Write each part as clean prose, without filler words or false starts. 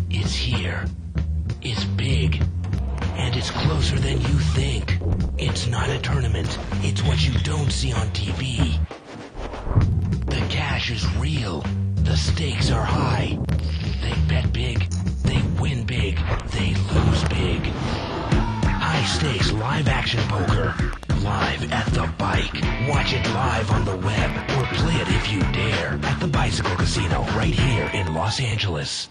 is here. It's big. And it's closer than you think. It's not a tournament. It's what you don't see on TV. The cash is real. The stakes are high. They bet big. They win big. They lose big. High stakes live action poker. Live at the bike. Watch it live on the web. Or play it if you dare. At the Bicycle Casino right here in Los Angeles.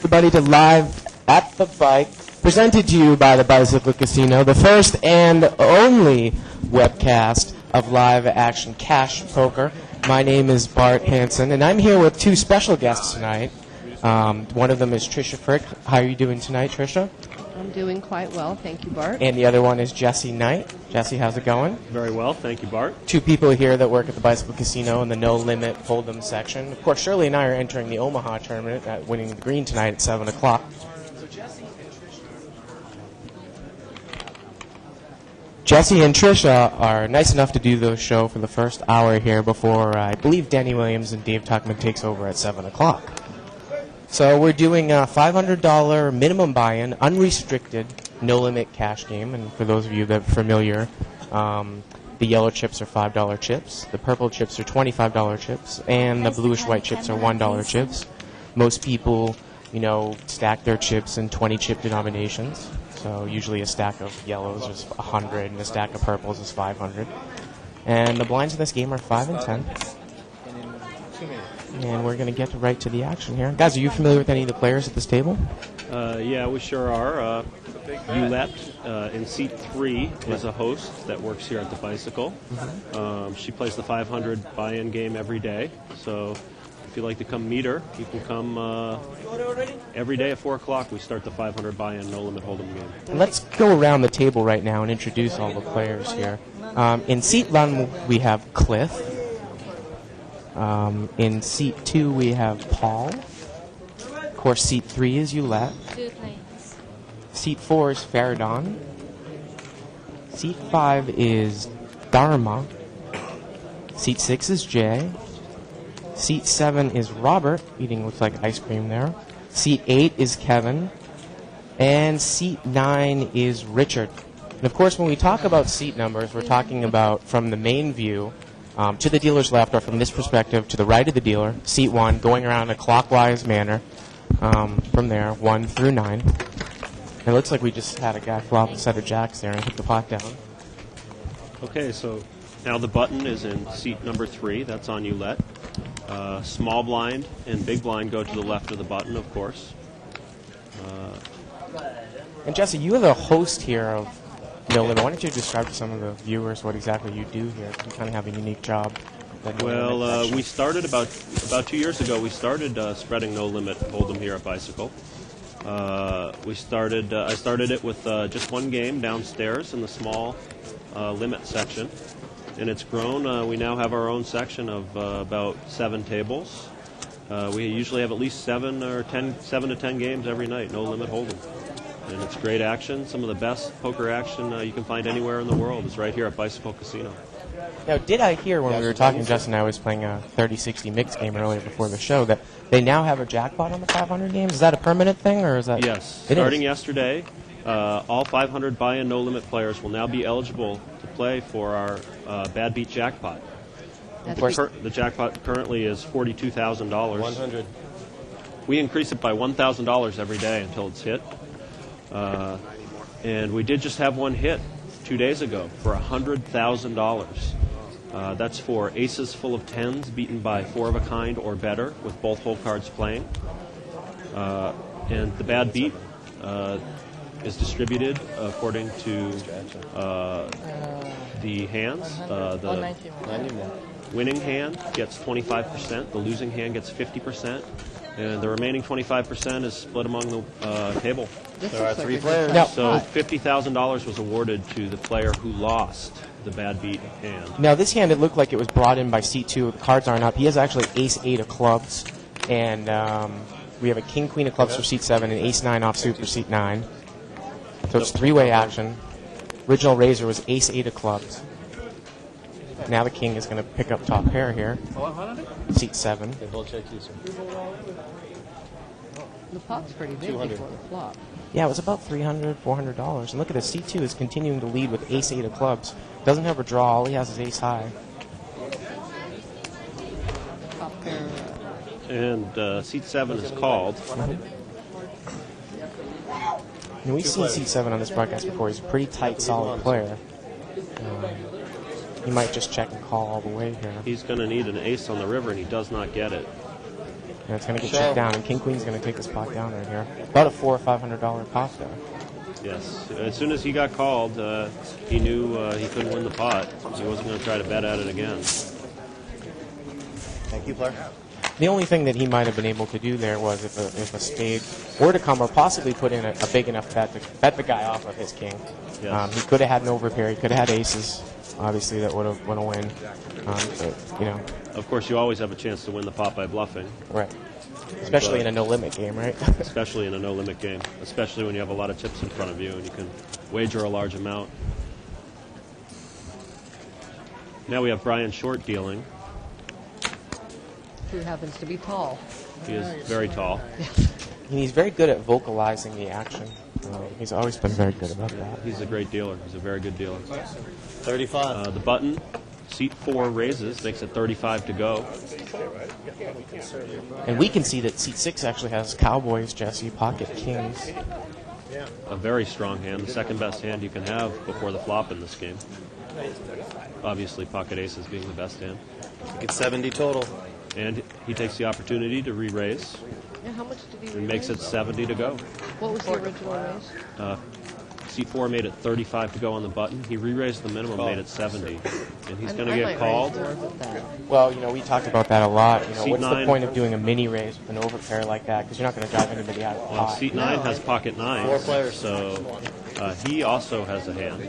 Everybody to Live at the Bike, presented to you by the Bicycle Casino, the first and only webcast of live action cash poker. My name is Bart Hansen, and I'm here with two special guests tonight. One of them is Trisha Frick. How are you doing tonight, Trisha? I'm doing quite well, thank you, Bart. And the other one is Jesse Knight. Jesse, how's it going? Very well, thank you, Bart. Two people here that work at the Bicycle Casino in the No Limit Hold'em section. Of course, Shirley and I are entering the Omaha tournament at Winning the Green tonight at 7 o'clock. Jesse and Trisha are nice enough to do the show for the first hour here before, I believe, Danny Williams and Dave Tuckman takes over at 7 o'clock. So we're doing a $500 minimum buy-in, unrestricted, no-limit cash game. And for those of you that are familiar, the yellow chips are $5 chips, the purple chips are $25 chips, and the bluish-white chips are $1 chips. Most people, stack their chips in 20-chip denominations. So usually a stack of yellows is 100, and a stack of purples is 500. And the blinds in this game are 5 and 10. And we're going to get right to the action here. Guys, are you familiar with any of the players at this table? Yeah, we sure are. Ulette in seat 3 is a host that works here at the Bicycle. Mm-hmm. She plays the 500 buy-in game every day. So if you'd like to come meet her, you can come every day at 4 o'clock. We start the 500 buy-in no-limit hold'em game. Let's go around the table right now and introduce all the players here. In seat 1, we have Cliff. In seat 2, we have Paul. Of course, seat 3 is Ulette. Seat 4 is Faradon. Seat 5 is Dharma. Seat 6 is Jay. Seat 7 is Robert, eating looks like ice cream there. Seat 8 is Kevin. And seat 9 is Richard. And of course, when we talk about seat numbers, we're talking about from the main view to the dealer's left, or from this perspective to the right of the dealer, seat 1, going around in a clockwise manner from there, 1 through 9. And it looks like we just had a guy flop a set of jacks there and hit the pot down. Okay, so now the button is in seat number 3. That's on Ulette. Small blind and big blind go to the left of the button, of course. And Jesse, you are the host here of No Limit. Why don't you describe to some of the viewers what exactly you do here? You kind of have a unique job. Well, we started about 2 years ago. We started spreading No Limit Hold'em here at Bicycle. I started it with just one game downstairs in the small limit section, and it's grown. We now have our own section of about 7 tables. We usually have at least 7 to 10 games every night, No Limit Hold'em. And it's great action. Some of the best poker action you can find anywhere in the world is right here at Bicycle Casino. Now, did I hear when we were talking, Justin and I was playing a 30-60 mixed game earlier before the show, that they now have a jackpot on the 500 games? Is that a permanent thing, or is that... Yes. Starting yesterday, all 500 buy-in no-limit players will now be eligible to play for our Bad Beat jackpot. The jackpot currently is $42,000. 100. We increase it by $1,000 every day until it's hit. And we did just have one hit 2 days ago for $100,000. That's for aces full of 10s beaten by 4 of a kind or better with both hole cards playing. And the Bad Beat is distributed according to the hands. The winning hand gets 25%, the losing hand gets 50%, and the remaining 25% is split among the table. There are 3 players. Now, So $50,000 was awarded to the player who lost the Bad Beat hand. Now, this hand, it looked like it was brought in by seat 2. The cards aren't up. He has actually ace-8 of clubs, and we have a king-queen of clubs for seat 7 and ace-9 offsuit for seat 9. So it's 3-way action. Original raiser was ace-8 of clubs. Now the king is going to pick up top pair here. Seat 7. The pot's pretty big before the flop. Yeah, it was about $300, $400. And look at this, C2 is continuing to lead with ace-8 of clubs. Doesn't have a draw, all he has is ace-high. Top pair. And seat 7 is called. And we've seen seat 7 on this broadcast before. He's a pretty tight, solid player. He might just check and call all the way here. He's going to need an ace on the river, and he does not get it. And it's going to get checked down, and King-Queen's going to take this pot down right here. About a $400 or $500 pot there. Yes. As soon as he got called, he knew he couldn't win the pot. He wasn't going to try to bet at it again. Thank you, player. The only thing that he might have been able to do there was if a spade were to come, or possibly put in a big enough bet to bet the guy off of his king. Yes. He could have had an overpair. He could have had aces, obviously, that would have won a win. Of course, you always have a chance to win the pot by bluffing. Right. Especially in a no-limit game, right? Especially in a no-limit game. Especially when you have a lot of chips in front of you and you can wager a large amount. Now we have Brian Short dealing. Who happens to be tall. He is very tall. And he's very good at vocalizing the action. He's always been very good about that. He's a great dealer. He's a very good dealer. 35. The button, seat 4 raises, makes it 35 to go. And we can see that seat 6 actually has cowboys, Jesse, pocket kings. A very strong hand, the second best hand you can have before the flop in this game. Obviously, pocket aces being the best hand. It's 70 total. And he takes the opportunity to re-raise Yeah, how much did he and makes it 70 to go. What was the original raise? Seat 4 made it 35 to go on the button. He re-raised the minimum, made it 70. And he's going to get called. Well, we talked about that a lot. Seat What's 9. the point of doing a mini raise with an overpair like that? Because you're not going to drive anybody out of the pot. Seat 9 has pocket 9s. 4 players. So he also has a hand.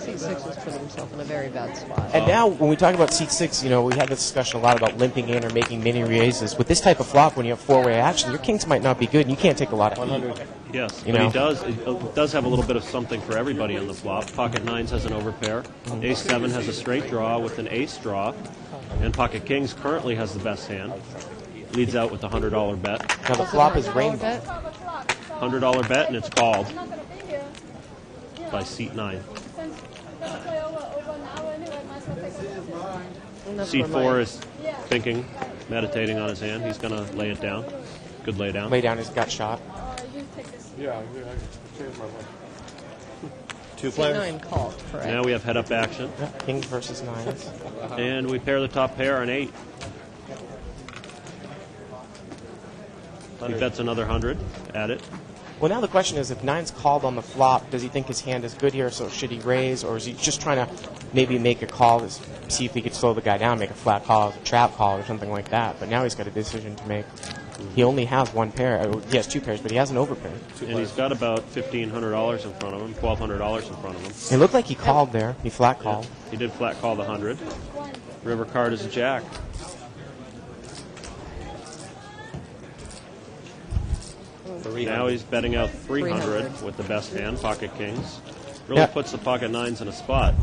Seat 6 has put himself in a very bad spot. And now, when we talk about seat 6, we had this discussion a lot about limping in or making mini raises. With this type of flop, when you have four-way action, your kings might not be good, and you can't take a lot of 100. Yes, but it does have a little bit of something for everybody on the flop. Pocket 9s has an overpair. Ace 7 has a straight draw with an ace draw. And pocket kings currently has the best hand. Leads out with a $100 bet. Now, the flop is rainbow. $100 bet, and it's called by seat 9. Seat 4 is thinking, meditating on his hand. He's going to lay it down. Good lay down. Lay down his gut shot. Two Seat players. 9 called, correct. Now we have head-up action. Yeah, kings versus 9s. And we pair the top pair on 8. He bets another 100 at it. Well, now the question is, if 9's called on the flop, does he think his hand is good here, so should he raise, or is he just trying to maybe make a call to see if he could slow the guy down, make a flat call, a trap call, or something like that? But now he's got a decision to make. He only has one pair. He has two pairs, but he has an overpair. And he's got about $1,500 in front of him, $1,200 in front of him. It looked like he called there. He flat called. Yeah, he did flat call the 100. River card is a jack. Now he's betting out 300 with the best hand, pocket kings. Really puts the pocket 9s in a spot.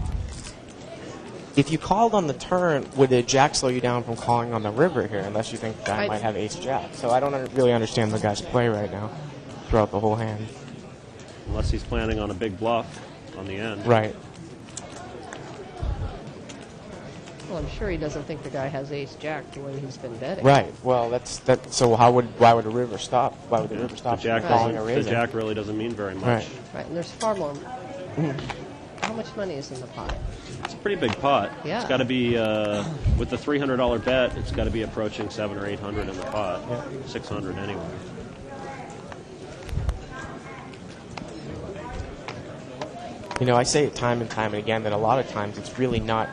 If you called on the turn, would the jack slow you down from calling on the river here, unless you think the guy might have ace-jack? So I don't really understand the guy's play right now throughout the whole hand. Unless he's planning on a big bluff on the end. Right. Well, I'm sure he doesn't think the guy has ace-jack the way he's been betting. Right. Well, that's. So why would the river stop? Why would the river stop? The jack really doesn't mean very much. Right, and there's far more. How much money is in the pot? It's a pretty big pot. Yeah. It's got to be, with the $300 bet, it's got to be approaching $700 or $800 in the pot. Yeah. $600 anyway. I say it time and time and again that a lot of times it's really not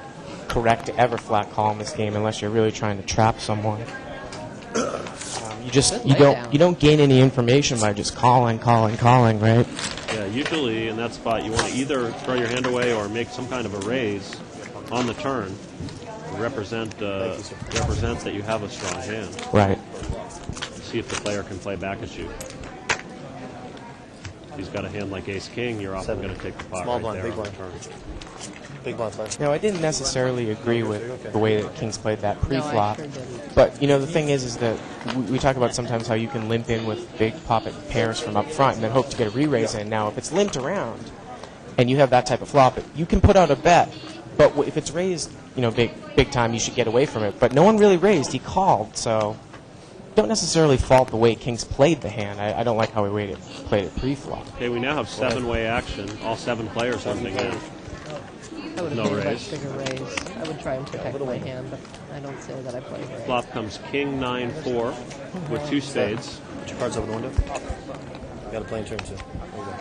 correct to ever flat call in this game unless you're really trying to trap someone. You don't gain any information by just calling, right? Yeah, usually in that spot you want to either throw your hand away or make some kind of a raise on the turn to represent that you have a strong hand. Right. See if the player can play back at you. If he's got a hand like ace-king, you're often going to take the pot Small right blind, there big on the blind. turn. Big blind flash. Now, I didn't necessarily agree with the way that Kings played that pre-flop. No, I sure didn't. But, the thing is that we talk about sometimes how you can limp in with big poppet pairs from up front and then hope to get a re-raise in. Now, if it's limped around and you have that type of flop, you can put out a bet. But if it's raised, big time, you should get away from it. But no one really raised. He called, so don't necessarily fault the way Kings played the hand. I don't like how he played it pre-flop. Okay, we now have 7-way action. All 7 players limping in. I would have No made a raise. much bigger raise. I would try and protect my hand, but I don't say that I play raise. Flop comes King 9-4 with 2 spades. Put your cards over the window. You got to play in turn 2. There you go.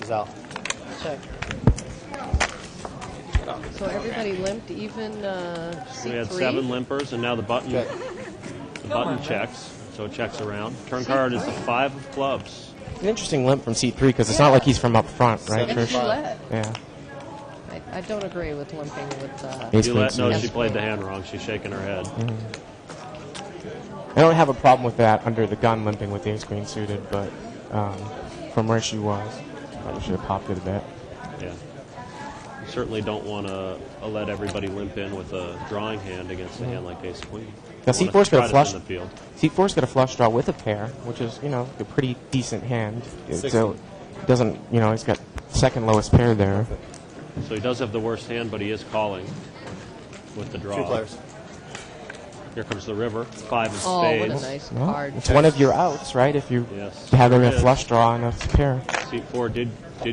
He's out. Check. So everybody limped, even C3? We had 7 limpers, and now the button checks, so it checks around. Turn card is the 5 of clubs. An interesting limp from C3 because it's not like he's from up front, right, And Trish? she led. Yeah. I don't agree with limping with... Ace You queen let, no, suited. she played the hand wrong. She's shaking her head. I don't have a problem with that under the gun limping with the ace queen suited, but from where she was, I should have popped it a bit. Yeah. You certainly don't want to let everybody limp in with a drawing hand against a hand like ace queen. Now You wanna C4's got try a to flush. thin the field. C4's got a flush draw with a pair, which is a pretty decent hand. So it doesn't he's got second lowest pair there. So he does have the worst hand, but he is calling with the draw. 2 players. Here comes the river. 5 of Oh, what a spades. nice Well, card. it's one of your outs, right? If you Yes. have Sure a is. flush draw and a pair. C4 did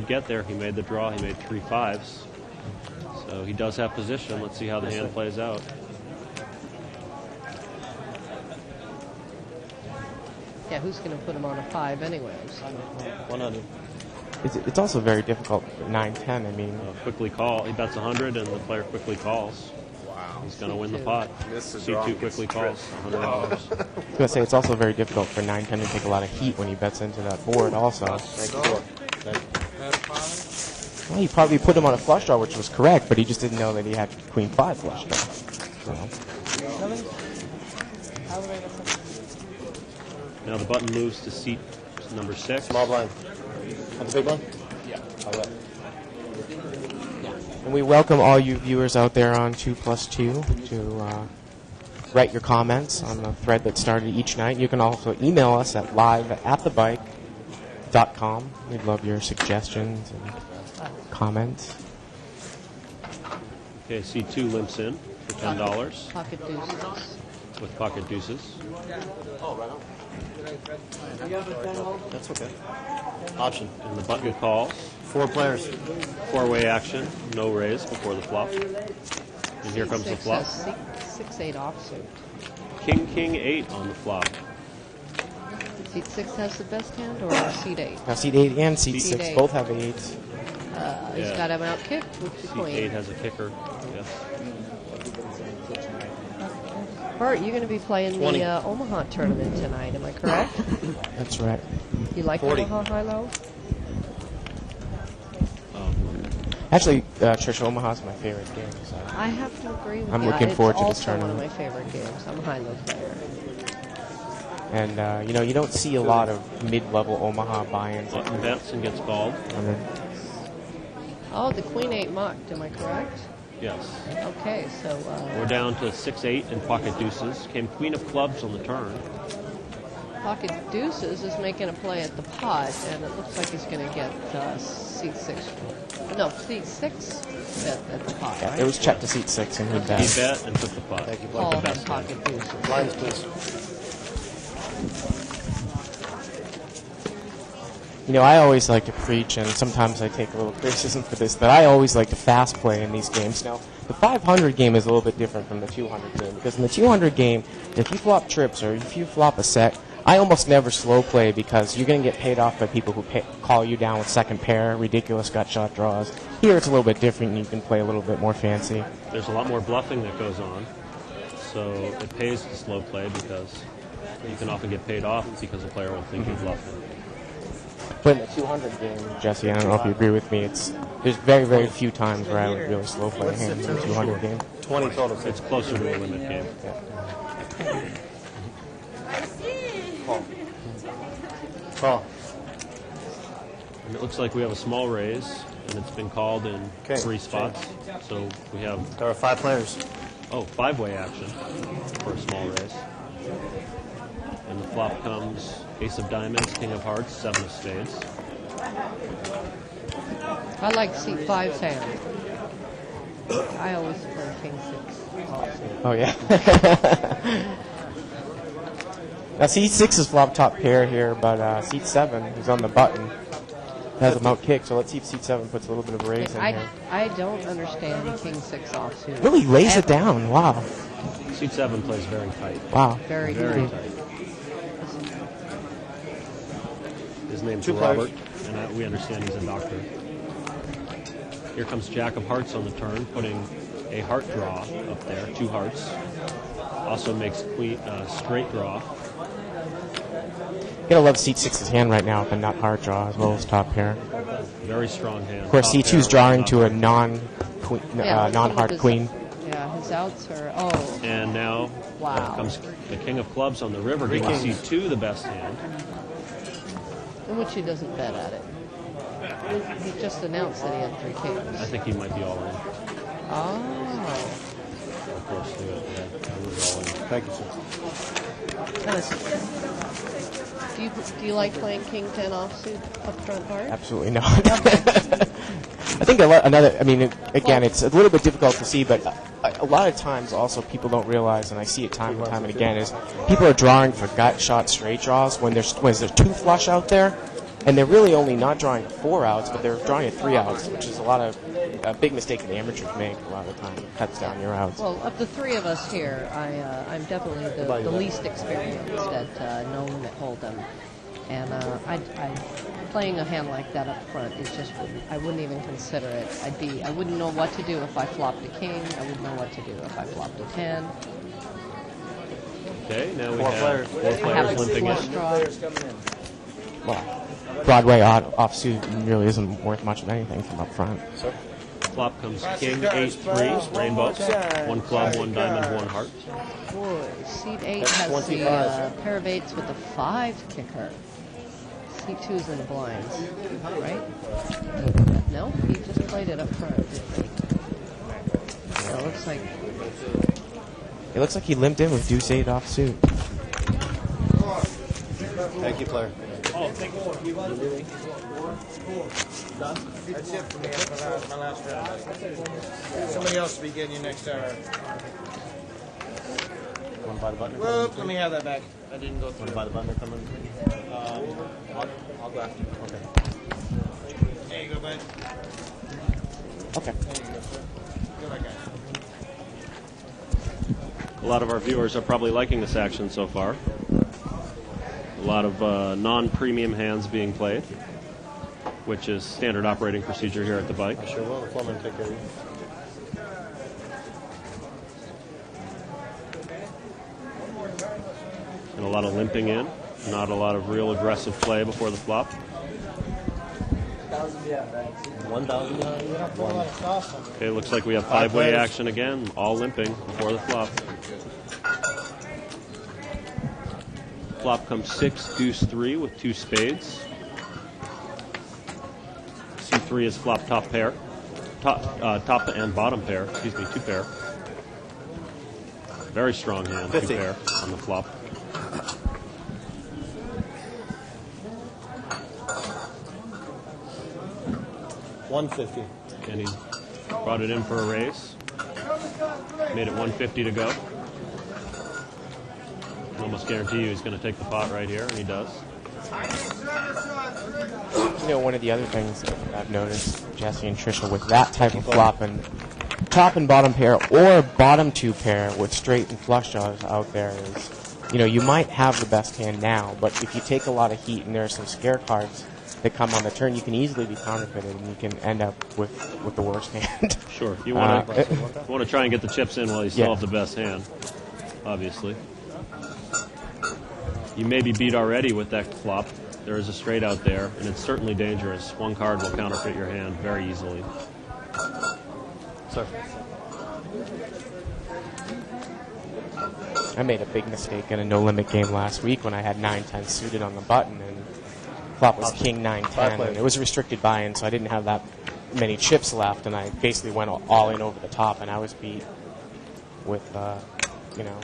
get there. He made the draw. He made 3 5s. So he does have position. Let's see how the hand plays out. Yeah, who's going to put him on a 5 anyways? 100. It's also very difficult at 9-10. I mean, Quickly call. He bets 100, and the player quickly calls. Wow. He's going to win the pot. C2 quickly calls $100. I was going to say it's also very difficult for 9-10 to take a lot of heat when he bets into that board also. Well, he probably put him on a flush draw, which was correct, but he just didn't know that he had queen 5 flush draw. So. Now the button moves to seat number 6. Small blind. Want the big blind? Yeah. I'll bet. And we welcome all you viewers out there on 2+2 to write your comments on the thread that started each night. You can also email us at live@thebike.com. We'd love your suggestions and comments. Okay, C2 limps in for $10 Pocket deuces. with pocket deuces. That's okay. Option. And the button calls. 4 players. 4-way action. No raise before the flop. And here comes the flop. 6-8 offsuit. King 8 on the flop. Seat 6 has the best hand, or seat 8? Now, seat 8 and seat Seat 6 8. both have 8s. He's Yeah. got him out kicked with the Seat queen. 8 has a kicker. Yes. Bert, you're going to be playing 20. the Omaha tournament tonight, am I correct? That's right. You like 40. Omaha high-low? Actually, Trish, Omaha's my favorite game. So. I have to agree with I'm you. looking forward to this It's also tournament. one of my favorite games. I'm a high-low player. And, you don't see a lot of mid-level Omaha buy-ins. Button bets and gets called. Oh, the queen 8 mucked, am I correct? Yes. Okay, so We're down to 6-8 and pocket deuces. Came queen of clubs on the turn. pocket deuces is making a play at the pot, and it looks like he's going to get seat 6. No, seat 6 at the pot, Yeah, right? it was checked to seat 6, and he He bet. bet and took the pot. Thank you, Paul blind. the had best pocket deuces. Blinds, please. I always like to preach, and sometimes I take a little criticism for this, that I always like to fast play in these games. Now, the 500 game is a little bit different from the 200 game, because in the 200 game, if you flop trips or if you flop a set, I almost never slow play because you're going to get paid off by people who call you down with second pair, ridiculous gut shot draws. Here it's a little bit different, and you can play a little bit more fancy. There's a lot more bluffing that goes on. So it pays to slow play because you can often get paid off because the player will think you're bluffing. But in the 200 game, Jesse, I don't know if you agree with me, there's very, very few times where I would really slow play a hand in the 200 game. 20 total. It's closer to a limit game. Call. And it looks like we have a small raise and it's been called in 3 spots. So we have There are 5 players. 5-way action for a small raise. And the flop comes ace of diamonds, king of hearts, 7 of spades. I like seat 5's hand. I always play king 6. Oh, yeah. Now, seat 6 is flop top pair here, but seat 7 is on the button. Has a mount kick, so let's see if seat 7 puts a little bit of a raise in here. I don't understand king 6 offsuit. Really lays it down. Wow. Seat 7 plays very tight. Wow. Very Very good. tight. His name's 2 Robert, players. and we understand he's a doctor. Here comes Jack of Hearts on the turn, putting a heart draw up there, 2 hearts. Also makes queen straight draw. Gotta love seat 6's hand right now with a nut heart draw as well as top pair. Very strong hand. Of course, Top C2's pair, drawing top to a pair. non-heart queen. Yeah, his outs are, oh, And now Wow. comes the king of clubs on the river, giving C2 the best hand. in which he doesn't bet at it. He just announced that he had 3 I kings. think he might be all in. Oh. Of course, yeah, he was all in. Thank you, sir. Kind of. Do you like playing king 10 offsuit up front hard? Absolutely not. I think it's a little bit difficult to see, but a lot of times also people don't realize, and I see it time and time and again, is people are drawing for gut shot straight draws when there's 2 flush out there, and they're really only not drawing 4 outs, but they're drawing at 3 outs, which is a big mistake that amateurs make a lot of the time. It cuts down your outs. Well, of the 3 of us here, I'm definitely the least experienced at knowing that Hold'em. And playing a hand like that up front is just, I wouldn't even consider it. I wouldn't know what to do if I flopped a king. I wouldn't know what to do if I flopped a 10. Okay, now we 4 have players. 4 Have players a limping flush in. draw. Well, Broadway offsuit really isn't worth much of anything from up front. Sir? Flop comes king, 8-3, rainbow. 1 club, 1 diamond, 1 heart. Boy, seat 8 That's has 25. the pair of 8s with the 5 kicker. Seat 2's in the blinds, right? No, he just played it up front, didn't he? So it looks like It looks like he limped in with deuce 8 offsuit. Thank you, player. That's it for me. That's my last round. Somebody else will be getting you next hour. Want to buy the button? Whoop, let me have that back. I didn't go Want to through. buy the button or come in? I'll go after. Okay. There you go, bud. Okay. There you go, sir. Good luck, guys. A lot of our viewers are probably liking this action so far. A lot of non-premium hands being played, which is standard operating procedure here at the bike. I sure will. The foreman will take care of you. And a lot of limping in, not a lot of real aggressive play before the flop. 1,000 behind you? One. Okay, looks like we have 5-way action again, all limping before the flop. Flop comes 6, deuce 3 with 2 spades. C3 is flop top pair. Top and bottom pair, 2 pair. Very strong hand, 2 50. pair on the flop. $150. And he brought it in for a raise. Made it 150 to go. I almost guarantee you he's going to take the pot right here, and he does. One of the other things that I've noticed, Jesse and Trisha, with that type of flop and top and bottom pair or bottom 2 pair with straight and flush draws out there is, you might have the best hand now, but if you take a lot of heat and there are some scare cards that come on the turn, you can easily be counterfeited and you can end up with the worst hand. Sure. You want to try and get the chips in while you still have the best hand, obviously. You may be beat already with that flop. There is a straight out there, and it's certainly dangerous. 1 card will counterfeit your hand very easily. Sir. I made a big mistake in a no-limit game last week when I had 9-10 suited on the button, and flop was king 9-10, and it was a restricted buy-in, so I didn't have that many chips left, and I basically went all in over the top, and I was beat with, you know,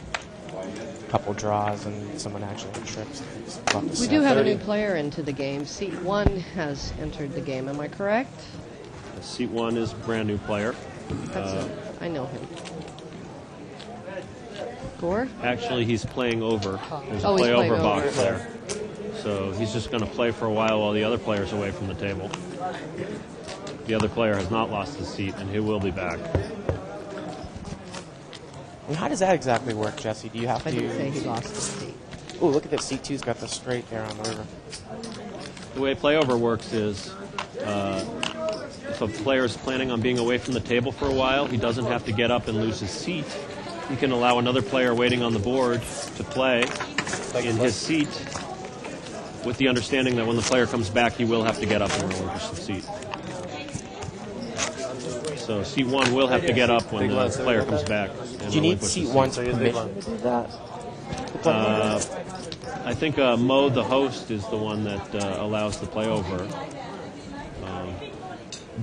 a couple draws, and someone actually had trips. We do have a new player into the game. Seat 1 has entered the game. Am I correct? Seat 1 is a brand new player. I know him. Gore? Actually, he's playing over. There's a Oh, he's play playing over box over. there. So he's just going to play for a while the other player's away from the table. The other player has not lost his seat, and he will be back. And how does that exactly work, Jesse? Do you have I to... didn't say he lost his seat. Oh, look at this. Seat 2's got the straight there on the river. The way playover works is if a player is planning on being away from the table for a while, he doesn't have to get up and lose his seat. He can allow another player waiting on the board to play in his seat with the understanding that when the player comes back, he will have to get up and relinquish the seat. So seat 1 will have to get up when the player comes back. And Do you need relinquish seat the 1's permission to do that? I think Mo, the host, is the one that allows the play over.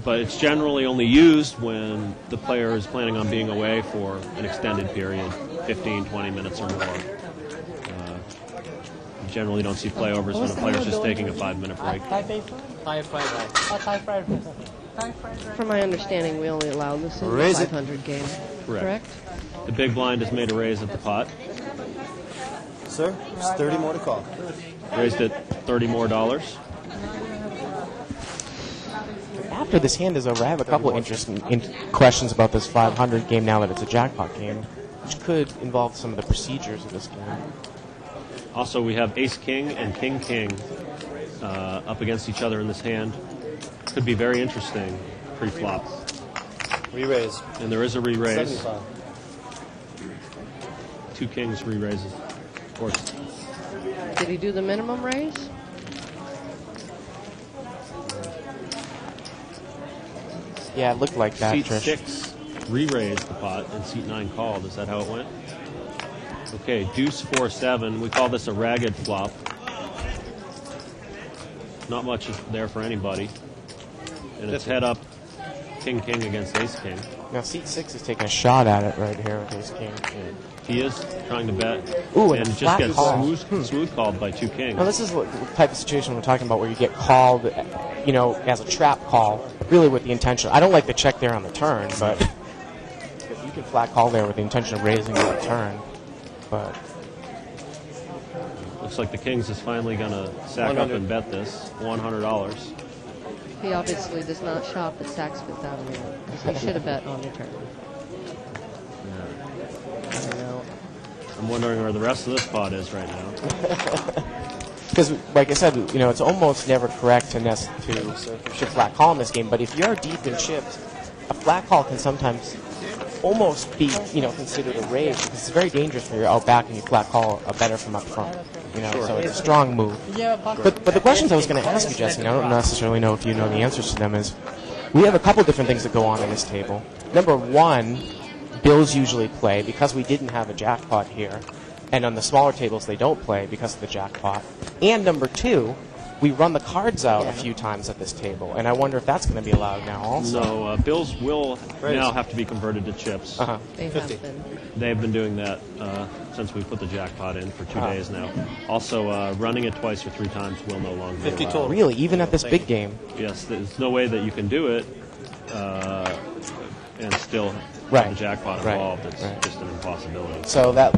But it's generally only used when the player is planning on being away for an extended period, 15, 20 minutes or more. You generally don't see playovers when a player's just taking a 5-minute break. From my understanding, we only allow this in the Raise it. 500 game. Correct. The big blind has made a raise at the pot. Sir, there's 30 more to call. Raised it $30 more. After this hand is over, I have a couple interesting questions about this 500 game now that it's a jackpot game, which could involve some of the procedures of this game. Also, we have Ace-King and King-King up against each other in this hand. Could be very interesting pre-flop. Re-raise. And there is a re-raise. 75. 2 kings re-raises. Of course. Did he do the minimum raise? Yeah, it looked like that, Seat Trish. 6 re-raised the pot, and seat 9 called. Is that how it went? Okay, deuce 4-7. We call this a ragged flop. Not much there for anybody. And it's head up, King-King against Ace-King. Now, seat 6 is taking a shot at it right here with Ace-King. He is trying to bet. Ooh, and a just flat gets call. smooth called by 2 kings. Now, this is what type of situation we're talking about where you get called, you know, as a trap call, really with the intention. I don't like the check there on the turn, but you can flat call there with the intention of raising on the turn. But Looks like the Kings is finally going to sack up and bet this. $100. He obviously does not shop at Saks Fifth Avenue, because he should have bet on the turn. I don't know. I'm wondering where the rest of this pot is right now. Because, like I said, you know, it's almost never correct to should flat call in this game. But if you're deep in chips, a flat call can sometimes almost be, you know, considered a raise because it's very dangerous when you're out back and you flat call a better from up front. You know, so it's a strong move. But the questions I was going to ask you, Jesse, and I don't necessarily know if you know the answers to them, is we have a couple different things that go on this table. Number one, bills usually play because we didn't have a jackpot here. And on the smaller tables, they don't play because of the jackpot. And number two, we run the cards out a few times at this table. And I wonder if that's going to be allowed now also. No, bills will now have to be converted to chips. They have been. They've been doing that since we put the jackpot in for 2 days now. Also, running it twice or 3 times will no longer be 50 allowed. total. Really, even at this big game? Yes, there's no way that you can do it and still have the jackpot involved. It's just an impossibility. So that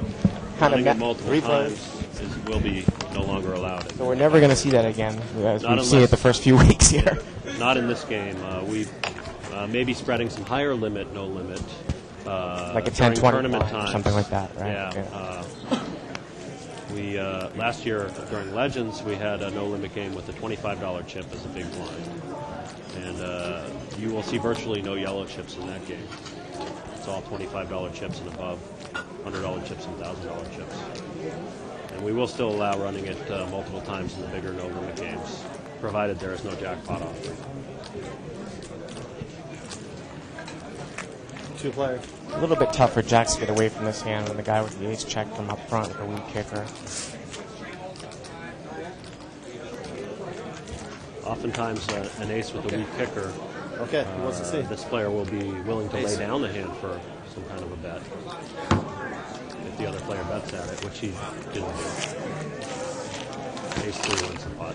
kind Running of it multiple times will be no longer allowed. So we're never going to see that again, as we've seen unless- it the first few weeks here. Not in this game. We may be spreading some higher limit, no limit. Like a during 10-20 tournament line or times. something like that, right? Yeah. We last year during Legends we had a no limit game with a $25 chip as a big blind, and you will see virtually no yellow chips in that game. It's all $25 chips and above, $100 chips and $1,000 chips. And we will still allow running it multiple times in the bigger no limit games, provided there is no jackpot offering. 2 players. A little bit tough for Jacks to get away from this hand when the guy with the ace check from up front with a weak kicker. Oftentimes, an ace with a weak kicker Okay, who wants to see? This player will be willing to lay down the hand for some kind of a bet if the other player bets at it, which he didn't do. Ace 3 wins the pot.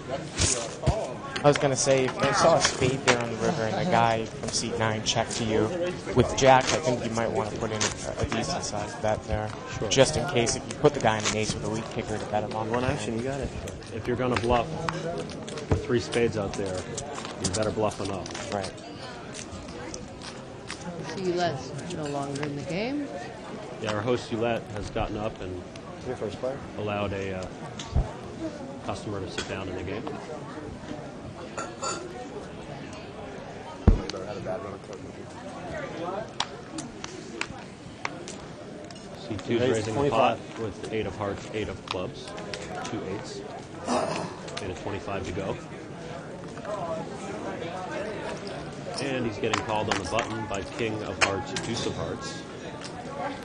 I was going to say, if I saw a spade there on the river and a guy from seat 9 checked to you with jack, I think you might want to put in a decent sized bet there. Sure. Just in case if you put the guy in an ace with a weak kicker to bet him on One action, you got it. If you're going to bluff with 3 spades out there, you better bluff enough. Right. Oulette's no longer in the game. Yeah, our host Oulette has gotten up and Your first player. allowed a customer to sit down in the game. C2 is raising the pot with 8 of hearts, 8 of clubs, 2 eights, and a 25 to go. And he's getting called on the button by king of hearts, deuce of hearts.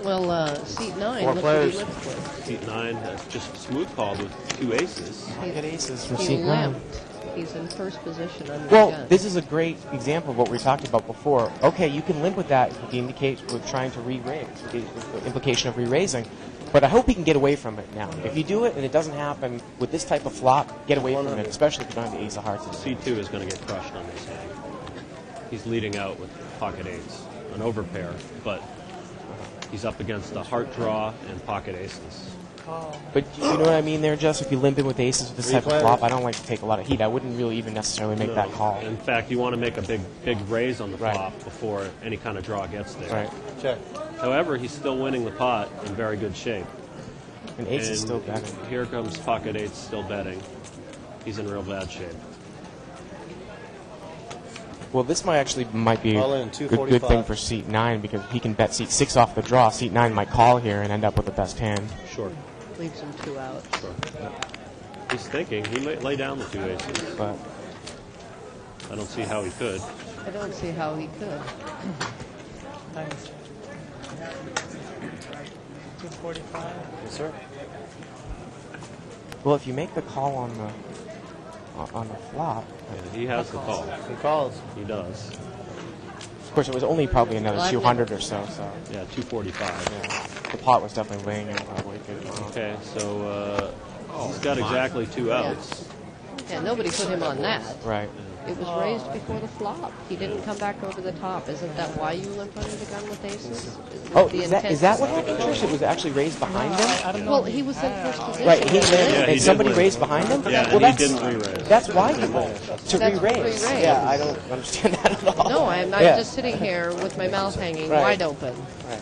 Well, seat 9, Four look what he players. limped with. Seat 9 has just smooth called with 2 aces. Get aces from He seat 9. limped. He's in first position under the Well, gun. this is a great example of what we talked about before. Okay, you can limp with that with the indication we're trying to re-raise, with the implication of re-raising. But I hope he can get away from it now. If you do it and it doesn't happen with this type of flop, get away from it, especially if you don't have the ace of hearts. C2 is going to get crushed on this hand. He's leading out with pocket eights, an overpair, but he's up against a heart draw and pocket aces. But you know what I mean there, Jess? If you limp in with aces with this type of flop, I don't like to take a lot of heat. I wouldn't really even necessarily make that call. In fact, you want to make a big raise on the Right. flop before any kind of draw gets there. Right. Check. However, he's still winning the pot in very good shape. And ace is And still better. Here comes pocket eights still betting. He's in real bad shape. Well, this might be All a in, good 245. thing for seat 9 because he can bet seat 6 off the draw. Seat 9 might call here and end up with the best hand. Sure. Leaves him 2 out. Sure. He's thinking he might lay down the 2 aces. But I don't see how he could. I don't see how he could. Nice. 245. Yes, sir. well, if you make the call on the flop, Yeah, he has the call. He calls. He does. of course, it was only probably another Well, I've 200 or so. So Yeah, 245. yeah, the pot was definitely weighing in probably a good amount. Okay, so he's got exactly 2 outs. Yeah, nobody put him on that. Right. It was raised before the flop. He didn't come back over the top. Isn't that why you limp under the gun with aces? Oh, The is that intent- what happened, Trish? It was actually raised behind him? Well, he was in first position. Right, he and limped, he and did somebody limp. raised behind him? Yeah, well, and he didn't re-raise. That's why he limped, to That's re-raise. re-raise. Yeah, I don't understand that at all. No, I'm Yeah. just sitting here with my mouth hanging Right. wide open. Right.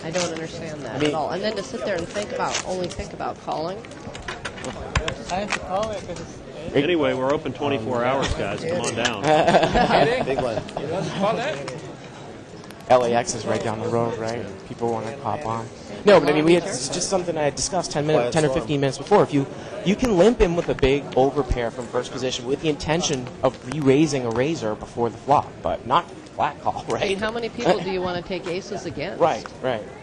I don't understand that I mean- at all. And then to sit there and only think about calling. I have to call it because it's Anyway, we're open 24 hours, guys. Come on down. Big one. call that. LAX is right down the road, right? People want to pop on. No, but I mean, it's just something I had discussed 10 or 15 minutes before. If you can limp in with a big overpair from first position with the intention of re-raising a razor before the flop, but not flat call, I mean, right? how many people do you want to take aces against? Right.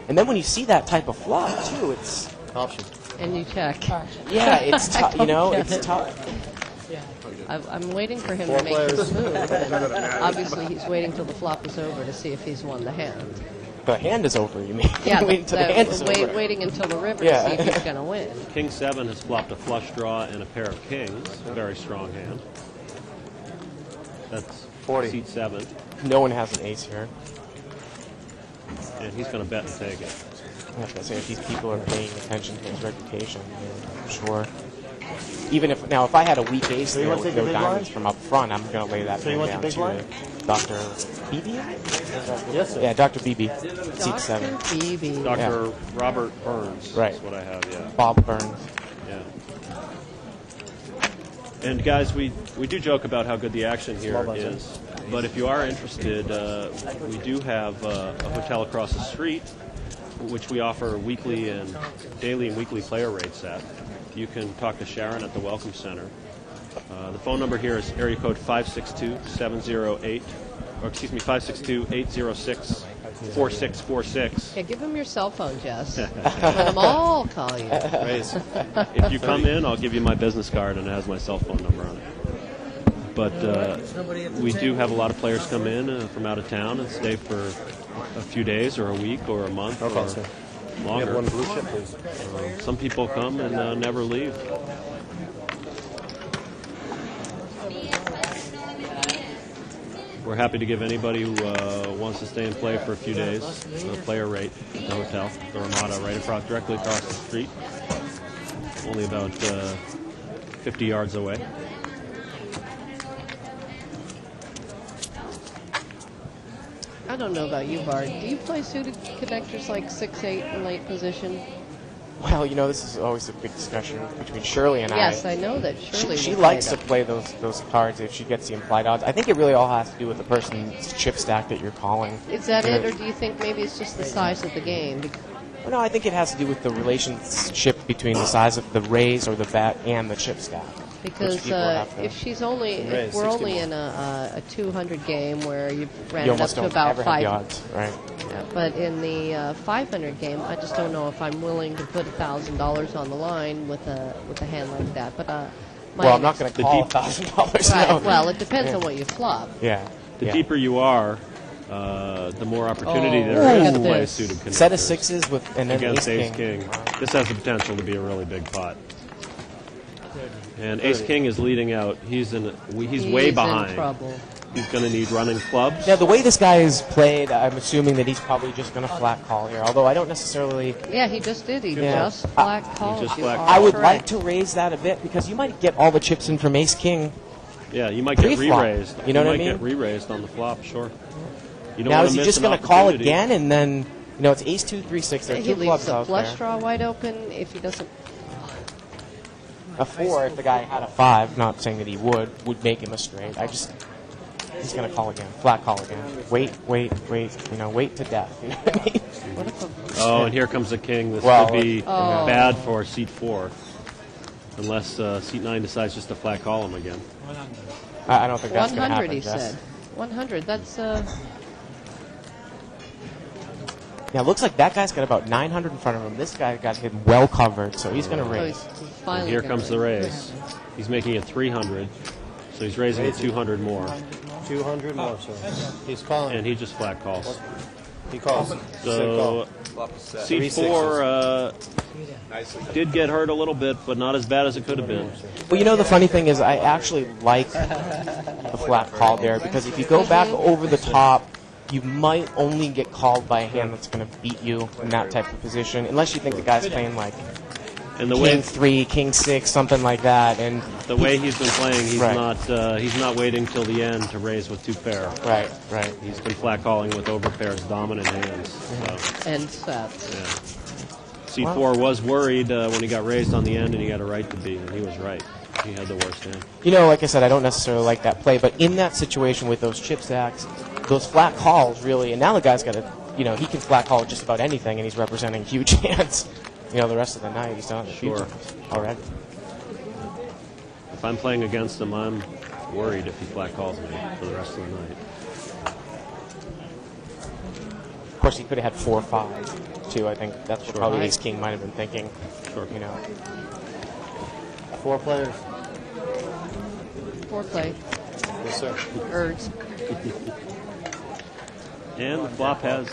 And then when you see that type of flop too, it's Option. And you check. yeah, it's tough. You know, get it's it. tough. I'm waiting for him Four to make his players. move. And obviously, he's waiting till the flop is over to see if he's won the hand. The hand is over. You mean? Yeah, waiting until the hand is over. waiting until the river Yeah. to see if he's going to win. King 7 has flopped a flush draw and a pair of kings. A very strong hand. That's 40. seat 7. No one has an ace here. And he's going to bet and take it. I have to say, if these people are paying attention to his reputation, I'm sure. Even if I had a weak ace there want to with take no the big diamonds line? from up front, I'm going to lay that So you thing want down the big line? to Dr. Beebe? Yes, sir. Yeah, Dr. Beebe, seat 7. Dr. Beebe. Dr. Robert Burns Right. is what I have, yeah. Bob Burns. Yeah. And guys, we do joke about how good the action here Small budget. is, but if you are interested, we do have a hotel across the street, which we offer weekly and daily and weekly player rates at. You can talk to Sharon at the Welcome Center. The phone number here is area code 562-708, or excuse me, 562-806-4646. Yeah, give him your cell phone, Jess. Let them all call you. Raise. If you come in, I'll give you my business card, and it has my cell phone number on it. But we do have a lot of players come in from out of town and stay for a few days or a week or a month or sir. We longer. have one blue chip, please. Some people come and never leave. We're happy to give anybody who wants to stay and play for a few days a player rate at the hotel, the Ramada, right directly across the street, only about 50 yards away. I don't know about you, Bard. Do you play suited connectors like 6-8 in late position? Well, this is always a big discussion between Shirley and Yes, I. I know that Shirley She will likes play to play those cards if she gets the implied odds. I think it really all has to do with the person's chip stack that you're calling. Is that it, or do you think maybe it's just the size of the game? Well, no, I think it has to do with the relationship between the size of the raise or the bet and the chip stack. Because if we're only in a 200 game where you've ran it up to about 5, odds, right? Yeah, but in the 500 game, I just don't know if I'm willing to put $1,000 on the line with a hand like that. But I'm not going to call $1,000. Right. No. Well, it depends on what you flop. Yeah. The deeper you are, the more opportunity there is to play a suited connector. Set of sixes with and then against ace king. This has the potential to be a really big pot. And ace king is leading out. He's way behind. In trouble. He's going to need running clubs. Now, the way this guy is played, I'm assuming that he's probably just going to flat call here. Although I don't necessarily. Yeah, he just did. He just flat called. I would like to raise that a bit because you might get all the chips in from ace king. Yeah, you might get re-raised. You know what I mean? You might get re-raised on the flop, sure. You don't now, want is to he miss just an going to call opportunity. again and then, it's ace 2, 3, 6. There are He two leaves clubs the out flush there. draw wide open if he doesn't. A 4, if the guy had a 5, not saying that he would make him a straight. He's going to call again, flat call again. Wait, wait to death. You know what I mean? And here comes the king. This could be bad for seat 4, unless seat 9 decides just to flat call him again. I don't think that's going to happen. 100, he said. 100. That's. Yeah, it looks like that guy's got about 900 in front of him. This guy got him well covered, so he's going to raise. And here comes the raise. He's making it 300, so he's raising it 200 more. 200 more, sir. He's calling. And he just flat calls. He calls. So seat 4 did get hurt a little bit, but not as bad as it could have been. Well, the funny thing is I actually like the flat call there because if you go back over the top, you might only get called by a hand that's going to beat you in that type of position, unless you think the guy's playing like King 3, King 6, something like that. And the way he's been playing, he's not waiting till the end to raise with 2 pair. Right. He's been flat calling with overpairs dominant hands. So. And sets. Yeah. C4 was worried when he got raised on the end, and he had a right to be, and he was right. He had the worst hand. Like I said, I don't necessarily like that play, but in that situation with those chip stacks, those flat calls really, and now the guy's got to, he can flat call just about anything, and he's representing huge hands. The rest of the night he's done it already. If I'm playing against him, I'm worried if he flat calls me for the rest of the night. Of course, he could have had 4 or 5 too. I think that's what probably ace king might have been thinking. Sure. 4 players. 4 play. Yes, sir. Urge. And the flop has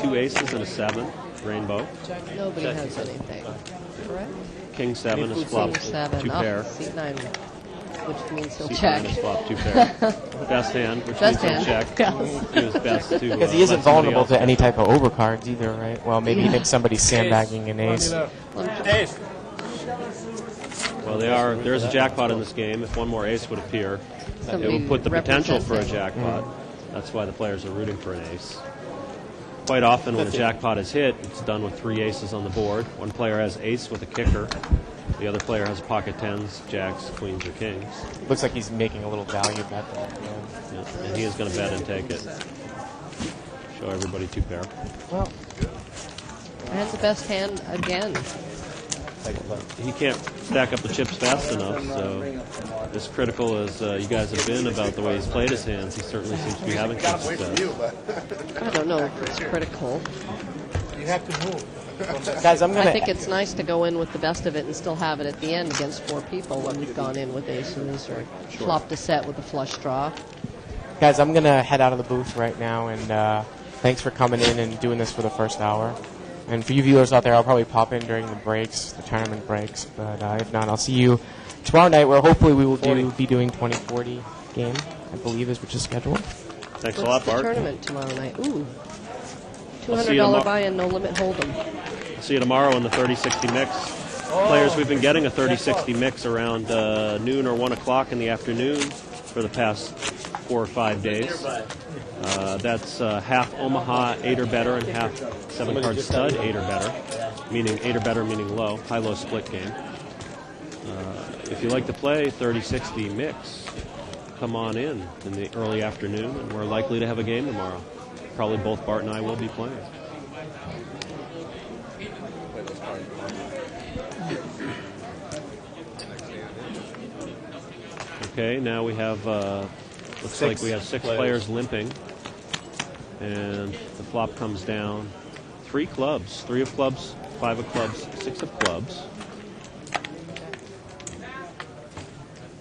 2 aces and a 7, rainbow. Nobody has anything. Correct? King 7 is flop King 7. 2 pair. Seat 9, which means he'll Seat check. 9 is flop 2 pair. Best hand, which means he'll check. Do his best to. Because he isn't let somebody vulnerable else to any type of overcards either, right? Well, maybe he thinks somebody's sandbagging an ace. Ace. Well, there's a jackpot in this game. If one more ace would appear, it would put the potential for a jackpot. That's why the players are rooting for an ace. Quite often when a jackpot is hit, it's done with 3 aces on the board. One player has ace with a kicker. The other player has pocket 10s, jacks, queens, or kings. Looks like he's making a little value bet there. Yeah, and he is going to bet and take it. Show everybody 2 pair. Well, And the best hand again. He can't stack up the chips fast enough, so as critical as you guys have been about the way he's played his hands, he certainly seems to be having some success. I don't know if it's critical. You have to move. Guys, I'm I gonna. think it's nice to go in with the best of it and still have it at the end against 4 people when you've gone in with aces or flopped a set with a flush draw. Guys, I'm gonna head out of the booth right now, and thanks for coming in and doing this for the first hour. And for you viewers out there, I'll probably pop in during the breaks, the tournament breaks. But if not, I'll see you tomorrow night, where hopefully we will be doing 2040 game, I believe is which is scheduled. Thanks a lot, Bart. Tournament tomorrow night. Ooh, $200 buy-in, no limit hold'em. I'll see you tomorrow in the 30-60 mix. Players, we've been getting a 30-60 mix around noon or 1 o'clock in the afternoon for the past 4 or 5 days. That's half Omaha 8 or better and half 7-card stud 8 or better, meaning 8 or better meaning low, high-low split game. If you like to play 30-60 mix, come on in the early afternoon, and we're likely to have a game tomorrow. Probably both Bart and I will be playing. Okay, now we have, looks like we have 6 players limping. And the flop comes down. 3 clubs, 3 of clubs, 5 of clubs, 6 of clubs.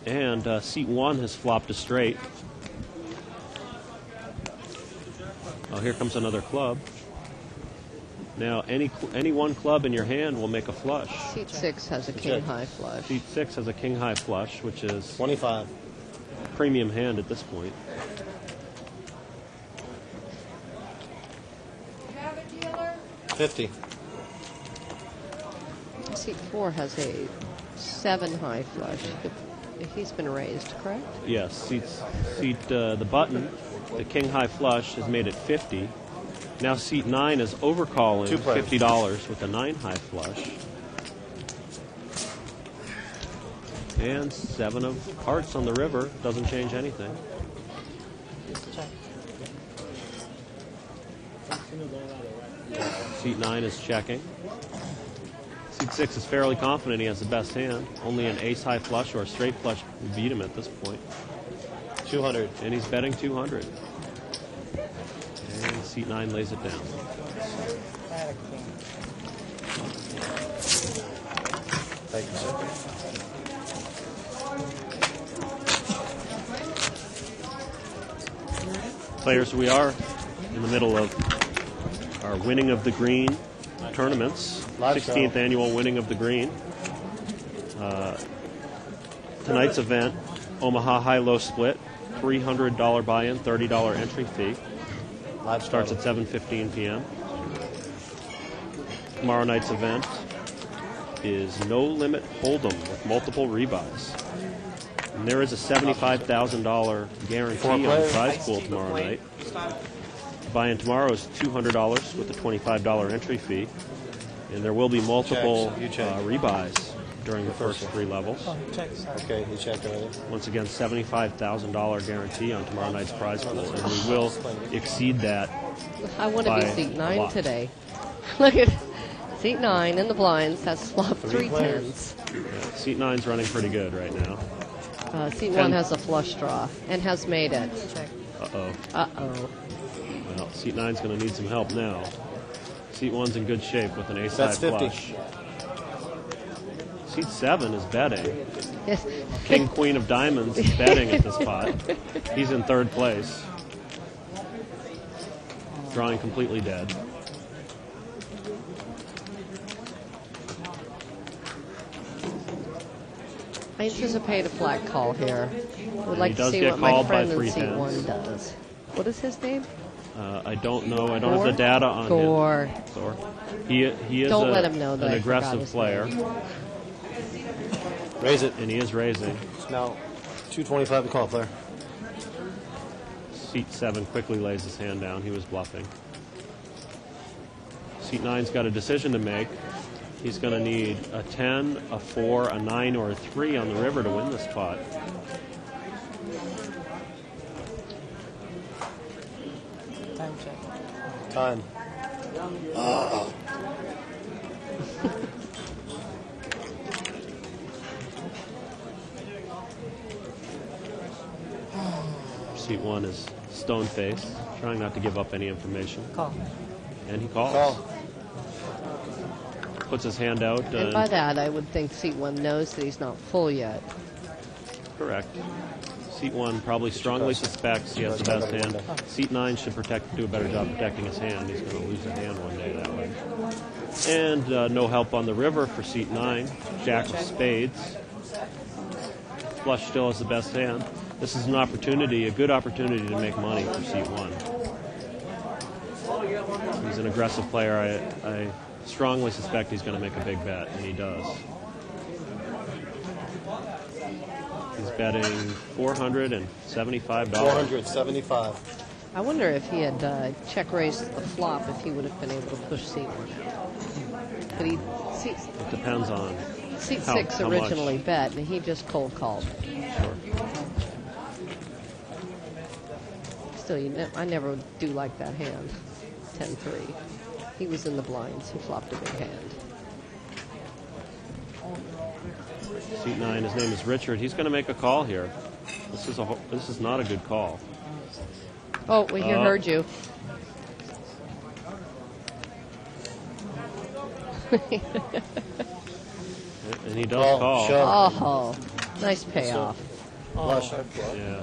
And seat 1 has flopped a straight. Oh, here comes another club. Now, any one club in your hand will make a flush. Seat 6 has a king-high flush. Seat 6 has a king-high flush, which is 25. Premium hand at this point. Have a dealer? 50. Seat 4 has a 7-high flush. He's been raised, correct? Yes, the button, the king-high flush has made it 50. Now seat 9 is overcalling $50 with a 9-high flush. And 7 of hearts on the river doesn't change anything. Seat 9 is checking. Seat 6 is fairly confident he has the best hand. Only an ace-high flush or a straight flush would beat him at this point. 200. And he's betting 200. And seat 9 lays it down. Thank you, sir. Players, we are in the middle of our winning of the green tournaments. 16th annual winning of the green. Tonight's event, Omaha high-low split, $300 buy-in, $30 entry fee. Live Starts at 7:15 p.m. Tomorrow night's event is no limit hold'em with multiple rebuys. And there is a $75,000 guarantee on the prize pool tomorrow night. Buy-in tomorrow is $200 with a $25 entry fee. And there will be multiple rebuys during the first 3 levels. Okay, you checked already. Once again, $75,000 guarantee on tomorrow night's prize pool. And we will exceed that. I want to by be seat a 9 lot. today. Look at seat 9 in the blinds has flopped 3 tens. Yeah, seat 9's running pretty good right now. Seat 1 has a flush draw and has made it. Uh-oh. Uh-oh. Well, seat 9's going to need some help now. Seat 1's in good shape with an ace-high That's 50. flush. Seat 7 is betting. Yes. King, Queen of Diamonds is betting at this pot. He's in 3rd place. Drawing completely dead. I anticipate a flat call here. Would like he to does see get what my called by friend in 3 seat tens. 1 does. What is his name? I don't know. I don't have the data on Gore. him. Thor. He is Don't let him know that an I forgot aggressive his player, name. Raise it. and he is raising. It's now 225 to call, player. Seat 7 quickly lays his hand down. He was bluffing. Seat 9's got a decision to make. He's going to need a 10, a 4, a 9, or a 3 on the river to win this pot. Time. Seat 1 is stone-faced, trying not to give up any information. Call. And he calls. Call. puts his hand out. And by that, I would think seat 1 knows that he's not full yet. Correct. Seat 1 probably strongly suspects he has the best hand. Seat 9 should do a better job protecting his hand. He's going to lose a hand one day that way. And no help on the river for seat 9. Jack of spades. Flush still has the best hand. This is an opportunity, a good opportunity to make money for seat 1. He's an aggressive player. I strongly suspect he's going to make a big bet, and he does. He's betting $475. $475. I wonder if he had check raised the flop, if he would have been able to push seat 1 out. But It depends on seat how 6 much. originally bet, and he just cold called. Sure. Still, I never do like that hand. 10-3. He was in the blinds. He flopped a big hand. Seat 9. His name is Richard. He's going to make a call here. This is not a good call. Oh, we heard you. And he does call. Oh, nice payoff. Flush. Yeah.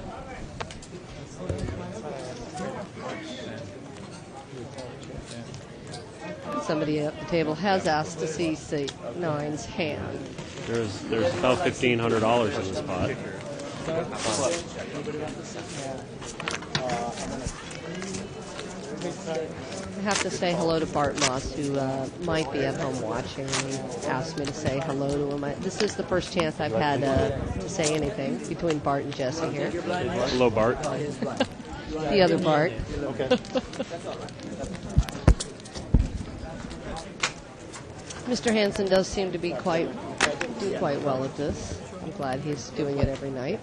Somebody at the table has asked to see seat 9's hand. There's about $1,500 in this pot. I have to say hello to Bart Moss, who might be at home watching. He asked me to say hello to him. This is the first chance I've had to say anything between Bart and Jesse here. Hello, Bart. The other Bart. Okay. Mr. Hansen does seem to be do quite well at this. I'm glad he's doing it every night.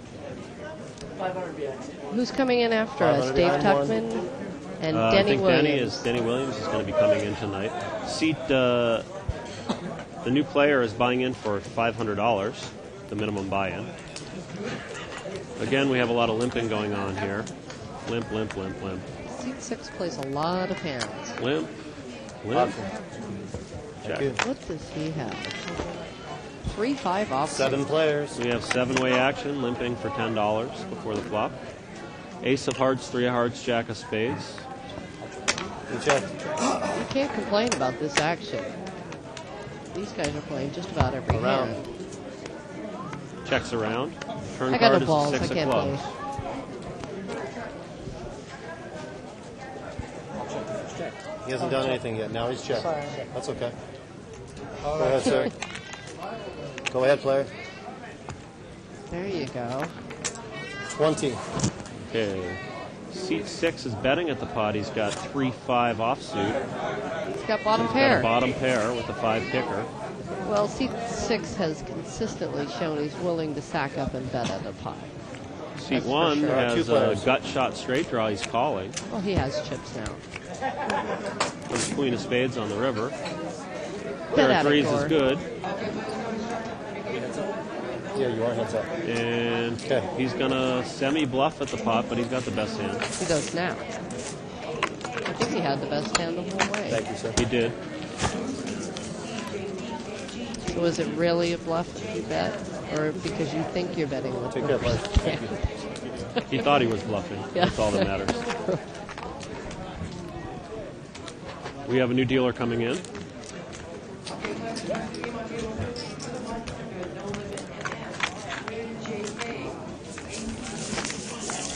Who's coming in after us? Dave Tuckman and Denny Williams. Denny Williams is going to be coming in tonight. The new player is buying in for $500, the minimum buy-in. Again, we have a lot of limping going on here. Limp, limp, limp, limp. Seat 6 plays a lot of hands. Limp, limp. Check. What does he have? 3-5 off. 7 players. We have 7-way action, limping for $10 before the flop. Ace of hearts, 3 of hearts, jack of spades. You check. You can't complain about this action. These guys are playing just about every Around. hand. Checks around. Turn I got card no is balls. a I 6 of can't play. clubs. He hasn't done anything yet. Now he's checked. That's okay. Go ahead, sir. Go ahead, player. There you go. 20. Okay. Seat 6 is betting at the pot. He's got 3-5 offsuit. He's got bottom He's pair. got a bottom pair with a 5 kicker. Well, seat 6 has consistently shown he's willing to sack up and bet at a pot. Seat That's for 1 sure. has Two a players. gut shot straight draw. He's calling. Well, he has chips now. With a queen of spades on the river. Bet Pair of at it, threes is Gore. good. Yeah, you are heads up. And Okay. he's going to semi-bluff at the pot, but he's got the best hand. He does now. I think he had the best hand the whole way. Thank you, sir. He did. So is it really a bluff if you bet? Or because you think you're betting with Take care, player. Thank you. He thought he was bluffing. Yeah. That's all that matters. We have a new dealer coming in.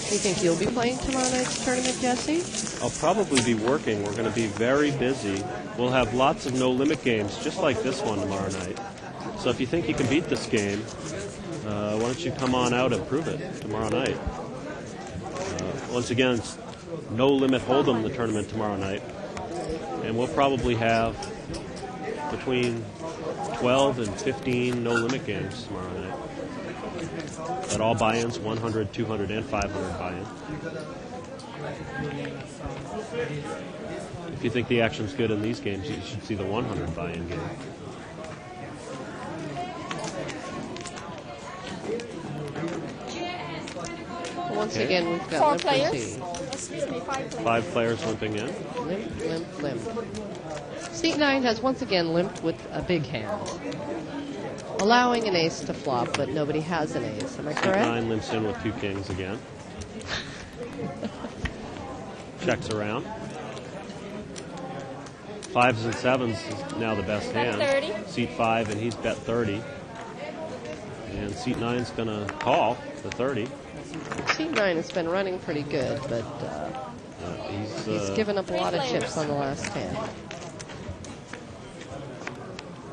You think you'll be playing tomorrow night's tournament, Jesse? I'll probably be working. We're going to be very busy. We'll have lots of no-limit games, just like this one tomorrow night. So if you think you can beat this game, why don't you come on out and prove it tomorrow night? Once again, it's no-limit hold'em, the tournament tomorrow night. And we'll probably have between 12 and 15 no-limit games tomorrow night. At all buy-ins, 100, 200, and 500 buy-in. If you think the action's good in these games, you should see the 100 buy-in game. Once Okay. again, we've got Four limp players? proceed. Excuse me, 5 players. 5 players limping in. Limp, limp, limp. Seat 9 has once again limped with a big hand, allowing an ace to flop, but nobody has an ace. Am I Seat correct? 9 limps in with 2 kings again. Checks around. 5s and 7s is now the best hand. 30. Seat 5, and he's bet 30. And seat 9's going to call the 30. Seat 9 has been running pretty good, but he's given up a lot of chips on the last hand.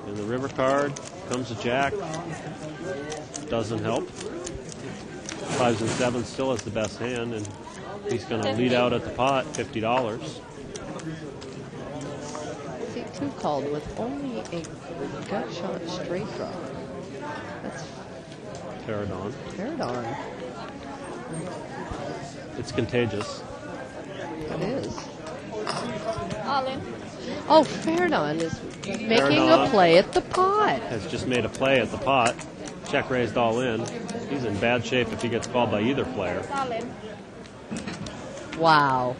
In the river card comes a jack. Doesn't help. 5s and 7s still has the best hand, and he's going to lead out at the pot, $50. Seat 2 called with only a gut shot straight draw. That's Paradon. Paradon. It's contagious. It is. All in. Oh, Paradon is making Paradon a play at the pot. has just made a play at the pot. Check raised all in. He's in bad shape if he gets called by either player. All in. Wow.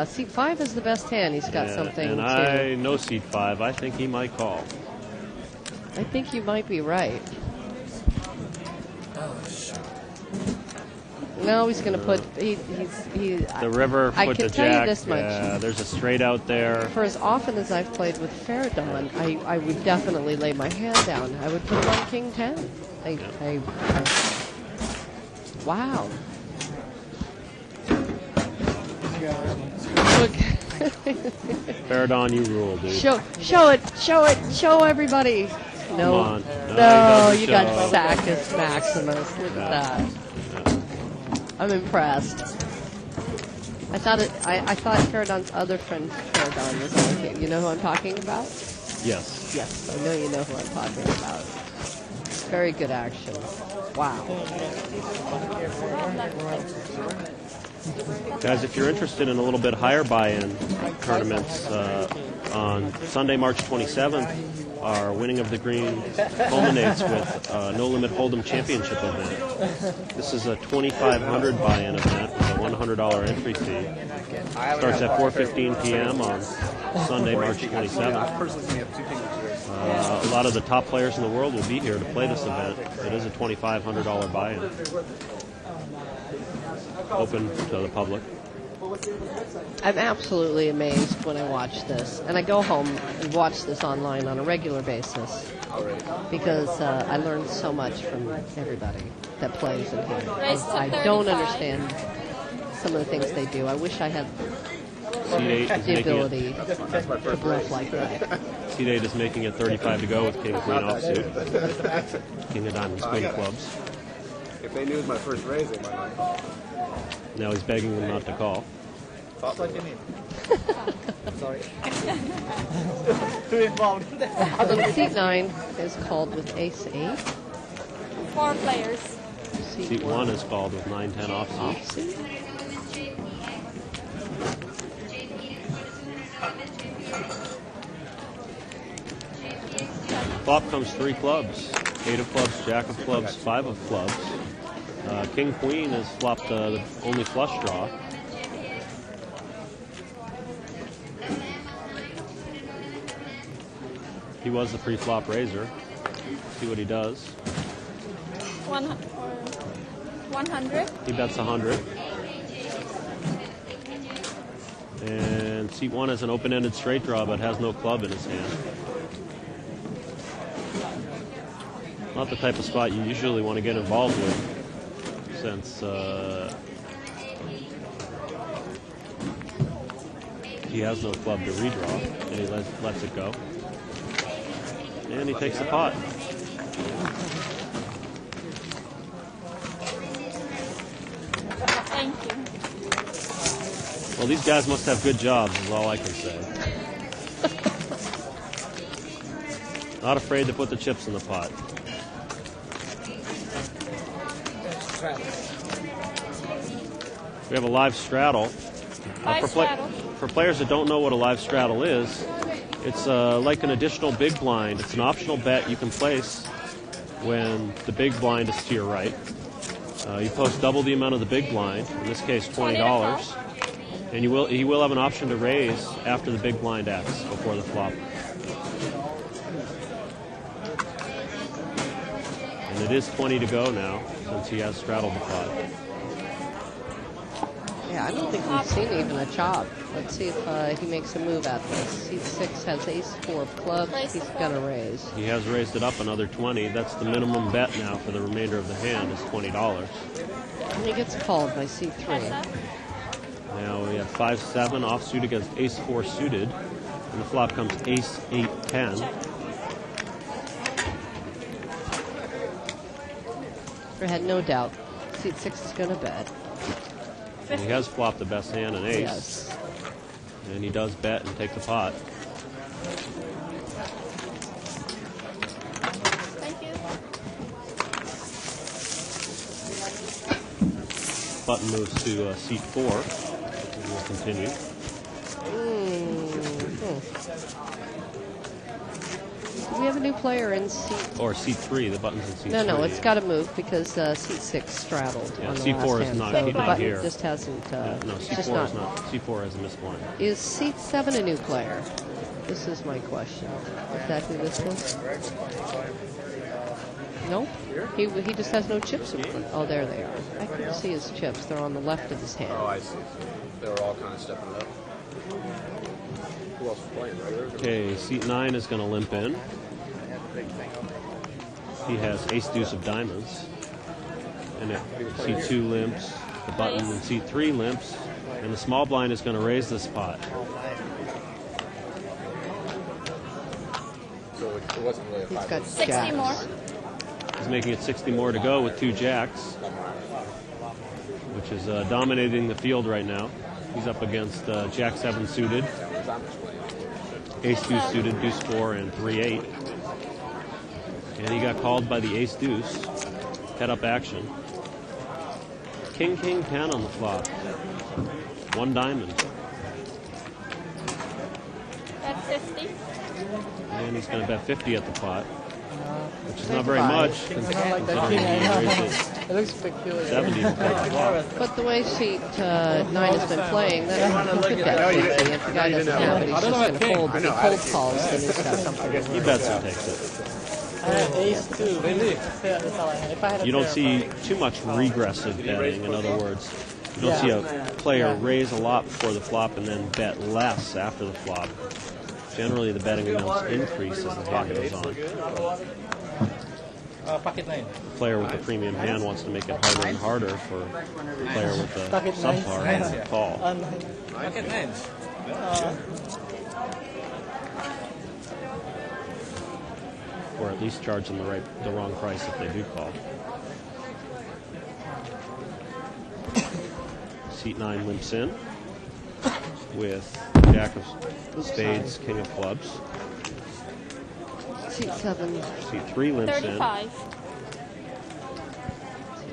Seat 5 is the best hand. He's got something and to... I know seat 5. I think he might call. I think you might be right. No, he's going to put... The river I with can the tell jack. you this much. Yeah, there's a straight out there. For as often as I've played with Faradon, I would definitely lay my hand down. I would put him on King 10. Wow. Look. Paradon, you rule, dude. Show everybody. No, on. No, he no, doesn't you got show. Sackus Maximus. Look at that. I'm impressed. I thought Faradon's other friend Faradon was on the king. You know who I'm talking about? Yes. Yes, I know you know who I'm talking about. Very good action. Wow. Guys, if you're interested in a little bit higher buy-in tournaments, on Sunday, March 27th, our Winning of the Green culminates with No Limit Hold'em Championship event. This is a $2,500 buy-in event with a $100 entry fee. Starts at 4:15 p.m. on Sunday, March 27th. A lot of the top players in the world will be here to play this event. It is a $2,500 buy-in. Open to the public. I'm absolutely amazed when I watch this. And I go home and watch this online on a regular basis because I learn so much from everybody that plays in here. I don't understand some of the things they do. I wish I had Seat 8 is the making ability to bluff like that. Seat 8 is making it 35 to go with King Queen offsuit. King of Diamonds, Queen of Clubs. If they knew it was my first raise, they might not. Now he's begging them not to call. Thought like you mean. Sorry. Too involved. So seat 9 is called with ace 8. 4 players. Seat 1 is called with 9-10 offsuit. Offsuit. Flop comes 3 clubs. 8 of clubs, Jack of clubs, 5 of clubs. King Queen has flopped the only flush draw. He was the pre-flop raiser. See what he does. 100. He bets 100. And seat 1 has an open-ended straight draw, but has no club in his hand. Not the type of spot you usually want to get involved with, since he has no club to redraw, and he lets it go. And he takes the pot. Thank you. Well, these guys must have good jobs, is all I can say. Not afraid to put the chips in the pot. We have a live straddle. For players that don't know what a live straddle is, it's like an additional big blind. It's an optional bet you can place when the big blind is to your right. You post double the amount of the big blind, in this case $20, And he will have an option to raise after the big blind X before the flop. And it is 20 to go now since he has straddled the pot. Yeah, I don't think we've seen even a chop. Let's see if he makes a move at this. Seat 6 has ace-4 of clubs. He's going to raise. He has raised it up another 20. That's the minimum bet now for the remainder of the hand is $20. And he gets called by C3. Now we have 5-7 offsuit against ace-4 suited. And the flop comes ace-8-10. I had no doubt. Seat 6 is going to bet. And he has flopped the best hand, an ace. Yes. And he does bet and take the pot. Thank you. Button moves to seat 4. And we'll continue. Do we have a new player in seat? Or seat 3. The button's in seat 3. No, it's got to move because seat 6 straddled on the seat last 4 is hand. not, So he's the not button here. just hasn't. No, seat just 4 not. is not. Seat 4 has a missed blind. Is seat 7 a new player? This is my question. Is that who this is? Nope. He just has no chips in front. Oh, there they are. I couldn't see his chips. They're on the left of his hand. Oh, I see. They were all kind of stepping it up. Who else is playing? Regulars? Okay, seat 9 is going to limp in. He has ace-deuce of diamonds. And if seat 2 limps, the button in seat 3 limps, and the small blind is going to raise this pot. So it wasn't really a He's 5. got 60 jacks. more. He's making it 60 more to go with 2 jacks, which is dominating the field right now. He's up against Jack 7 suited, Ace 2 suited, Deuce 4, and 3-8. And he got called by the Ace Deuce. Head up action. King 10 on the flop. 1 diamond. Bet 50. And he's going to bet 50 at the pot, which is not very 55. much considering he raised it It looks peculiar. 70 to take the flop. But the way seat 9 has been playing, that could bet 50. If the guy doesn't have it, he's just going to fold. If he cold calls, then he's got something to He lose. bets and takes it. I had ace 2. Really? That's all I had. If I had a You don't pair, see too much regressive betting. In other words, you don't see a player raise a lot before the flop and then bet less after the flop. Generally, the betting amounts increase as the hand goes on. pocket 9. The player with the premium hand wants to make it harder and harder for the player with the Pocket nines. subpar hand to call. Pocket 9. Or at least charge them the wrong price if they do call. Seat 9 limps in with Jack of spades, King of clubs. Seat 7. Seat 3 limps in. 35.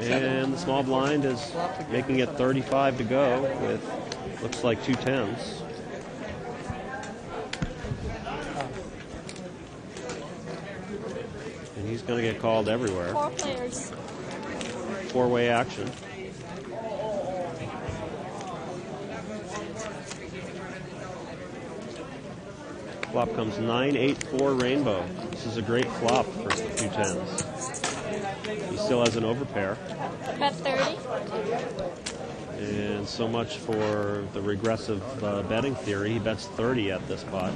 And the small blind is making it 35 to go with, looks like 2 10s. And he's going to get called everywhere. 4 players. 4-way action. Flop comes 9-8-4 rainbow. This is a great flop for 2 10s. He still has an overpair. Bet 30. And so much for the regressive betting theory. He bets 30 at this pot.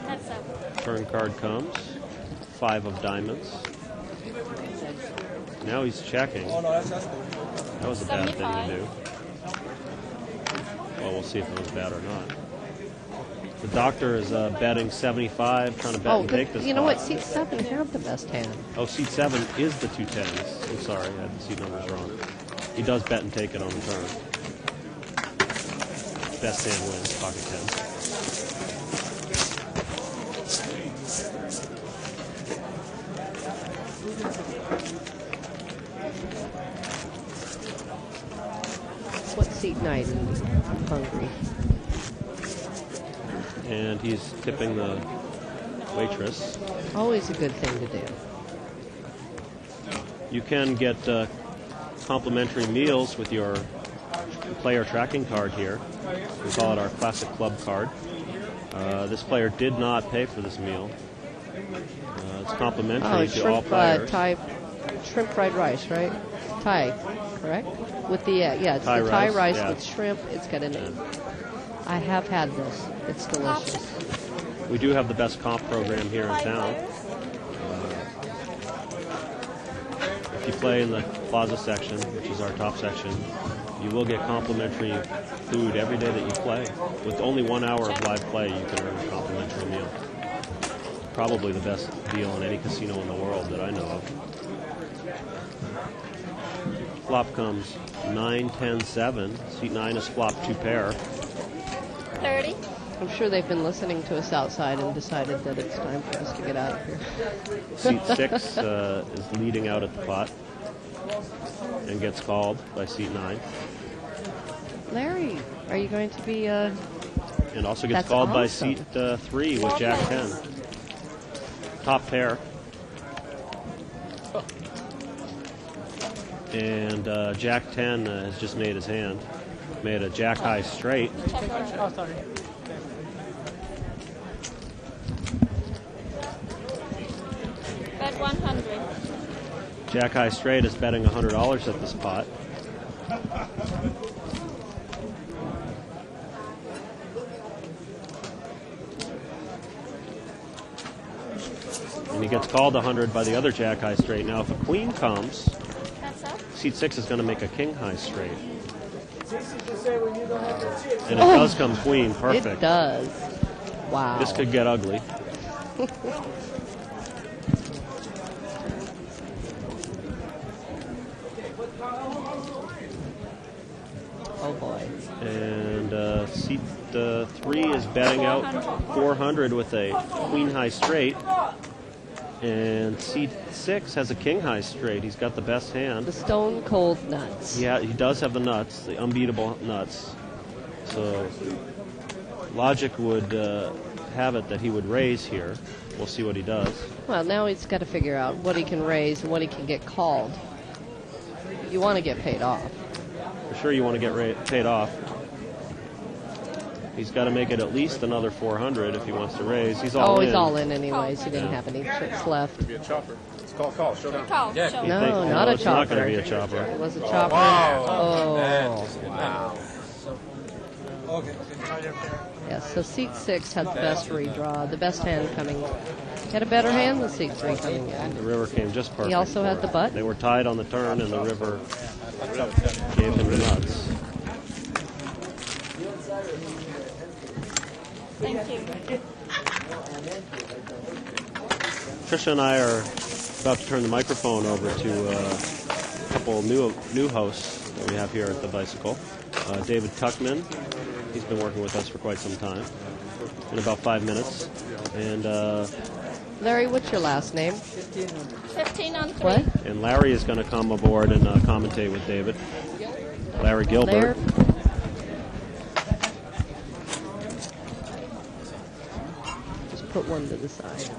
Bet 7. Turn card comes. 5 of diamonds. Now he's checking. That was a bad thing to do. Well, we'll see if it was bad or not. The doctor is betting 75, trying to bet and take this You know pot. what? Seat 7 have the best hand. Oh, seat 7 is the 2 10s. I'm sorry, I had the seat numbers wrong. He does bet and take it on the turn. Best hand wins, pocket 10. What seat 9? I'm hungry. And he's tipping the waitress. Always a good thing to do. You can get complimentary meals with your player tracking card here. We call it our Classic Club card. This player did not pay for this meal. It's complimentary to all players. Shrimp fried rice, right? Thai, correct? With the it's Thai the Thai rice, rice with shrimp. It's got a name. I have had this. It's delicious. We do have the best comp program here in town. If you play in the Plaza section, which is our top section, you will get complimentary food every day that you play. With only 1 hour of live play, you can earn a complimentary meal. Probably the best deal in any casino in the world that I know of. Flop comes 9, 10, 7. Seat 9 is flop 2 pair. 30. I'm sure they've been listening to us outside and decided that it's time for us to get out of here. Seat 6 is leading out at the pot and gets called by seat 9. Larry, are you going to be... And also gets That's called by awesome. seat 3 with Jack 10. Top pair. And Jack 10 has just made his hand. Made a Jack high straight. Oh, sorry. Bet 100. Jack high straight is betting $100 at this pot. And he gets called 100 by the other Jack high straight. Now, if a queen comes, That's up. seat 6 is going to make a king high straight. And it does come queen. Perfect. It does. Wow. This could get ugly. Oh, boy. And seat 3 is betting out 400 with a queen high straight. And seat 6 has a king high straight. He's got the best hand. The stone cold nuts. Yeah, he does have the nuts, the unbeatable nuts. So logic would have it that he would raise here. We'll see what he does. Well, now he's got to figure out what he can raise and what he can get called. You want to get paid off. For sure you want to get paid off. He's got to make it at least another 400 if he wants to raise. He's all in. He's all in anyways. He didn't have any chips left. Could be a chopper. It's call, showdown. Call. Yeah. Show. No, not a it's not going chopper. to be a chopper. It was a chopper. Wow. Oh. Okay. Yes, so seat 6 had the best redraw, the best hand coming. Had a better hand than seat 3 coming in. The river came just perfect. He also for had him. the butt. They were tied on the turn, and the river gave him the nuts. Thank you. Trisha and I are about to turn the microphone over to a couple new hosts that we have here at the Bicycle. David Tuckman, he's been working with us for quite some time. In about 5 minutes. And Larry, what's your last name? 15 on 3. What? and Larry is going to come aboard and commentate with David. Larry Gilbert. Just put one to the side.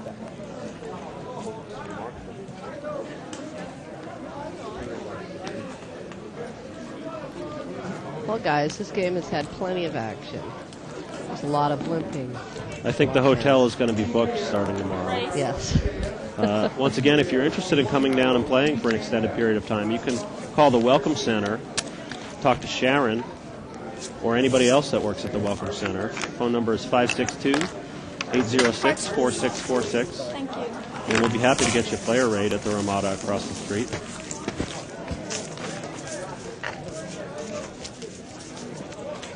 Well, guys, this game has had plenty of action. There's a lot of blimping. I think the hotel is going to be booked starting tomorrow. Yes. Once again, if you're interested in coming down and playing for an extended period of time, you can call the Welcome Center, talk to Sharon, or anybody else that works at the Welcome Center. Phone number is 562-806-4646. Thank you. And we'll be happy to get you a player rate at the Ramada across the street.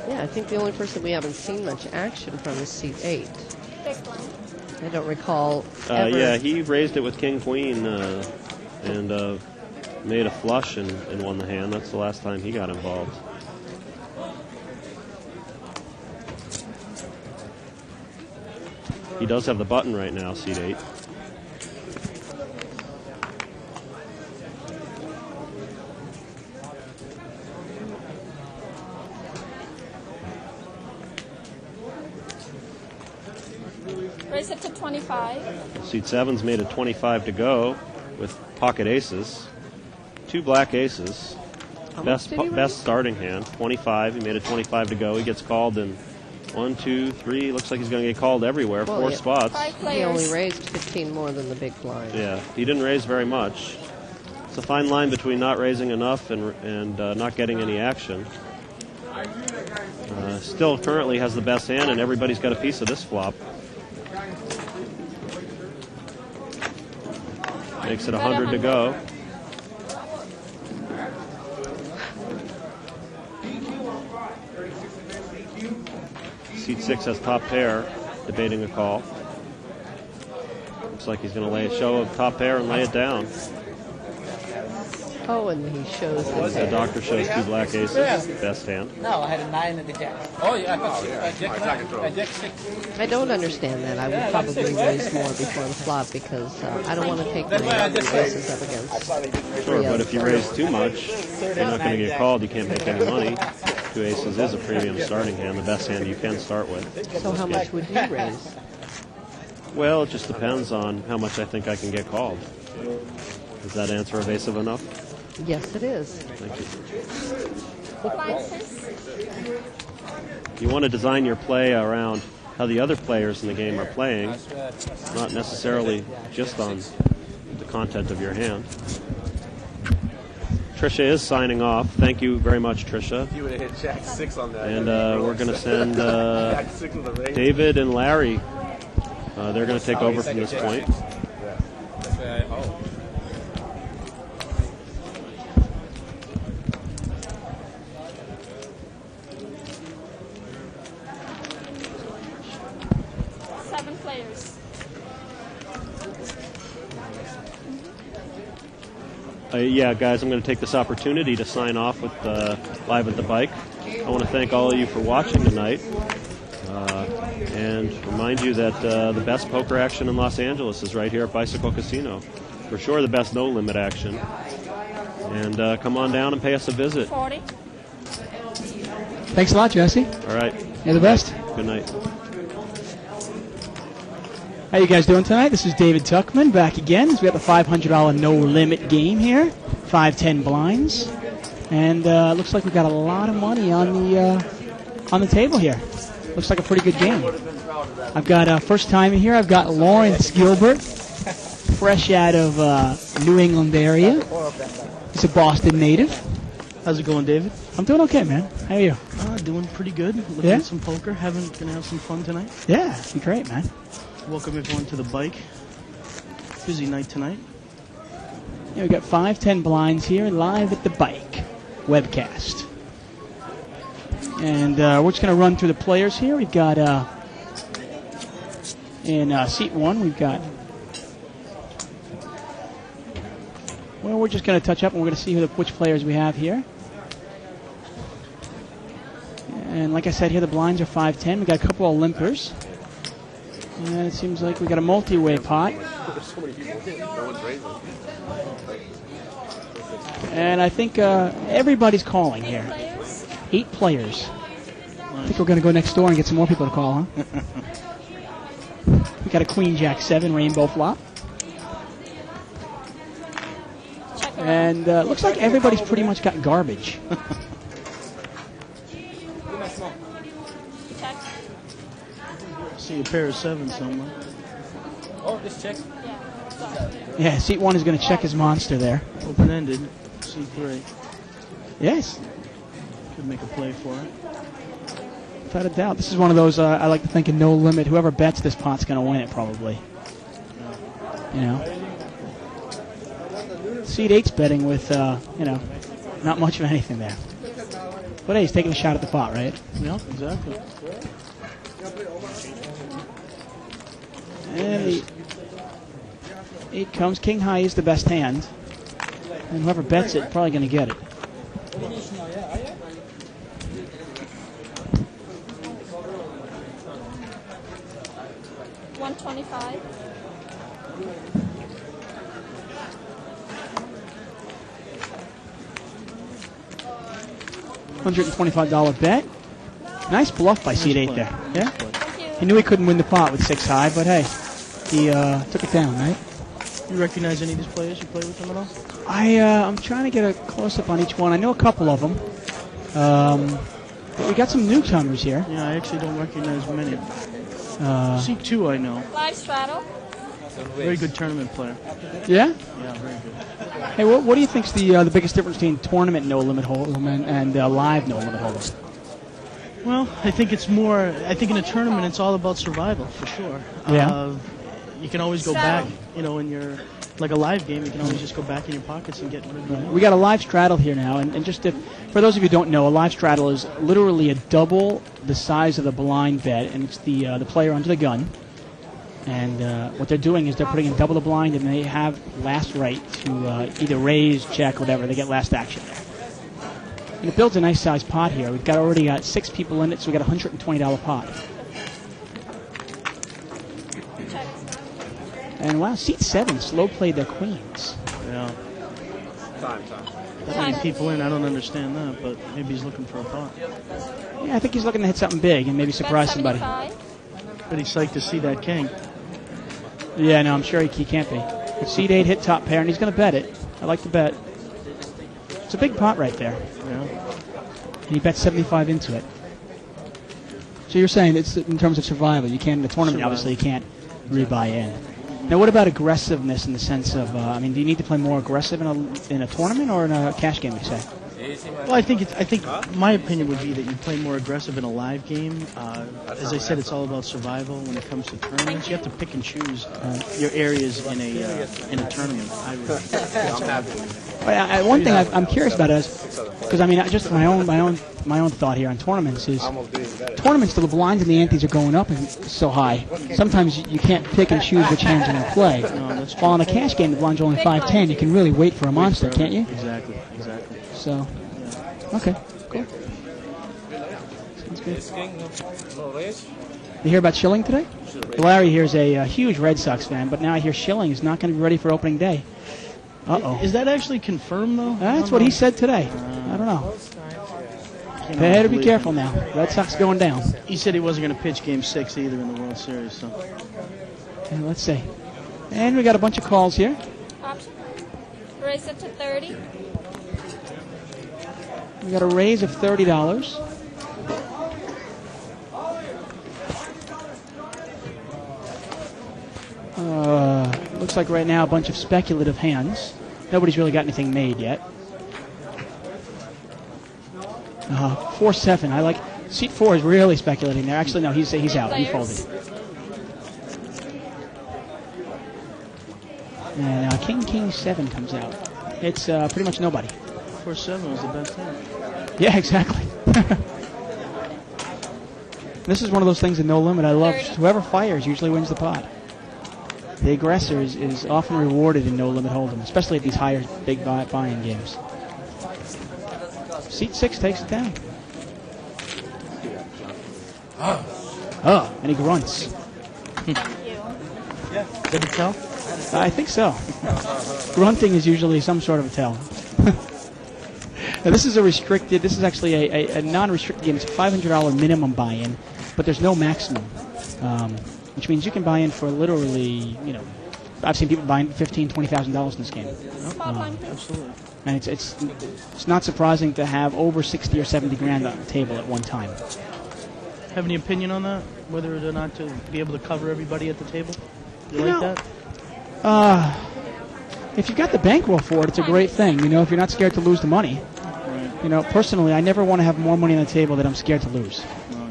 Yeah, I think the only person we haven't seen much action from is seat 8. Big one. I don't recall ever. Yeah, he raised it with King-Queen and made a flush and won the hand. That's the last time he got involved. He does have the button right now, seat 8. Raise it to 25. Seat 7's made a 25 to go with pocket aces. two black aces. much did he Best starting hand. 25. He made a 25 to go. He gets called in 1, 2, 3. Looks like he's going to get called everywhere. Well, 4 yeah. spots. 5 He players. only raised 15 more than the big blind. Yeah, he didn't raise very much. It's a fine line between not raising enough and not getting any action. Still currently has the best hand, and everybody's got a piece of this flop. Makes it 100 to go. Seat 6 has top pair, debating a call. Looks like he's going to lay a show of top pair and lay it down. Oh, and he shows the The doctor shows two black aces, best hand. No, I had a 9 at the jack. Oh, yeah, I thought Jack 6. I don't understand that. I would probably raise more before the flop because I don't want to take That's why I my just aces up against. Sure, but if you raise too much, you're not going to get called. You can't make any money. Two aces is a premium starting hand, the best hand you can start with. So how much would you raise? Well, it just depends on how much I think I can get called. Is that answer evasive enough? Yes, it is. Thank you. Blind sis. You want to design your play around how the other players in the game are playing, not necessarily just on the content of your hand. Trisha is signing off. Thank you very much, Trisha. You would have hit Jack 6 on that. And we're going to send Jack 6 with a ring. David and Larry. They're going to take over from this point. Oh. Seven players. Yeah, guys, I'm going to take this opportunity to sign off with Live at the Bike. I want to thank all of you for watching tonight. And remind you that the best poker action in Los Angeles is right here at Bicycle Casino. For sure the best no-limit action. And come on down and pay us a visit. 40. Thanks a lot, Jesse. All right. You're the best. Good night. How you guys doing tonight? This is David Tuckman back again. We got the $500 no-limit game here. 5-10 blinds. And looks like we got a lot of money on the table here. Looks like a pretty good game. I've got first time here. I've got Lawrence Gilbert, fresh out of New England area. He's a Boston native. How's it going, David? I'm doing okay, man. How are you? Doing pretty good. Looking Yeah? at some poker. Gonna have some fun tonight. Yeah, be great, man. Welcome everyone to the bike. Busy night tonight. Yeah, we got 5-10 blinds here live at the bike webcast. And we're just going to run through the players here. We've got in seat 1, we've got. Well, we're just going to touch up and we're going to see which players we have here. And like I said, here the blinds are 5-10. We got a couple of limpers. And it seems like we got a multi-way pot. There's so many people. No one's raising. And I think everybody's calling here. 8 players. I think we're going to go next door and get some more people to call, huh? We got a Queen Jack 7 rainbow flop. And looks like everybody's pretty much got garbage. See a pair of 7s somewhere. Oh, just check. Yeah, seat 1 is going to check his monster there. Open-ended. C3. Yes, Could make a play for it. without a doubt. This is one of those, I like to think, in no limit. Whoever bets this pot's going to win it, probably. You know? Seat 8's betting with, not much of anything there. But hey, he's taking a shot at the pot, right? Yeah, exactly. And the 8 comes. King high is the best hand. And whoever bets it, probably going to get it. $125. $125 bet. Nice bluff by seat 8 play. there. Yeah? Thank you. He knew he couldn't win the pot with 6 high, but hey, he took it down, right? You recognize any of these players? You play with them at all? I'm trying to get a close-up on each one. I know a couple of them. But we got some newcomers here. Yeah, I actually don't recognize many. Seat 2 I know. Live straddle. Very good tournament player. Yeah? Yeah, very good. Hey, what do you think's the biggest difference between tournament no-limit hold'em and live no-limit hold'em? Well, I think it's more. I think in a tournament, it's all about survival for sure. Yeah. You can always go back. You know, in your like a live game, you can always just go back in your pockets and get rid of it. We got a live straddle here now, and just for those of you who don't know, a live straddle is literally a double the size of the blind bet, and it's the player under the gun. And what they're doing is they're putting in double the blind, and they have last right to either raise, check, whatever. They get last action. And it builds a nice sized pot here. We've already got 6 people in it, so we got a $120 pot. And wow, seat 7 slow played their queens. Yeah. Time. That many people in, I don't understand that, but maybe he's looking for a pot. Yeah, I think he's looking to hit something big and maybe surprise somebody. But he's psyched to see that king. Yeah, no, I'm sure he can't be. But seat 8 hit top pair, and he's going to bet it. I like the bet. It's a big pot right there. Yeah. And he bet 75 into it. So you're saying it's in terms of survival. You can't in the tournament, obviously, you can't rebuy in. Now, what about aggressiveness in the sense of, do you need to play more aggressive in a tournament or in a cash game, you say? Well, I think my opinion would be that you play more aggressive in a live game. As I said, it's all about survival when it comes to tournaments. You have to pick and choose your areas in a tournament. One thing I'm curious about is because just my own thought here on tournaments is the blinds and the antes are going up so high. Sometimes you can't pick and choose which hands you're going to play. While in a cash game, the blinds are only 5-10. You can really wait for a monster, can't you? Exactly. So, okay, cool. Sounds good. You hear about Schilling today? Larry here is a huge Red Sox fan, but now I hear Schilling is not going to be ready for opening day. Uh-oh. Is that actually confirmed, though? That's what he said today. I don't know. They had to be careful now. Red Sox going down. He said he wasn't going to pitch Game 6 either in the World Series. So, and let's see. And we got a bunch of calls here. Option. Raise it to 30. We got a raise of $30. Looks like right now a bunch of speculative hands. Nobody's really got anything made yet. 4-7. I like seat 4 is really speculating there. Actually, no, he's out. He folded. And King 7 comes out. It's pretty much nobody. 4-7 was the best hand. Yeah, exactly. This is one of those things in No Limit I love. Whoever fires usually wins the pot. The aggressor is often rewarded in No Limit Hold'em, especially at these higher big buy-in games. Seat 6 takes it down. Oh, and he grunts. Thank you. Good to tell? I think so. Grunting is usually some sort of a tell. Now, this is actually a non-restricted game. It's a $500 minimum buy-in, but there's no maximum, which means you can buy in for literally, I've seen people buying $15,000, $20,000 in this game. Absolutely. And it's not surprising to have over 60 or 70 grand on the table at one time. Have any opinion on that? Whether or not to be able to cover everybody at the table? You like that? If you've got the bankroll for it, it's a great thing. If you're not scared to lose the money. Right. Personally, I never want to have more money on the table that I'm scared to lose. Oh,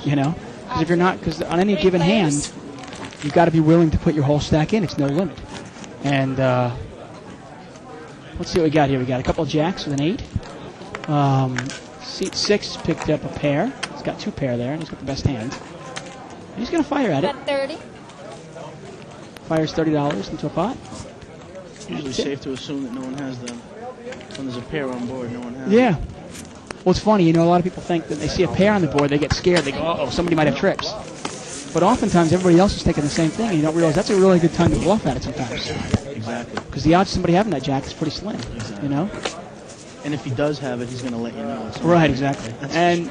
yeah. Because on any given hand, you've got to be willing to put your whole stack in. It's no limit. And let's see what we got here. We got a couple of jacks with an 8. Seat 6 picked up a pair. He's got 2 pair there, and he's got the best hand. And he's going to fire at it. Bet 30. Fires $30 into a pot. Usually safe to assume that no one has them. When there's a pair on board, no one has Yeah. Well, it's funny. A lot of people think that they see a pair on the board, they get scared. They go, uh-oh, somebody might have trips. But oftentimes, everybody else is taking the same thing, and you don't realize that's a really good time to bluff at it sometimes. Exactly. Because the odds of somebody having that jack is pretty slim, Exactly. And if he does have it, he's going to let you know. Right, exactly. And,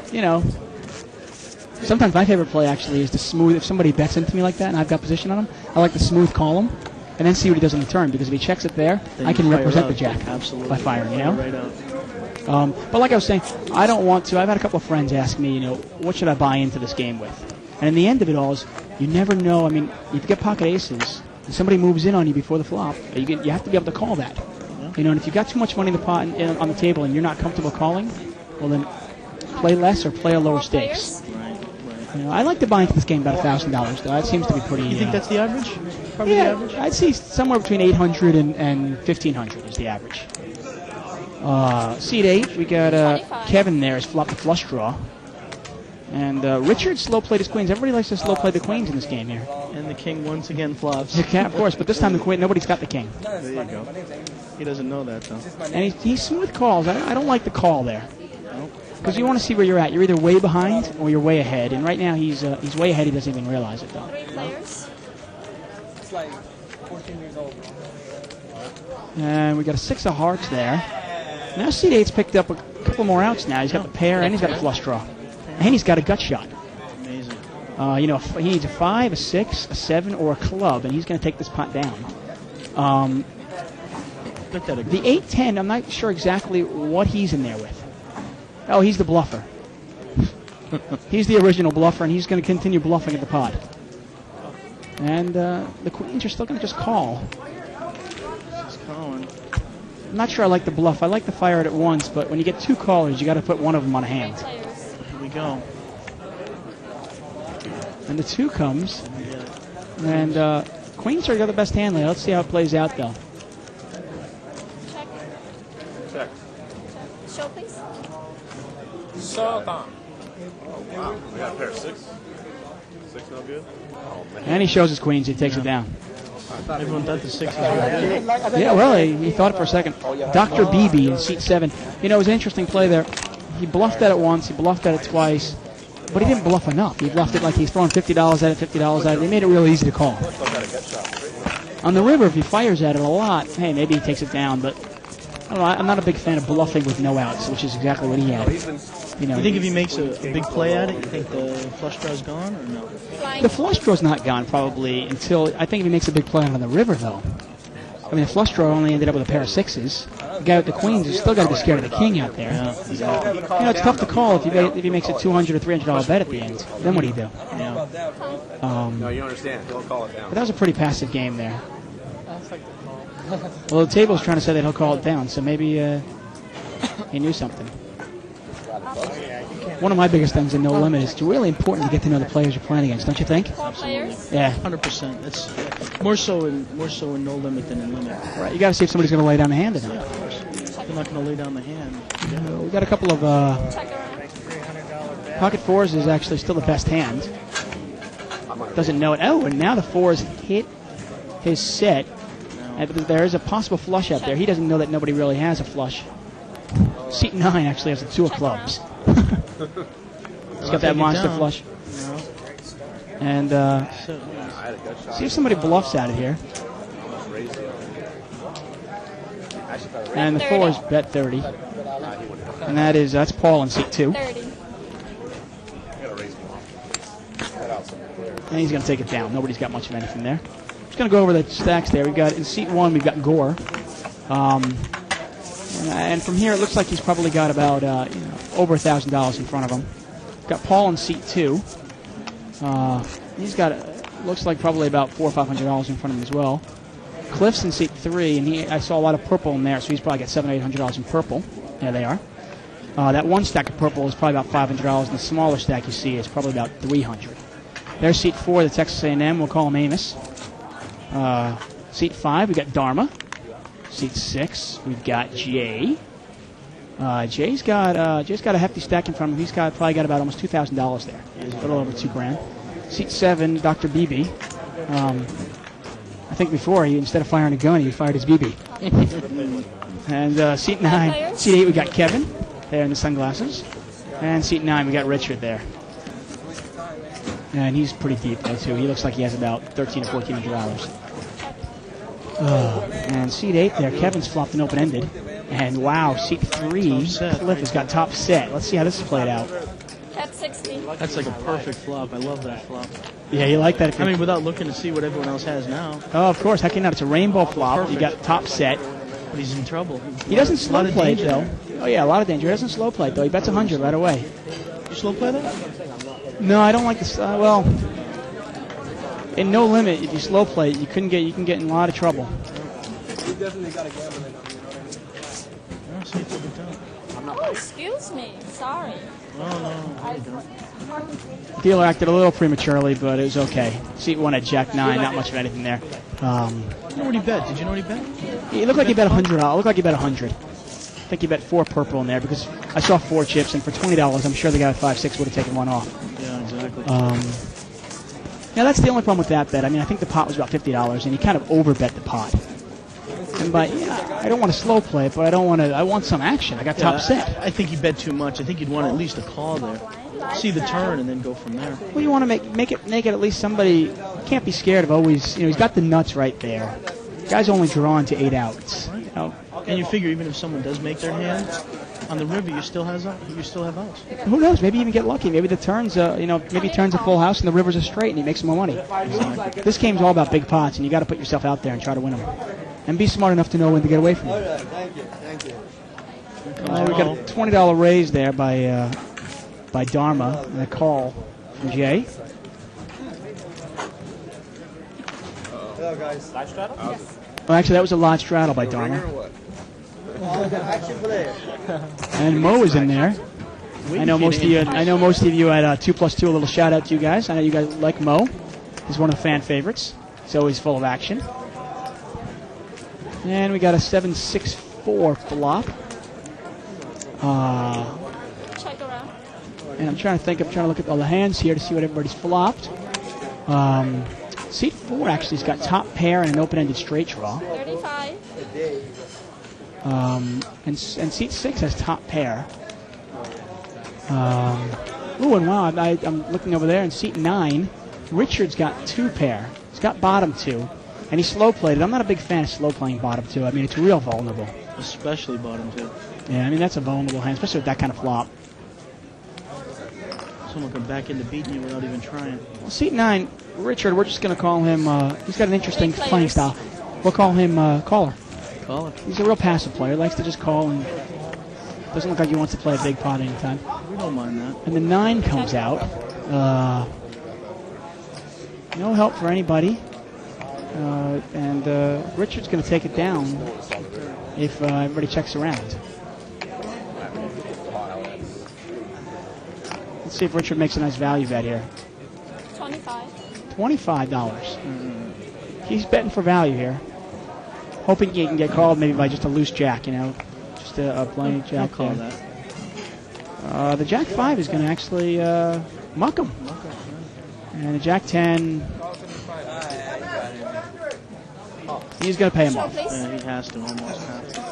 sometimes my favorite play actually is to smooth. If somebody bets into me like that and I've got position on them, I like to smooth call them. and then see what he does on the turn, because if he checks it there, Then I can you fire represent out. the jack Absolutely. by firing, you know? Right out. But like I was saying, I don't want to. I've had a couple of friends ask me, what should I buy into this game with? And in the end of it all is, you never know. I mean, if you get pocket aces, and somebody moves in on you before the flop, you have to be able to call that. And if you've got too much money in the pot on the table and you're not comfortable calling, well then, play less or play a lower stakes. I like to buy into this game about $1,000 though. That seems to be pretty. You think that's the average? Probably yeah, the average? I'd say somewhere between 800 and 1,500 is the average. Seat 8, we got Kevin there. Has flopped the flush draw. And Richard slow played his queens. Everybody likes to slow play the queens in this game here. And the king once again flops. Of course, but this time the queen, nobody's got the king. There you go. He doesn't know that, though. And he smooth calls. I don't like the call there. Because you want to see where you're at. You're either way behind or you're way ahead. And right now he's way ahead. He doesn't even realize it, though. 3 players. It's like 14 years old. And we got a 6 of hearts there. Now seat 8's picked up a couple more outs now. He's got the pair and he's got a flush draw. And he's got a gut shot. Amazing. He needs a 5, a 6, a 7, or a club, and he's going to take this pot down. The 8-10, I'm not sure exactly what he's in there with. Oh, he's the bluffer. He's the original bluffer, and he's going to continue bluffing at the pot. And the queens are still going to just call. He's calling. I'm not sure I like the bluff. I like to fire it at once, but when you get 2 callers, you got to put one of them on a hand. Here we go. And the 2 comes, and queens are the best hand later. Let's see how it plays out, though. Check. Check. Show, please. So done. Wow. We got a pair of 6. 6 no good? Oh, man. And he shows his queens. He takes it down. Everyone thought the 6 was really good. Yeah, well, he thought it for a second. Dr. BB in seat 7. It was an interesting play there. He bluffed at it once. He bluffed at it twice. But he didn't bluff enough. He bluffed it like he's throwing $50 at it, $50 at it. They made it real easy to call. On the river, if he fires at it a lot, hey, maybe he takes it down. But I don't know, I'm not a big fan of bluffing with no outs, which is exactly what he had. You think if he makes a big play at it, you think the flush draw's gone or no? The flush draw's not gone probably until, I think if he makes a big play on the river, though. I mean, the flush draw only ended up with a pair of 6s. The guy with the queens has still got to be scared of the king out there. Yeah. It's tough to call if he makes a $200 or $300 bet at the end. Then what do you do? No, you understand. Don't call it down. But that was a pretty passive game there. Well, the table's trying to say that he'll call it down, so maybe he knew something. One of my biggest things in No Limit is it's really important to get to know the players you're playing against, don't you think? 4 players. Yeah. 100%. That's more so in No Limit than in Limit. Right. You got to see if somebody's going to lay down the hand or not. Yeah, of course. They're not going to lay down the hand. We got a couple of Check around. pocket 4s is actually still the best hand. Doesn't know it. Oh, and now the 4s hit his set. There is a possible flush out there. He doesn't know that nobody really has a flush. Seat 9 actually has a 2 of clubs. He's got that monster flush. And see if somebody bluffs out of here. And the 4s bet 30. And that's Paul in seat 2. 30. And he's going to take it down. Nobody's got much of anything there. Just going to go over the stacks there. We've got in seat 1, we've got Gore. And from here, it looks like he's probably got about over $1,000 in front of him. Got Paul in seat 2. He's got looks like probably about $400 or $500 in front of him as well. Cliff's in seat 3, and I saw a lot of purple in there, so he's probably got $700 or $800 in purple. There they are. That one stack of purple is probably about $500, and the smaller stack you see is probably about $300. There's seat 4, the Texas A&M. We'll call him Amos. Seat 5, we got Dharma. Seat 6, we've got Jay. Jay's got a hefty stack in front of him. He's probably got about almost $2,000 there. He's a little over $2,000. Seat 7, Dr. BB. I think before instead of firing a gun, he fired his BB. And seat 9, seat 8, we got Kevin there in the sunglasses, and seat 9, we got Richard there. And he's pretty deep there too. He looks like he has about $1,300 or $1,400. And seat 8 there, Kevin's flopped and open-ended. And wow, seat 3, Cliff has got top set. Let's see how this is played out. Cat 6. 60. That's like a perfect flop. I love that flop. Yeah, you like that. I mean, without looking to see what everyone else has now. Oh, of course. How can you not? It's a rainbow flop. Perfect. You got top set. But he's in trouble. He doesn't A lot slow of play it, danger though. there. Oh, yeah, a lot of danger. He doesn't slow play it, though. He bets 100 right away. You slow play that? No, I don't like this. Well, in No Limit, if you slow play it, you can get in a lot of trouble. Yeah, see if you can tell. Oh, excuse me. Sorry. The dealer acted a little prematurely, but it was okay. Seat 1 at Jack 9, not much of anything there. You know what he bet? Did you know what he bet? It looked like he bet $100. It looked like he bet 100. I think he bet 4 purple in there because I saw 4 chips, and for $20, I'm sure the guy with 5-6 would have taken one off. Yeah, exactly. Yeah, that's the only problem with that bet. I mean, I think the pot was about $50, and he kind of overbet the pot. And I don't want to slow play it, but I want some action. I got top set. I think he bet too much. I think you'd want at least a call there. See the turn and then go from there. Well, you want to make it at least somebody can't be scared of always. He's got the nuts right there. The guy's only drawn to 8 outs. And you figure even if someone does make their hand on the river, you still have outs. Who knows? Maybe you even get lucky. Maybe the turns, maybe he turns a full house and the rivers are straight and he makes more money. Exactly. This game's all about big pots, and you got to put yourself out there and try to win them, and be smart enough to know when to get away from them. Thank you. We got a $20 raise there by Dharma and a call from Jay. Hello, guys. Well, actually, that was a live straddle by Dharma. And Mo is in there. I know most of you at 2+2. A little shout out to you guys. I know you guys like Mo. He's one of the fan favorites. He's always full of action. And we got a 7-6-4 flop. Check around. And I'm trying to look at all the hands here to see what everybody's flopped. Seat 4 actually has got top pair and an open-ended straight draw. 35. And seat 6 has top pair. And wow, I'm looking over there, and seat 9, Richard's got 2 pair. He's got bottom 2, and he slow played it. I'm not a big fan of slow playing bottom 2. I mean, it's real vulnerable. Especially bottom 2. Yeah, I mean, that's a vulnerable hand, especially with that kind of flop. Someone could back into beating you without even trying. Well, seat 9, Richard, we're just going to call him, he's got an interesting playing style. We'll call him caller. Caller. He's a real passive player. Likes to just call, and doesn't look like he wants to play a big pot anytime. We don't mind that. And the 9 comes out. No help for anybody. And Richard's going to take it down if everybody checks around. Let's see if Richard makes a nice value bet here. 25. $25. He's betting for value here. Hoping he can get called maybe by just a loose jack, just a plain jack. Call there. that. The jack 5 is going to actually muck him. And the jack 10, he's going to pay him off. Yeah, he has to almost have to.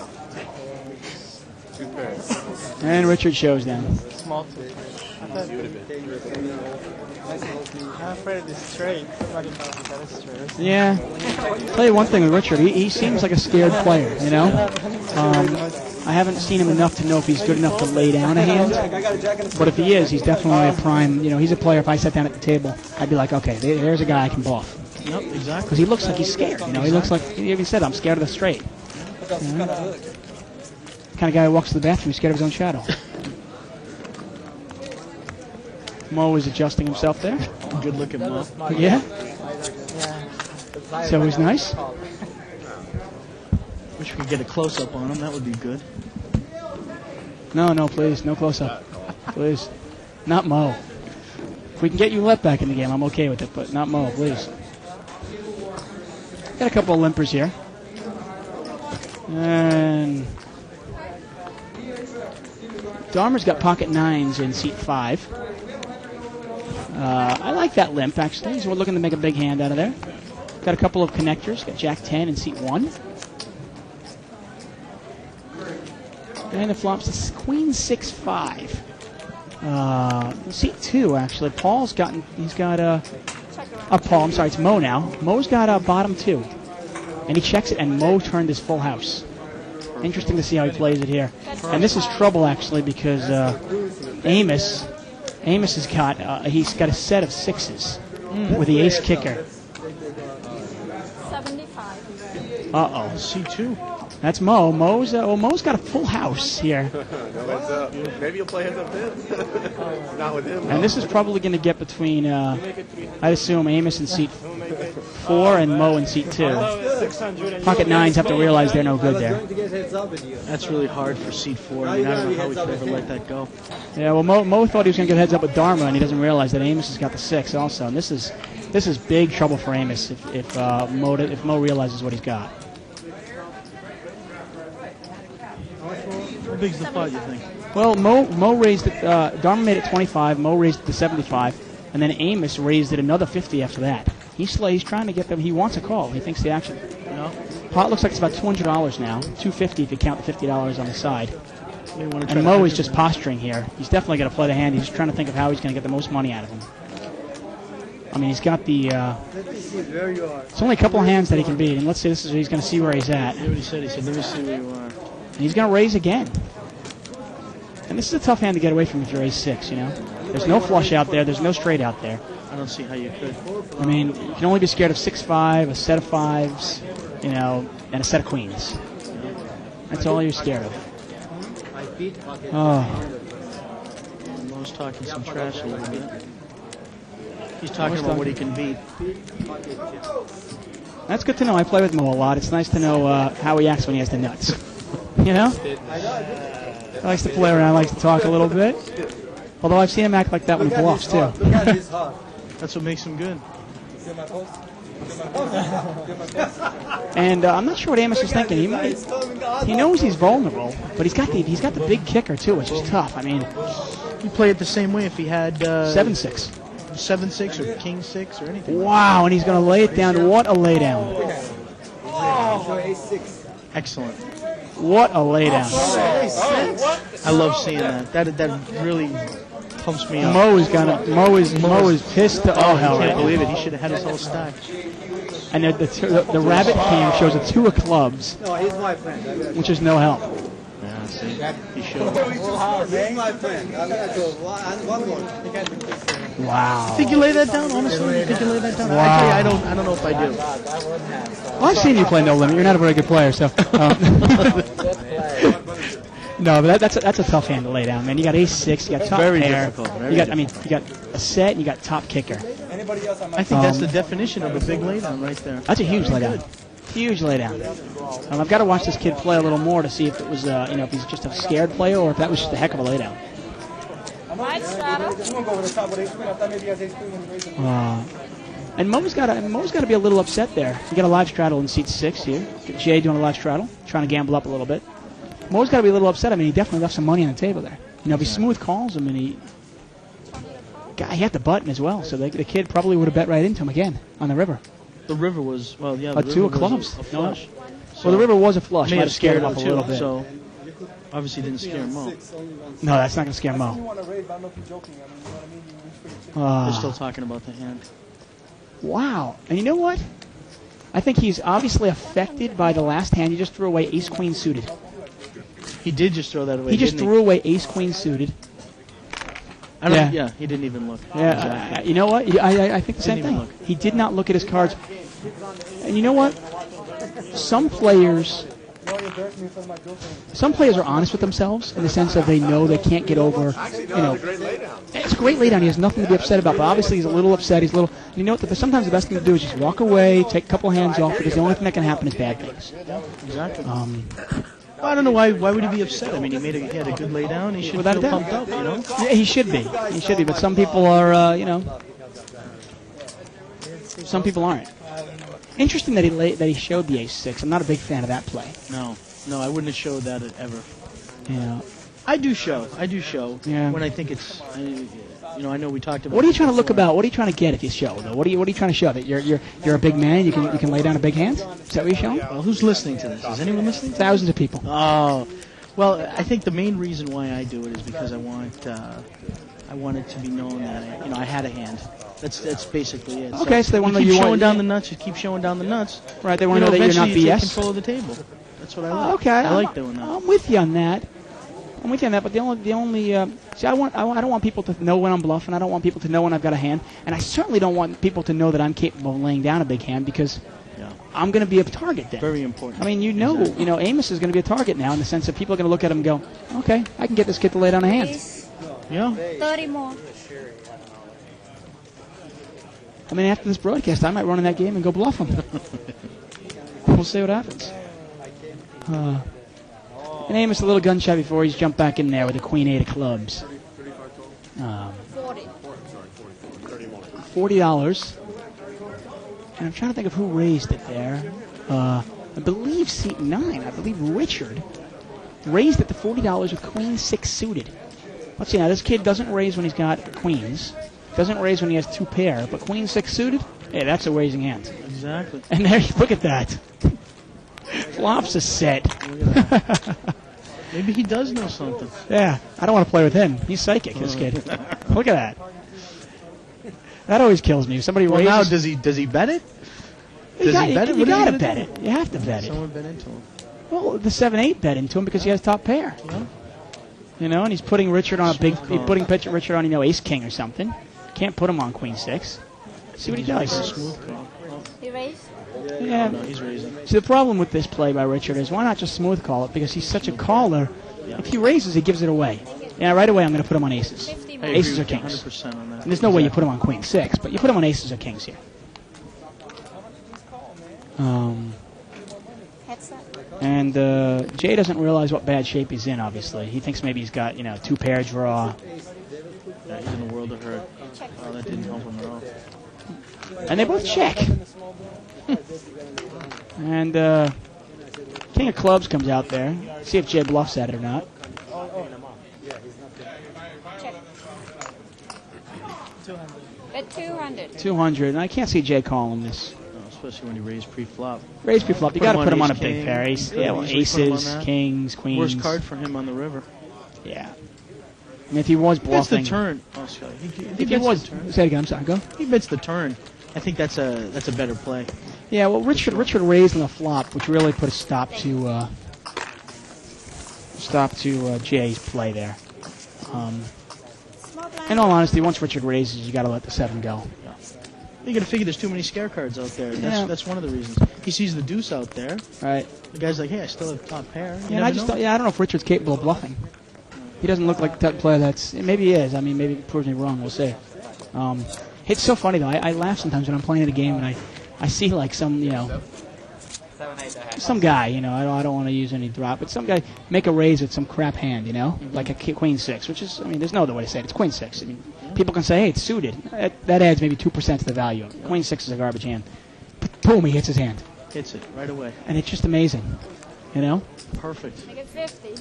And Richard shows them. Small two. I'm afraid of this straight. Somebody knows that it's straight. Yeah. Tell you one thing with Richard, he seems like a scared player, I haven't seen him enough to know if he's good enough to lay down a hand. But if he is, he's definitely a prime, he's a player. If I sat down at the table, I'd be like, okay, there's a guy I can bluff. Yep, exactly. Because he looks like he's scared, He looks like, he even said, I'm scared of the straight. Kind of guy who walks to the bathroom, he's scared of his own shadow. Mo is adjusting himself there. Good looking Mo. Yeah. So he's nice. Wish we could get a close up on him. That would be good. No, please. No close up. Please. Not Mo. If we can get you left back in the game, I'm okay with it, but not Mo, please. Got a couple of limpers here. And Dharma's got pocket 9s in seat 5. I like that limp, actually. So we're looking to make a big hand out of there. Got a couple of connectors. Got Jack 10 in seat 1. And the flops is Queen 6-5. Seat 2, actually. Paul's gotten. He's got Paul. I'm sorry, it's Mo now. Mo's got a bottom 2, and he checks it. And Mo turned his full house. Interesting to see how he plays it here. And this is trouble, actually, because Amos Amos has got he's got a set of sixes with the ace kicker. 75. Uh-oh. C2. That's Mo. Mo's got a full house here. No heads up. Maybe you'll play heads up then. Not with him. And this is probably going to get between, I'd assume, Amos in seat 4 and Mo in seat 2. Pocket nines have to realize they're no good there. That's really hard for seat 4. I mean, I don't know how we could ever let that go. Yeah, well, Mo thought he was going to get heads up with Dharma, and he doesn't realize that Amos has got the 6 also. And this is big trouble for Amos if Mo realizes what he's got. How big's the pot, you think? Well, Mo raised it. Dharma made it 25. Mo raised it to 75, and then Amos raised it another 50 after that. He's trying to get them. He wants a call. He thinks the action. Pot looks like it's about $200 now. $250 if you count the $50 on the side. And Mo is just posturing here. He's definitely going to play the hand. He's trying to think of how he's going to get the most money out of him. I mean, he's got the. It's only a couple of hands that he can beat, and let's say this is he's going to see where he's at. What he said. He said, "Let me see where you are." And he's going to raise again. And this is a tough hand to get away from if you're ace-6, you know. There's no flush out there. There's no straight out there. I don't see how you could. I mean, you can only be scared of 6-5, a set of 5s, you know, and a set of queens. That's all you're scared of. Oh. Mo's talking some trash a little bit. He's talking about what he can beat. That's good to know. I play with Mo a lot. It's nice to know how he acts when he has the nuts. You know? He likes to play around, likes to talk a little bit. Although I've seen him act like that when he bluffs, too. That's what makes him good. And I'm not sure what Amos is thinking. He knows he's vulnerable, but he's got the big kicker, too, which is tough. I mean, he'd play it the same way if he had 7-6. 7-6 or King 6 or anything. Wow, and he's going to lay it down. What a laydown. Excellent. What a laydown. I love seeing that. That really pumps me up. Mo is pissed to all hell. I can't believe it. He should have had his whole stack. And the rabbit cam shows a 2 of clubs, which is no help. Yeah, see, he showed. Wow. Think you lay that down? Honestly, you think you lay that down? Wow. Actually, I don't know if I do. Well, I've seen you play No Limit. You're not a very good player, so. No, but that's a tough hand to lay down, man. You got ace-6, you got top Very pair. difficult. You got a set, and you got top kicker. I think that's the definition of a big laydown right there. That's a huge laydown. Huge laydown. I've got to watch this kid play a little more to see if it was, if he's just a scared player or if that was just a heck of a laydown. And Mo's got to be a little upset there. You got a live straddle in seat 6 here. Get Jay doing a live straddle, trying to gamble up a little bit. Mo's got to be a little upset. I mean, he definitely left some money on the table there. You know, if he smooth calls him and he had the button as well, so the kid probably would have bet right into him again on the river. The river was, well, yeah, a 2 of clubs. A flush. No. So the river was a flush. May Might have scared him off a little bit. So obviously didn't scare Mo. No, that's not going to scare Mo. They're still talking about the hand. Wow. And you know what? I think he's obviously affected by the last hand. He just threw away ace-queen suited. He did just throw that away. He just threw away ace-queen suited. Yeah, he didn't even look. Yeah, Exactly. you know what? I think the same Didn't even thing. look. He did not look at his cards. And you know what? Some players are honest with themselves in the sense that they know they can't get over, it's a great laydown. He has nothing to be upset about, but obviously he's a little upset. He's a little, you know what, sometimes the best thing to do is just walk away, take a couple hands off, because the only thing that can happen is bad things. Exactly. Well, I don't know why would he be upset? I mean, he had a good laydown. He should Without feel a doubt. pumped up, you know? Yeah, he should be. He should be, but some people are, some people aren't. Interesting that he showed the ace-6. I'm not a big fan of that play. No, I wouldn't have showed that ever. Yeah. I do show. Yeah. When I think it's, I know we talked about. What are you trying to look about? What are you trying to get if you show though? What are you trying to show that you're a big man? You can lay down a big hand. Is that what you're showing? Well, who's listening to this? Is anyone listening? Thousands of people. Oh, well, I think the main reason why I do it is because I want it to be known that I had a hand. That's basically it. Okay, so they want to know you you showing want down the nuts. You keep showing down the nuts. Right, they want to know that you're not eventually you BS. take control of the table. That's what I like. Okay, I like doing that. I'm with you on that. I'm with you on that, but the only see, I don't want people to know when I'm bluffing. I don't want people to know when I've got a hand, and I certainly don't want people to know that I'm capable of laying down a big hand because I'm going to be a target then. Very important. I mean, exactly. Amos is going to be a target now in the sense that people are going to look at him and go, okay, I can get this kid to lay down a hand. Yeah. 30 more. I mean, after this broadcast, I might run in that game and go bluff him. We'll see what happens. And Amos a little gun shy before he's jumped back in there with the Queen 8 of clubs. 40. $40. And I'm trying to think of who raised it there. I believe seat 9. I believe Richard raised it to $40 with Queen 6 suited. Let's see now. This kid doesn't raise when he's got queens. Doesn't raise when he has 2 pair. But Queen 6 suited, hey, that's a raising hand. Exactly. And there, look at that. Flops a set. Maybe he does know something. Yeah, I don't want to play with him. He's psychic, this kid. Look at that. That always kills me. If somebody Well, raises, now does he bet it? You got to bet it. You have to bet it. Someone bet into him. Well, the 7-8 bet into him because he has top pair. Yeah. And he's putting Richard on Richard on Ace King or something. Can't put him on Queen 6. See what he does. Smooth call. He raised? Yeah. No, he's raising. See, the problem with this play by Richard is why not just smooth call it? Because he's such a caller. If he raises, he gives it away. Yeah, right away I'm going to put him on aces. Aces or kings. 100% on that. And there's no way you put him on Queen 6, but you put him on aces or kings here. And Jay doesn't realize what bad shape he's in, obviously. He thinks maybe he's got, 2 pair draw. Yeah, he's in a world of hurt. Oh, that didn't help him at all. And they both check. And King of Clubs comes out there. See if Jay bluffs at it or not. Bet 200. 200. And I can't see Jay calling this. No, especially when he raised pre-flop. Raise pre-flop. You got to put him on a ace big king. pair. Aces, kings, queens. Worst card for him on the river. Yeah. I mean, if he was bluffing. That's the turn. Oh, sorry. If he was. Say it again. I'm sorry. Go. He bets the turn. I think that's a better play. Yeah, well, Richard raised on the flop, which really put a stop to Jay's play there. In all honesty, once Richard raises, you got to let the 7 go. You got to figure there's too many scare cards out there. That's one of the reasons. He sees the deuce out there. Right. The guy's like, hey, I still have top pair. Yeah, I don't know if Richard's capable of bluffing. He doesn't look like the type of player that's. Maybe he is. I mean, maybe it proves me wrong. We'll see. It's so funny though. I laugh sometimes when I'm playing a game and I see like some some guy, I don't want to use any drop, but some guy make a raise with some crap hand, like a Queen 6, which is, there's no other way to say it. It's Queen 6. I mean, people can say, hey, it's suited. That adds maybe 2% to the value. Queen 6 is a garbage hand. But boom, he hits his hand. Hits it right away. And it's just amazing, Perfect. Make it 50.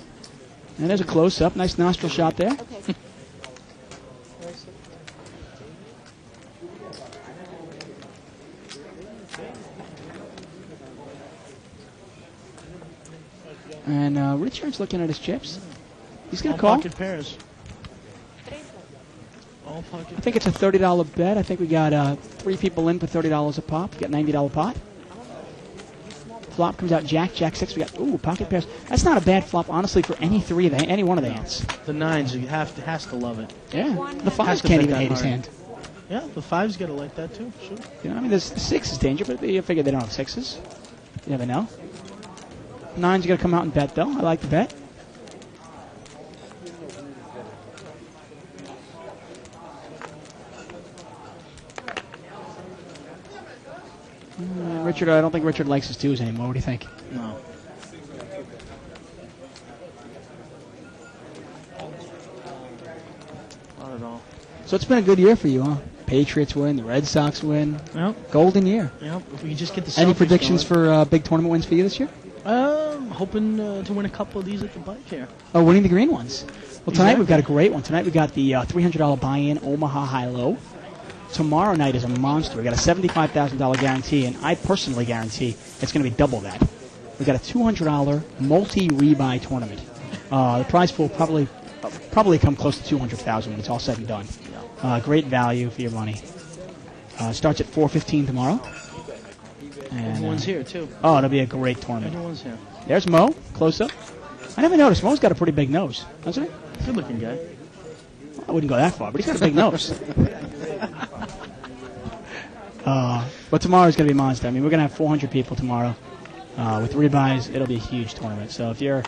And there's a close-up. Nice nostril shot there. Okay. And Richard's looking at his chips. He's going to All call. pocket pairs. All pocket I think it's a $30 bet. I think we got 3 people in for $30 a pop. We got $90 pot. Flop comes out Jack 6. We got pocket pairs. That's not a bad flop, honestly, for any one of the hands. The 9s, you has to love it. Yeah, the 5s Has to can't bet even that hate his hard. hand. Yeah, the 5s gotta like that too. Sure. There's the 6 is danger, but you figure they don't have 6s. You never know. 9s, you got to come out and bet, though. I like the bet. Richard, I don't think Richard likes his 2s anymore. What do you think? No. Not at all. So it's been a good year for you, huh? Patriots win, the Red Sox win. Yep. Golden year. Yep. If we could just get the Any Celtics predictions going. for big tournament wins for you this year? Hoping to win a couple of these at the bike here. Oh, winning the green ones. Well, tonight Exactly. we've got a great one. Tonight we've got the $300 buy-in Omaha High-Low. Tomorrow night is a monster. We've got a $75,000 guarantee, and I personally guarantee it's going to be double that. We've got a $200 multi-rebuy tournament. The prize pool will probably come close to $200,000 when it's all said and done. Great value for your money. Starts at 4:15 tomorrow. And, Everyone's here too. Oh, it'll be a great tournament. Everyone's here. There's Mo, close up. I never noticed. Mo's got a pretty big nose, doesn't he? Good-looking guy. I wouldn't go that far, but he's got a big nose. But tomorrow's going to be monster. I mean, we're going to have 400 people tomorrow. With rebuys, it'll be a huge tournament. So if you're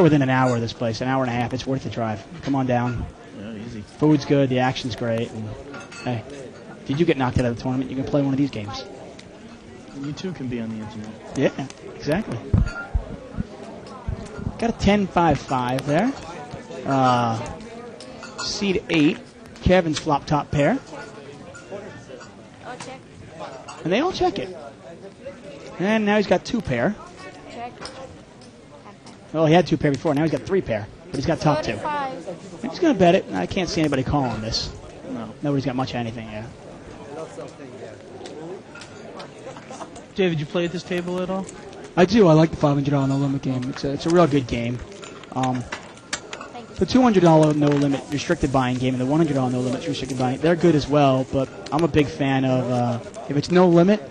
within an hour of this place, an hour and a half, it's worth the drive. Come on down. Yeah, easy. Food's good. The action's great. And, hey, if you do get knocked out of the tournament, you can play one of these games. You too can be on the internet. Yeah, exactly. Got a 10-5-5 there. Seed 8. Kevin's flop top pair. I'll check. And they all check it. And now he's got 2 pair. Check. Well, he had 2 pair before. Now he's got 3 pair. But he's got top 2. 35. He's going to bet it. I can't see anybody calling this. No. Nobody's got much of anything yet. David, you play at this table at all? I do. I like the $500 no limit game. It's a real good game. The $200 no limit restricted buying game and the $100 no limit restricted buying, they're good as well. But I'm a big fan of if it's no limit,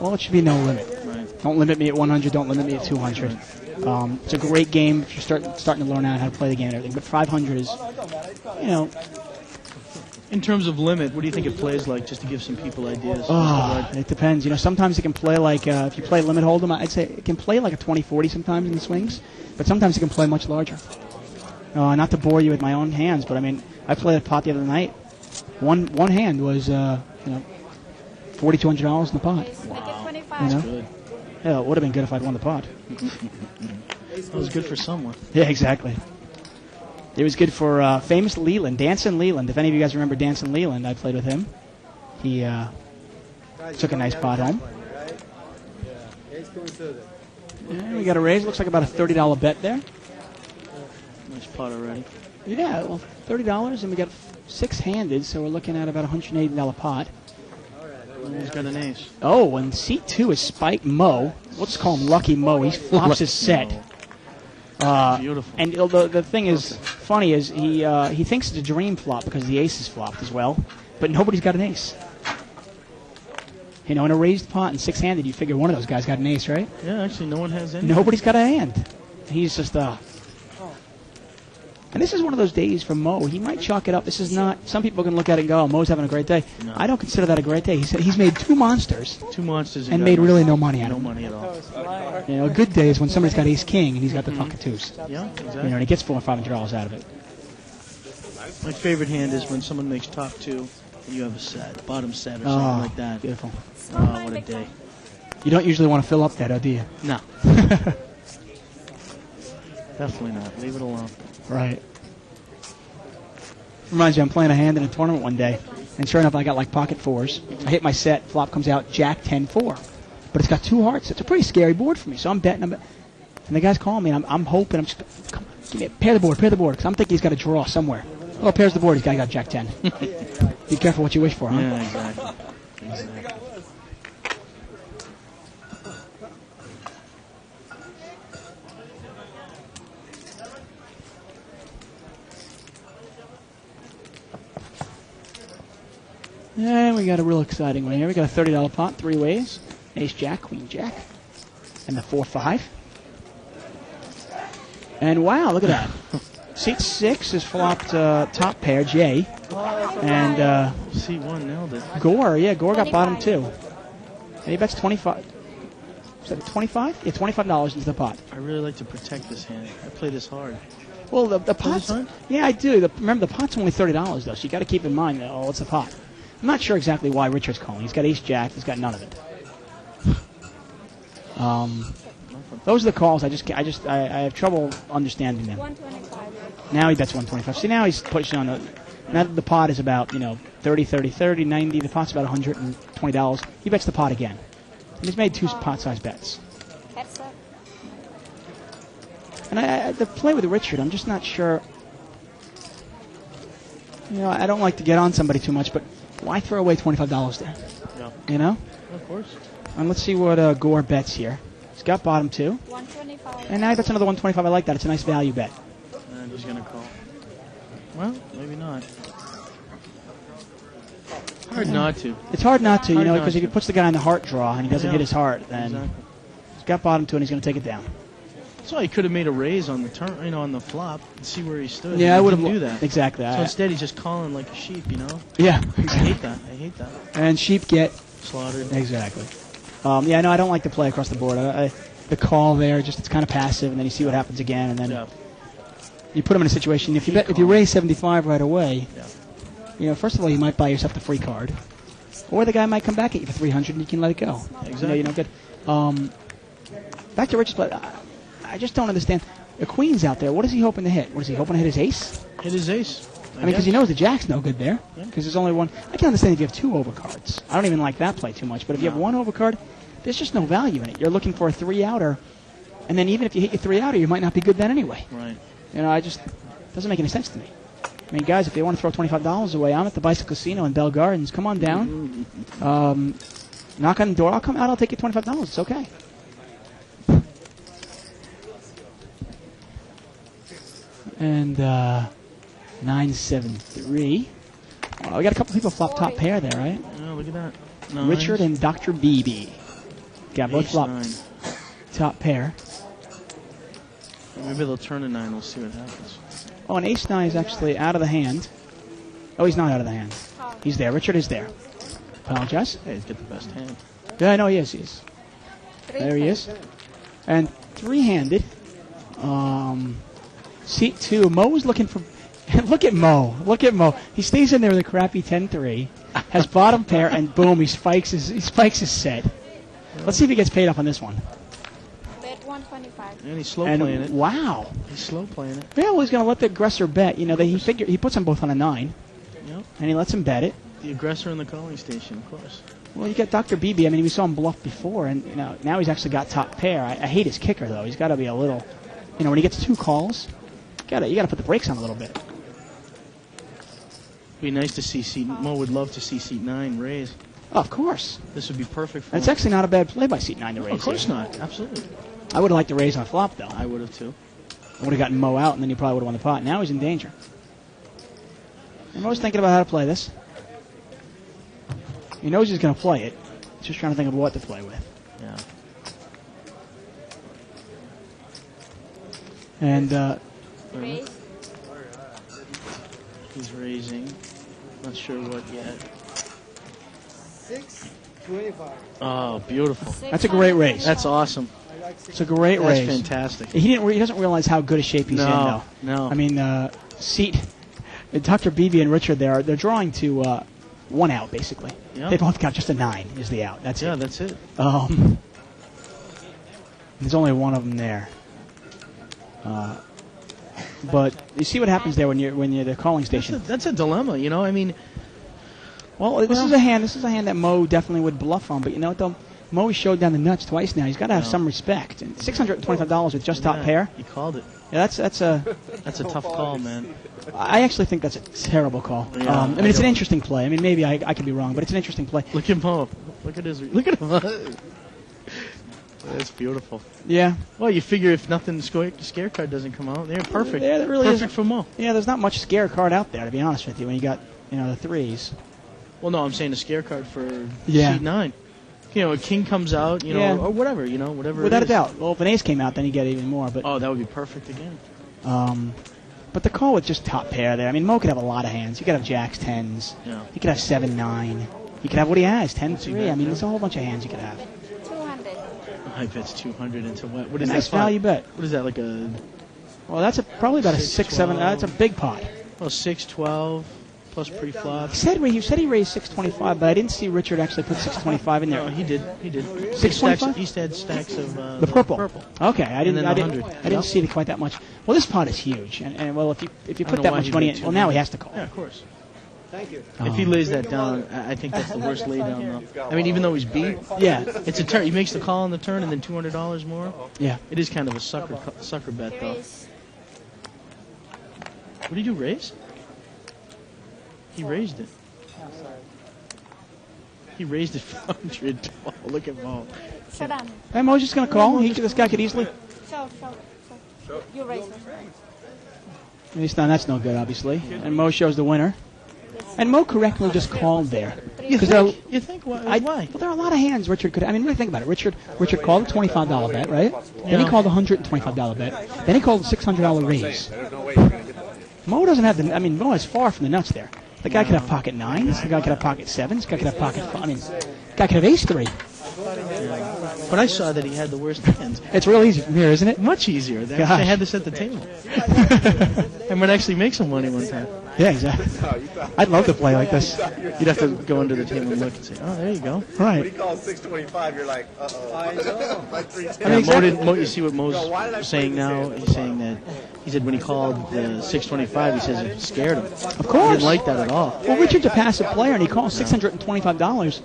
well, it should be no limit. Right. Don't limit me at 100. Don't limit me at 200. It's a great game if you're starting to learn out how to play the game and everything. But 500 is, you know. In terms of limit, what do you think it plays like, just to give some people ideas? It depends. You know, sometimes it can play like, if you play limit hold'em, I'd say it can play like a 20-40 sometimes in the swings, but sometimes it can play much larger. Not to bore you with my own hands, but I mean, I played a pot the other night. One hand was, $4,200 in the pot. Make it 25. You know? Good. Yeah, it would have been good if I'd won the pot. That was good for someone. Yeah, exactly. It was good for famous Leland, Danson Leland. If any of you guys remember Danson Leland, I played with him. He took a nice pot home. And we got a raise. Looks like about a $30 bet there. Nice pot already. Yeah, well, $30, and we got 6-handed, so we're looking at about a $180 pot. He's got an ace. Oh, and seat 2 is Spike Mo. Let's call him Lucky Mo. He flops his set. Beautiful. And the thing is funny is he thinks it's a dream flop because the ace is flopped as well, but nobody's got an ace. You know, in a raised pot and 6-handed, you figure one of those guys got an ace, right? Yeah, actually, no one has any. Nobody's got a hand. He's just and this is one of those days for Mo. He might chalk it up. This is not. Some people can look at it and go, "Oh, Mo's having a great day." No. I don't consider that a great day. He said he's made 2 monsters. 2 monsters. And made really no money out No of it. money at all. You know, a good day is when somebody's got ace king and he's got the fucking 2s. Yeah, exactly. You know, and he gets $400 or $500 out of it. My favorite hand is when someone makes top 2 and you have a set, bottom set or something like that. Beautiful. Oh, what a day. You don't usually want to fill up that, do you? No. Definitely not. Leave it alone. Right. Reminds me, I'm playing a hand in a tournament one day, and sure enough, I got like pocket 4s. I hit my set, flop comes out, Jack 10-4. But it's got 2 hearts. It's a pretty scary board for me, so I'm betting. And the guy's calling me, and I'm hoping, I'm just, come on, give me pair the board, because I'm thinking he's got a draw somewhere. Oh, pairs the board, he's got Jack 10. Be careful what you wish for, huh? Yeah, exactly. And we got a real exciting one here. We got a $30 pot, 3 ways. Ace Jack, Queen Jack, and the 4-5. And wow, look at that. Seat 6 is flopped top pair, J. And C1 nailed it. Gore got bottom 2. And he bets 25. Is that 25? Yeah, $25 into the pot. I really like to protect this hand. I play this hard. Well, the pot's... hard? Yeah, I do. Remember, the pot's only $30, though, so you got to keep in mind that, it's a pot. I'm not sure exactly why Richard's calling. He's got Ace Jack. He's got none of it. Those are the calls. I have trouble understanding them. 125. Now he bets 125. See, now he's pushing on the. Now the pot is about 30, 30, 30, 90. The pot's about $120. He bets the pot again, and he's made 2 pot-sized bets. Heads up. And the play with Richard, I'm just not sure. I don't like to get on somebody too much, but why throw away $25 there? Yeah. Of course. And let's see what Gore bets here. He's got bottom 2. 125. And now he bets another 125. I like that. It's a nice value bet. And he's going to call. Well, maybe not. Hard not to. It's hard not to, because if he to. puts the guy in the heart draw and he doesn't hit his heart, then Exactly. he's got bottom 2 and he's going to take it down. That's why he could have made a raise on the turn, on the flop, and see where he stood. Yeah, I would have do that. Exactly. So instead, he's just calling like a sheep, Yeah, I hate that. I hate that. And sheep get Slaughtered. exactly. Yeah, no, I don't like to play across the board. The call there, just it's kind of passive, and then you see what happens again, and then you put him in a situation. If you raise 75 right away, first of all, you might buy yourself the free card, or the guy might come back at you for 300, and you can let it go. Exactly. You don't get. Back to Rich's, but I just don't understand. The queen's out there. What is he hoping to hit? What is he hoping to hit his ace? Hit his ace. I mean, because he knows the jack's no good there. Because there's only one. I can understand if you have two overcards. I don't even like that play too much. But if you have one overcard, there's just no value in it. You're looking for a 3-outer, and then even if you hit your 3-outer, you might not be good then anyway. Right. I just doesn't make any sense to me. I mean, guys, if you want to throw $25 away, I'm at the Bicycle Casino in Bell Gardens. Come on down. Knock on the door. I'll come out. I'll take you $25. It's okay. And 973. We got a couple people flop top pair there, right? Oh, look at that. Richard and Dr. BB. Got both flop top pair. Maybe they'll turn a 9. We'll see what happens. Oh, and ace 9 is actually out of the hand. Oh, he's not out of the hand. He's there. Richard is there. Apologize. Hey, he's got the best hand. Yeah, I know he is. He is. There he is. And three-handed. Seat 2. Mo was looking for... Look at Mo. Look at Mo. He stays in there with a crappy 10-3. Has bottom pair, and boom, he spikes his set. Let's see if he gets paid off on this one. Bet 125. And he's slow playing it. Wow. He's slow playing it. Yeah, well, he's going to let the aggressor bet. He puts them both on a 9. Yep. And he lets him bet it. The aggressor in the calling station, of course. Well, you got Dr. BB. I mean, we saw him bluff before, and now he's actually got top pair. I hate his kicker, though. He's got to be a little... when he gets 2 calls, you got to put the brakes on a little bit. Be nice to see seat. Mo would love to see seat 9 raise. Oh, of course. This would be perfect for It's him. actually not a bad play by seat 9 to raise. Of course here. not. Absolutely. I would have liked to raise on flop, though. I would have, too. I would have gotten Mo out, and then he probably would have won the pot. Now he's in danger. And Mo's thinking about how to play this. He knows he's going to play it. He's just trying to think of what to play with. Yeah. And, Raise. He's raising. Not sure what yet. 625. Oh, beautiful. that's a great raise. That's awesome. It's a great That's raise. fantastic. He doesn't realize how good a shape he's in, though. No. I mean, seat... Dr. BB and Richard, they're drawing to 1 out, basically. Yep. They both got just a 9 is the out. That's it. That's it. There's only one of them there. But you see what happens there when you're the calling station. That's a dilemma, I mean... Well, this is a hand that Mo definitely would bluff on. But you know what, though? Mo showed down the nuts twice now. He's got to have some respect. And $625 with just top pair. He called it. Yeah, that's a tough call, man. I actually think that's a terrible call. Yeah, I mean, it's an interesting play. I mean, maybe I could be wrong, but it's an interesting play. Look at Mo. Look at him. That's beautiful. Yeah. Well, you figure if nothing, scare card doesn't come out, they're perfect. Yeah, that really perfect for Mo. Yeah, there's not much scare card out there, to be honest with you, when you got, the 3s. Well, no, I'm saying a scare card for Yeah. seat 9. A king comes out, Yeah. or whatever, whatever. Without it a is. doubt. Well, if an ace came out, then you get even more. But Oh, that would be perfect again. but the call with just top pair there. I mean, Mo could have a lot of hands. You could have jacks, 10s. Yeah. He could have 7-9. He could have what he has, 10-3. bet, I mean, yeah. there's a whole bunch of hands you could have. 200. I bet 200 into what? What is Nice that? value bet. What is that, like a... Well, that's probably about a 6, 6-7. 12. That's a big pot. Well, 6, 12, plus pre-flop. You said he raised 625, but I didn't see Richard actually put 625 in there. No, he did. 625? He had stacks of The purple. Okay, I didn't. then I the didn't. 100. I didn't see it quite that much. Well, this pot is huge, and well, if you I put don't that know why much he money did in, well, now he has to call. Yeah, of course. Thank you. If he lays that down, I think that's the worst lay down, though. I mean, even though he's beat, Yeah, it's a turn. He makes the call on the turn and then $200 more. yeah. It is kind of a sucker bet, though. Raise. What did you raise? He raised it. He raised it 100. Oh, look at Mo. Saddam. Hey, Mo's just gonna call. This guy could easily. Show. You raise first. That's no good, obviously. And Mo shows the winner. And Mo correctly just called there. You think? Why? Well, there are a lot of hands Richard could. I mean, really think about it. Richard called a $25 bet, right? Then he called a $125 bet. Then he called a $600 raise. Mo doesn't have the. I mean, Mo is far from the nuts there. The guy could have pocket nines. The guy could have pocket sevens. The guy could have pocket. I mean, the guy could have ace three. But I saw that he had the worst hands. It's real easy from here, isn't it? Much easier. They had this at the table. I might actually make some money one time. Yeah, exactly. I'd love to play like this. You'd have to go under the table and look and say, "Oh, there you go." Right. When he calls 625, you're like, "Uh-oh." I know. Like 310. I mean, Mo, you see what Mo's saying now? He's saying that he said when he called the 625, he says it scared him. Of course. He didn't like that at all. Well, Richard's a passive player, and he calls $625.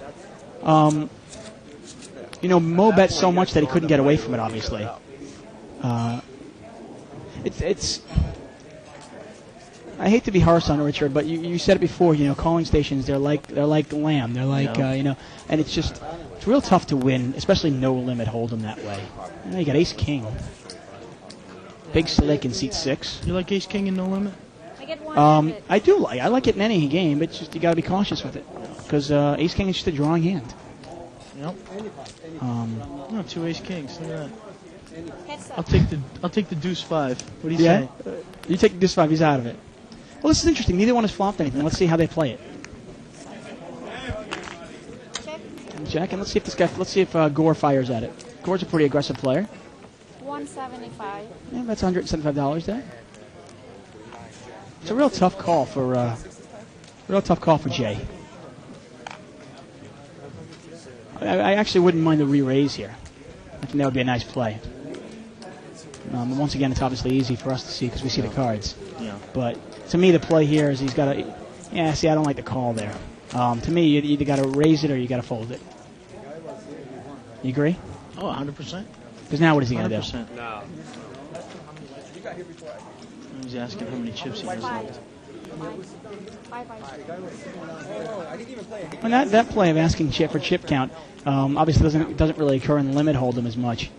Mo bet so much that he couldn't get away from it. Obviously, it's. I hate to be harsh on Richard, but you said it before. Calling stations, they're like lamb. They're like and it's real tough to win, especially no limit hold'em that way. You got ace king, big slick in seat 6. You like ace king in no limit? I do like. I like it in any game, but just you got to be cautious with it because ace king is just a drawing hand. Yep. No, 2 ace kings. Look at that. I'll take the deuce 5. What do you say? You take the deuce 5. He's out of it. Well, this is interesting. Neither one has flopped anything. Let's see how they play it. Check, and let's see if Let's see if Gore fires at it. Gore's a pretty aggressive player. 175. Yeah, that's $175 there. It's a real tough call for Jay. I actually wouldn't mind the re-raise here. I think that would be a nice play. Once again, it's obviously easy for us to see because we see the cards. Yeah. But to me, the play here is he's got to. Yeah, see, I don't like the call there. To me, you either got to raise it or you got to fold it. You agree? Oh, 100%. Because now what is he going to do? No. He's asking how many chips he has left. And that play of asking chip for chip count obviously doesn't really occur in the limit hold'em as much.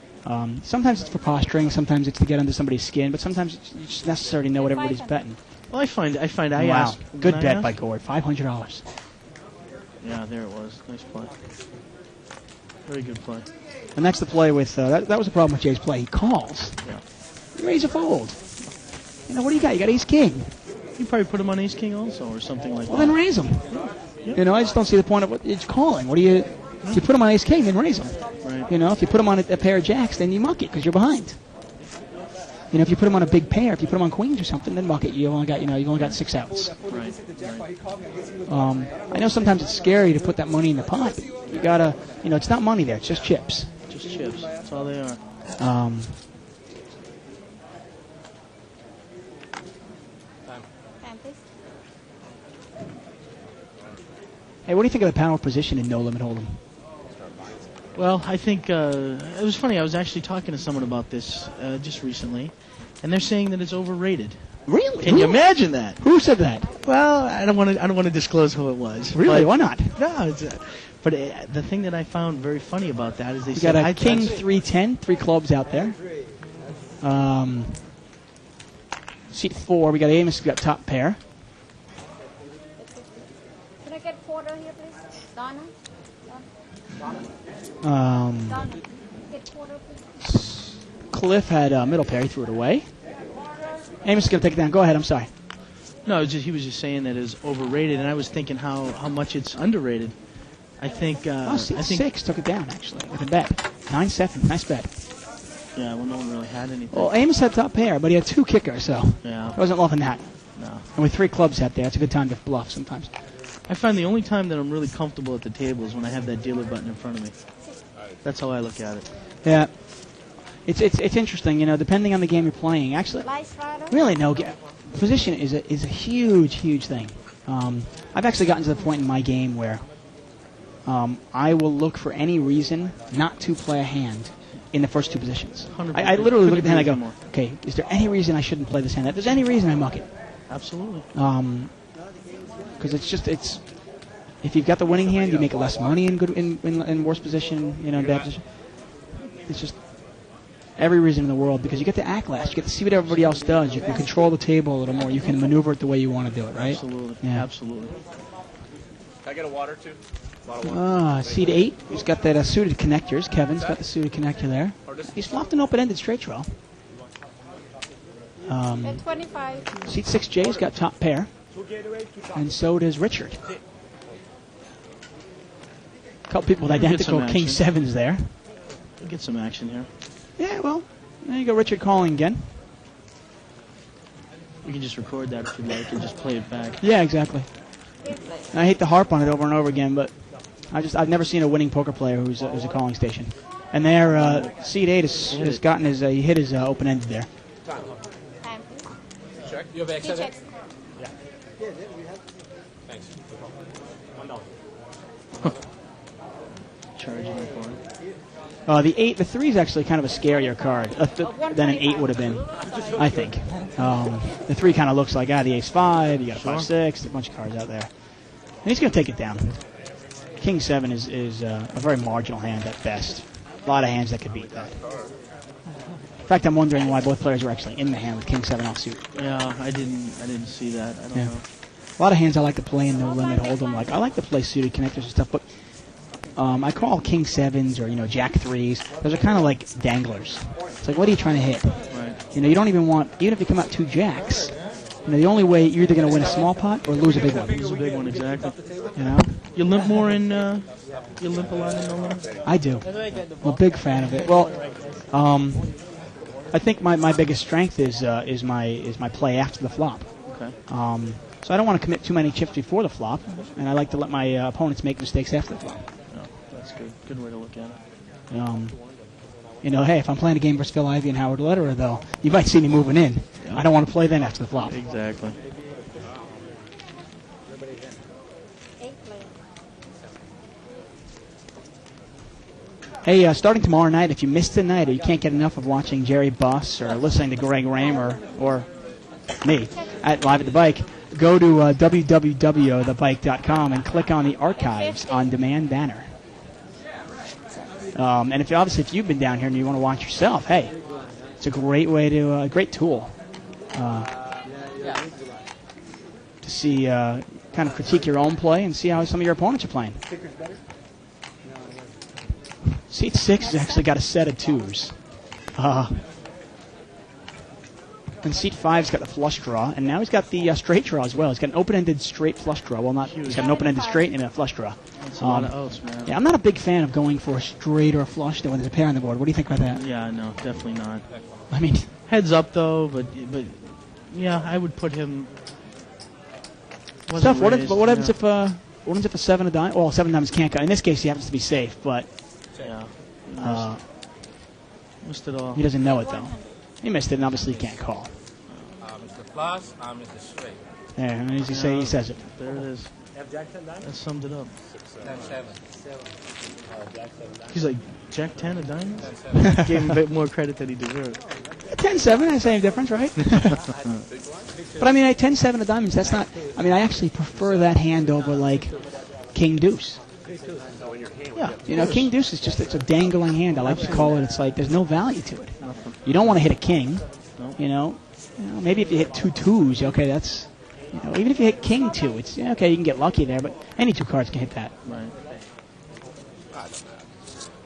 Sometimes it's for posturing, sometimes it's to get under somebody's skin, but sometimes it's just necessary to know what everybody's betting. Well, I find I wow. ask. Good bet by Gord, $500. Yeah, there it was. Nice play. Very good play. And that's the play with that was the problem with Jay's play. He calls. Yeah. Raise a fold. What do you got? You got ace king. You probably put him on ace king also, or something like that. Well, then raise him. Yeah. I just don't see the point of what it's calling. What do you? If you put him on ace king, then raise him. Right. If you put him on a pair of jacks, then you muck it because you're behind. If you put him on a big pair, if you put him on queens or something, then muck it. You've only got 6 outs. Right. I know sometimes it's scary to put that money in the pot. But you gotta, it's not money there. It's just chips. Just chips. That's all they are. Hey, what do you think of the power position in no limit hold'em? Well, I think it was funny. I was actually talking to someone about this just recently, and they're saying that it's overrated. Really? Can you imagine that? Who said that? Well, I don't want to disclose who it was. Really? Why not? No. But the thing that I found very funny about that is they said got a king 310, 3 clubs out there. Seat 4, we got Amos. We got top pair. Can I get quarter here, please? Donna? Donna, get quarter, please. Cliff had middle pair. He threw it away. Amos is going to take it down. Go ahead. I'm sorry. No, he was just saying that it's overrated, and I was thinking how much it's underrated. I think. Seat 6 took it down actually with a bet. 9-7. Nice bet. Yeah, well, no one really had anything. Well, Amos had top pair, but he had 2 kickers, so yeah, I wasn't loving that. No. And with 3 clubs out there, it's a good time to bluff sometimes. I find the only time that I'm really comfortable at the table is when I have that dealer button in front of me. That's how I look at it. Yeah. It's interesting, depending on the game you're playing. Actually, really no position is a huge thing. I've actually gotten to the point in my game where I will look for any reason not to play a hand in the first 2 positions. I literally look at the hand and I go, okay, is there any reason I shouldn't play this hand? If there's any reason, I muck it. Absolutely. Because if you've got the winning hand, you make less money in worse position, in bad position. It's just every reason in the world because you get to act last. You get to see what everybody else does. You can control the table a little more. You can maneuver it the way you want to do it, right? Absolutely. Yeah. Absolutely. Can I get a water too? Bottle of water. Seed 8. He's got that suited connectors. Kevin's got the suited connector there. He's flopped an open-ended straight draw. At 25. Seat 6J's got top pair. And so does Richard. A couple people with identical King 7s there. We'll get some action here. Yeah, well, there you go, Richard calling again. You can just record that if you'd like and just play it back. Yeah, exactly. I hate to harp on it over and over again, but I've never seen a winning poker player who's a calling station. And there, seed 8 has gotten his he hit his open-ended there. Check. You have access? Yeah. Thanks. Charging it for him. The 3 is actually kind of a scarier card than an 8 would have been, I think. The 3 kind of looks like the ace-5, you got a 5-6, a bunch of cards out there. And he's going to take it down. King 7 is a very marginal hand at best. A lot of hands that could beat that. In fact, I'm wondering why both players were actually in the hand with King 7 offsuit. Yeah, I didn't see that. I don't know. A lot of hands I like to play in no limit hold'em. Like I like to play suited connectors and stuff, but I call King 7s or Jack 3s. Those are kind of like danglers. It's like, what are you trying to hit? Right. You don't even want, even if you come out 2 jacks. The only way you're either going to win a small pot or lose a big one. Lose a big one, exactly. You limp more in. You limp a lot in no limit. I do. I'm a big fan of it. Well, I think my biggest strength is my play after the flop. Okay. So I don't want to commit too many chips before the flop, and I like to let my opponents make mistakes after the flop. No, that's good. Good way to look at it. Hey, if I'm playing a game versus Phil Ivey and Howard Lederer, though, you might see me moving in. Yeah. I don't want to play then after the flop. Exactly. Hey, starting tomorrow night, if you missed the night or you can't get enough of watching Jerry Buss or listening to Greg Raymer or me at Live at the Bike, go to www.thebike.com and click on the Archives on Demand banner. And if you've been down here and you want to watch yourself, hey, it's a great way to a great tool to see kind of critique your own play and see how some of your opponents are playing. Seat 6 has actually got a set of 2s. And seat 5's got the flush draw, and now he's got the straight draw as well. He's got an open-ended straight flush draw. Well, he's got an open-ended straight and a flush draw. That's a lot of outs, man. Yeah, I'm not a big fan of going for a straight or a flush when there's a pair on the board. What do you think about that? Yeah, no, definitely not. I mean, heads up though, but yeah, I would put him. Tough. What happens if a 7 of diamonds? Well, 7 of diamonds can't go. In this case, he happens to be safe, but yeah, missed it all. He doesn't know it though. He missed it, and obviously he can't call. Mr. Flush, Mr. Straight. There, and as you say, he says it. There it is. That summed it up. 10-7. He's like, Jack 10 of diamonds? Gave him a bit more credit than he deserved. 10-7, same difference, right? But I mean, 10-7 of diamonds, that's not... I mean, I actually prefer that hand over, like, King Deuce. Yeah, King Deuce is it's a dangling hand. I like to call it. It's like there's no value to it. You don't want to hit a king. Maybe if you hit 2 2s, okay, that's even if you hit King 2, it's okay. You can get lucky there, but any 2 cards can hit that. Right.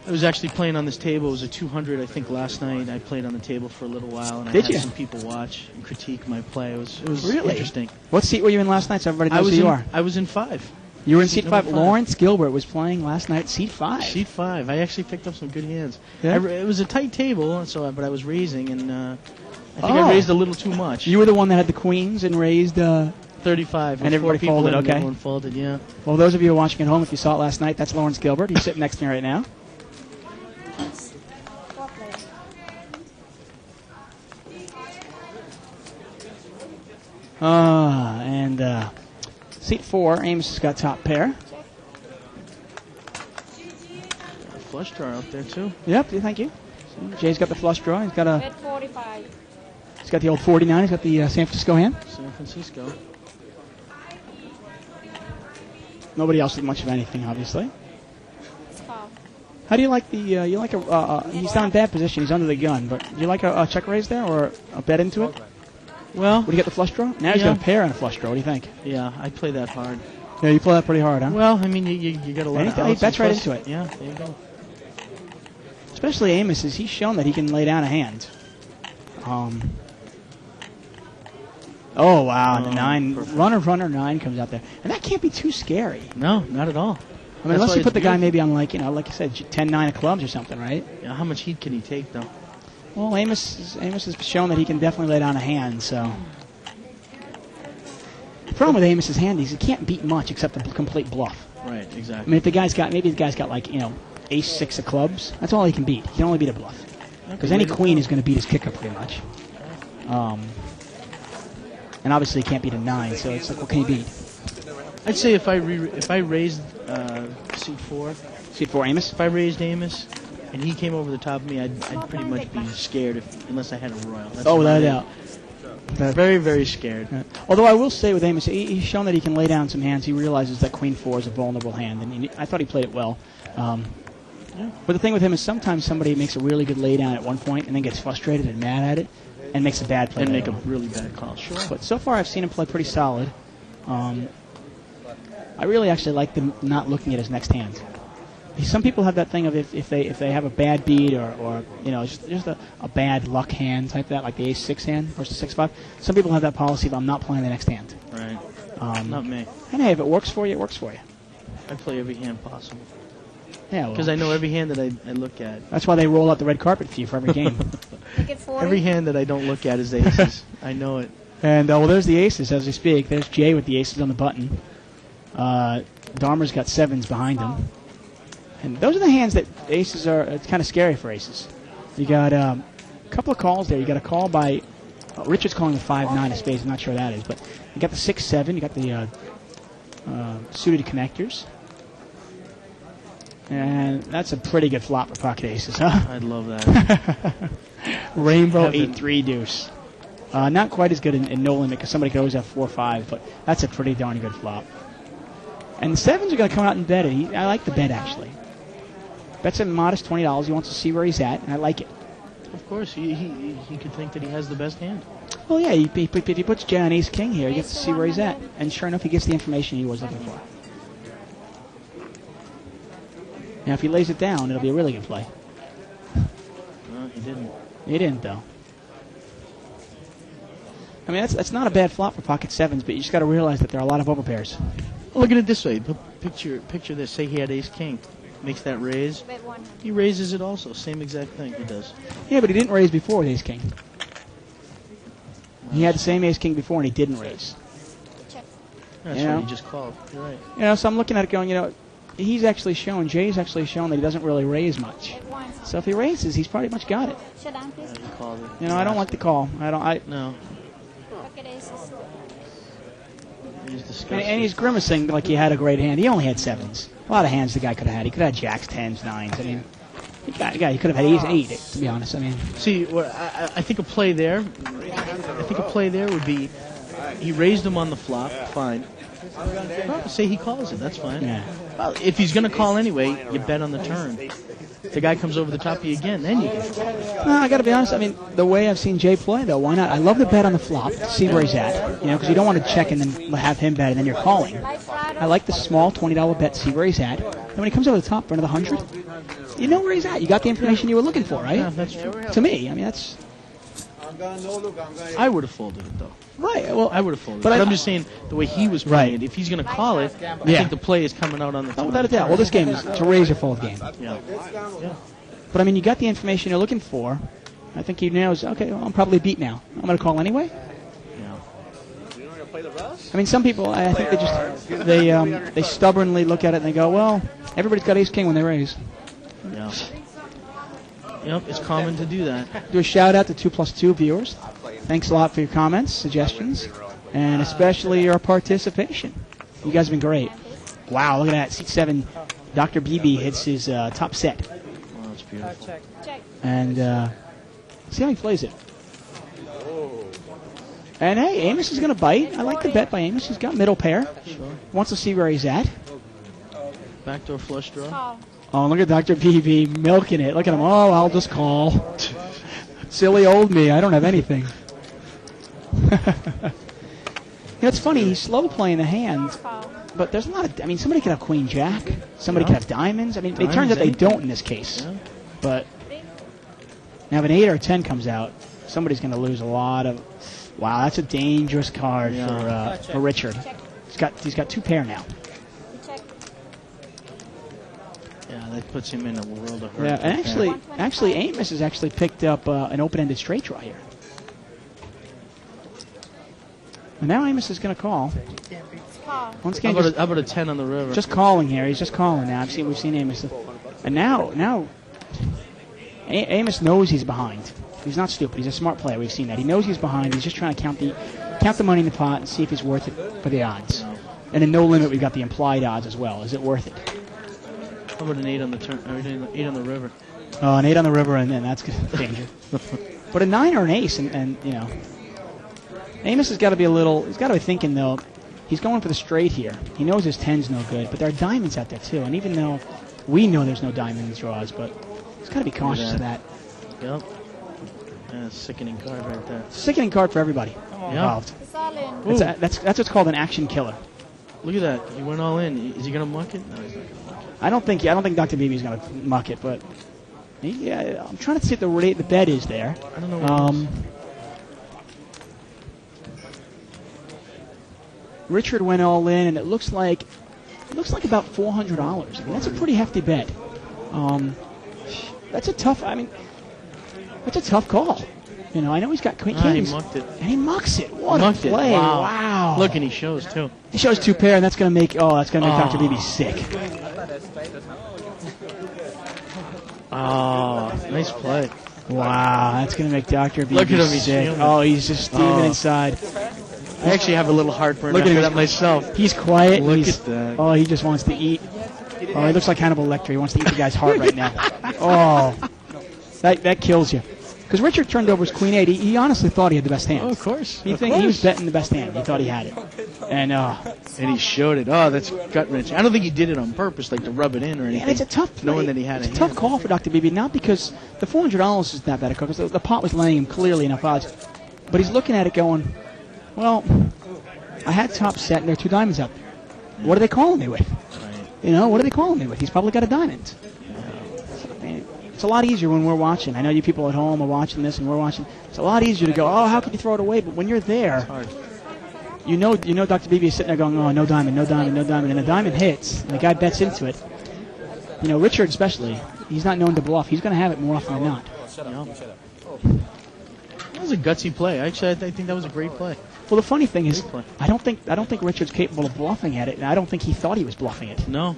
I was actually playing on this table. It was a 200, I think, last night. I played on the table for a little while, and I had some people watch and critique my play. It was really interesting. What seat were you in last night? So everybody knows who you are. I was in 5. You were in seat 5. Lawrence Gilbert was playing last night, seat 5. Seat 5. I actually picked up some good hands. Yeah? It was a tight table, but I was raising, and I think I raised a little too much. You were the one that had the queens and raised 35. And everybody folded, okay. Everyone folded, yeah. Well, those of you who are watching at home, if you saw it last night, that's Lawrence Gilbert. He's sitting next to me right now. And seat 4, Amos has got top pair. A flush draw out there too. Yep, thank you. Jay's got the flush draw. He's got At 45. He's got the old 49. He's got the San Francisco hand. San Francisco. Nobody else with much of anything, obviously. Call. How do you like the? You like a? He's not in bad position. He's under the gun, but do you like a check raise there or a bet into it? Well, would you get the flush draw? Now he's got a pair and a flush draw. What do you think? Yeah, I play that hard. Yeah, you play that pretty hard, huh? Well, I mean, you got a lot of He outs. bets right Plus- into it. Yeah, there you go. Especially Amos, he's shown that he can lay down a hand. Oh, wow. The 9. Perfect. Runner 9 comes out there. And that can't be too scary. No, not at all. I mean, unless you put the guy maybe on, like you said, 10-9 of clubs or something, right? Yeah, how much heat can he take, though? Well, Amos has shown that he can definitely lay down a hand, so. The problem with Amos's hand is he can't beat much except a complete bluff. Right, I exactly. mean, if the guy's got like, ace 6 of clubs, that's all he can beat. He can only beat a bluff. Because any queen is going to beat his kicker pretty much. And obviously he can't beat a 9, so it's like, what can he beat? I'd say if I raised seat 4, Amos? If I raised Amos and he came over the top of me, I'd pretty much be scared unless I had a royal. That's Without a about doubt. it. Very, very scared. Although I will say with Amos, he's shown that he can lay down some hands. He realizes that Queen 4 is a vulnerable hand, and I thought he played it well. But the thing with him is sometimes somebody makes a really good lay down at one point and then gets frustrated and mad at it and makes a bad play. And make a really bad call. Sure. But so far I've seen him play pretty solid. I really actually like them not looking at his next hand. Some people have that thing of if they have a bad beat or just a bad luck hand type of that, like the ace 6 hand versus 6-5. Some people have that policy of I'm not playing the next hand. Right. Not me. And hey, if it works for you, it works for you. I play every hand possible. Yeah, because I know every hand that I look at. That's why they roll out the red carpet for you for every game. Every hand that I don't look at is aces. I know it. And there's the aces as we speak. There's Jay with the aces on the button. Dahmer's got 7s behind him. And those are the hands that aces are. It's kind of scary for aces. You got a couple of calls there. You got a call by Richard's calling the 5-9 of spades. I'm not sure what that is, but you got the 6-7. You got the suited connectors. And that's a pretty good flop for pocket aces, huh? I'd love that. Rainbow 8-3 deuce. Not quite as good in no limit because somebody could always have 4-5, but that's a pretty darn good flop. And the 7s are going to come out and bet it. I like the bet, actually. Bet's a modest $20. He wants to see where he's at, and I like it. Of course, he could think that he has the best hand. Well, yeah, if he puts Jay on ace-king here, he gets to see where he's at. And sure enough, he gets the information he was looking for. Now, if he lays it down, it'll be a really good play. No, he didn't. He didn't, though. I mean, that's not a bad flop for pocket 7s, but you just got to realize that there are a lot of overpairs. Well, look at it this way. Picture this. Say he had ace-king. Makes that raise. He raises it also. Same exact thing he does. Yeah, but he didn't raise before with ace-king. He had the same ace-king before, and he didn't raise. That's what he just called. You're right. So I'm looking at it going, Jay's actually shown that he doesn't really raise much. So if he raises, he's pretty much got it. I don't like the call. No. And he's grimacing like he had a great hand. He only had 7s. A lot of hands the guy could have had. He could have had jacks, 10s, 9s. I mean, he could have had ace 8, to be honest. I mean, see, I think a play there. I think a play there would be he raised him on the flop. Fine. Well, say he calls it. That's fine. Yeah. Well, if he's going to call anyway, you bet on the turn. If the guy comes over the top of you again, then you can. No, I got to be honest. I mean, the way I've seen Jay play, though, why not? I love the bet on the flop to see where he's at. Because you don't want to check and then have him bet, and then you're calling. I like the small $20 bet to see where he's at. And when he comes over the top for another 100, you know where he's at. You got the information you were looking for, right? Yeah, that's true. To me, I mean, that's. I would have folded it though. Right. Well, I would have folded. But I'm just saying the way he was playing it. If he's going to call it, I think the play is coming out on the top. Without a doubt. Well, this game is a raise or fold game. Yeah. But I mean, you got the information you're looking for. I think he knows. Okay, well, I'm probably beat now. I'm going to call anyway. I mean, some people, I think they stubbornly look at it and they go, well, everybody's got ace-king when they raise. Yeah. Yep, it's common to do that. Do a shout-out to 2+2 viewers. Thanks a lot for your comments, suggestions, and especially your participation. You guys have been great. Wow, look at that. Seat 7, Dr. BB hits his top set. Oh, that's beautiful. And see how he plays it. And hey, Amos is going to bite. I like the bet by Amos. He's got middle pair. Sure. Wants to see where he's at. Backdoor flush draw. Oh, look at Dr. BB milking it. Look at him. Oh, I'll just call. Silly old me. I don't have anything. It's funny. He's slow playing the hand. but there's a lot of. I mean, somebody could have queen jack. Somebody could have diamonds. I mean, it turns out they don't in this case. Yeah. But now if an 8 or a 10 comes out, somebody's going to lose a lot of. Wow, that's a dangerous card for Richard. He's got 2 pair now. Yeah, that puts him in a world of hurt. Yeah, and actually, Amos has actually picked up an open-ended straight draw here. And now Amos is going to call. Once again, how about a 10 on the river? Just calling here. He's just calling now. We've seen Amos, and now Amos knows he's behind. He's not stupid. He's a smart player. We've seen that. He knows he's behind. He's just trying to count the money in the pot and see if it's worth it for the odds. No. And in No Limit, we've got the implied odds as well. Is it worth it? How about an 8 on the turn? 8 on the river. Oh, an 8 on the river, and then that's danger. But a 9 or an ace, and you know, Amos has got to be He's got to be thinking though. He's going for the straight here. He knows his 10's no good, but there are diamonds out there too. And even though we know there's no diamond draws, but he's got to be cautious of that. Yep. Yeah, sickening card right there. Sickening card for everybody involved. That's what's called an action killer. Look at that. He went all in. Is he going to muck it? No, he's not going to muck it. I don't think Dr. BB's going to muck it, but yeah, I'm trying to see if the bet is there. I don't know. Richard went all in, and it looks like about $400. I mean, that's a pretty hefty bet. That's a tough call. You know, I know he's got queen kings. He mucked it. And he mucks it. What a play. Wow. Look, and he shows, too. He shows 2 pair, and that's going to make Dr. BB sick. Oh, nice play. Wow, that's going to make Dr. BB Look at him, he's sick. fuming. Oh, he's just steaming inside. I actually have a little heartburn after that myself. He's quiet. Look at that. Oh, he just wants to eat. Oh, he looks like Hannibal Lecter. He wants to eat the guy's heart right now. Oh, that kills you. Because Richard turned over his queen 8. He honestly thought he had the best hand. Oh, of course. He was betting the best hand. He thought he had it. And he showed it. Oh, that's gut-wrenching. I don't think he did it on purpose, like to rub it in or anything. And it's a tough play. Knowing that he had it's a tough call for Dr. BB, not because the $400 is not bad, because the pot was laying him clearly enough odds. But he's looking at it going, well, I had top set, and there are 2 diamonds out there. What are they calling me with? Right. You know, what are they calling me with? He's probably got a diamond. It's a lot easier when we're watching. I know you people at home are watching this, and we're watching. It's a lot easier to go, oh, how could you throw it away? But when you're there, you know Dr. BB is sitting there going, oh, no diamond, no diamond, no diamond. And the diamond hits, and the guy bets into it. You know, Richard especially, he's not known to bluff. He's going to have it more often than not. That was a gutsy play. Actually, I think that was a great play. Well, the funny thing is, I don't think Richard's capable of bluffing at it, and I don't think he thought he was bluffing it. No.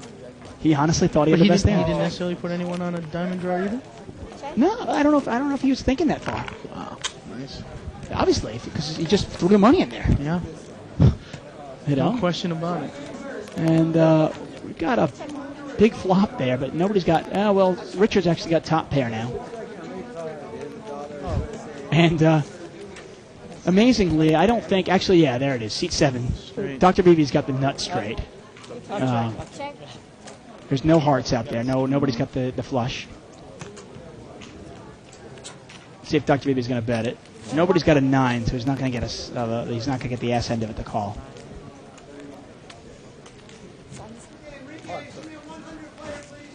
He honestly thought he had the best hand. He didn't necessarily put anyone on a diamond draw either? No, I don't know if he was thinking that far. Wow, nice. Obviously, because he just threw the money in there. Yeah. You know? No question about it. And we've got a big flop there, but nobody's got. Well, Richard's actually got top pair now. And amazingly, I don't think. Actually, yeah, there it is. Seat 7. Straight. Dr. BB's got the nut straight. There's no hearts out there. Nobody's got the flush. See if Dr. BB's going to bet it. Nobody's got a 9, so he's not going to get he's not going to get the ass end of it to call.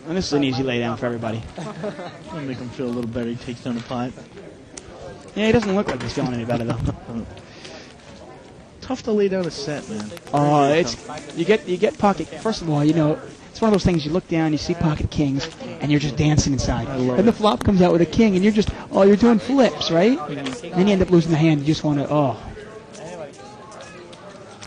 And this is an easy laydown for everybody. That'll make him feel a little better. He takes down the pot. Yeah, he doesn't look like he's feeling any better though. Tough to lay down a set, man. You get pocket. First of all, you know, it's one of those things. You look down, you see pocket kings, and you're just dancing inside. And the flop comes out with a king, and you're just you're doing flips, right? And then you end up losing the hand. You just want to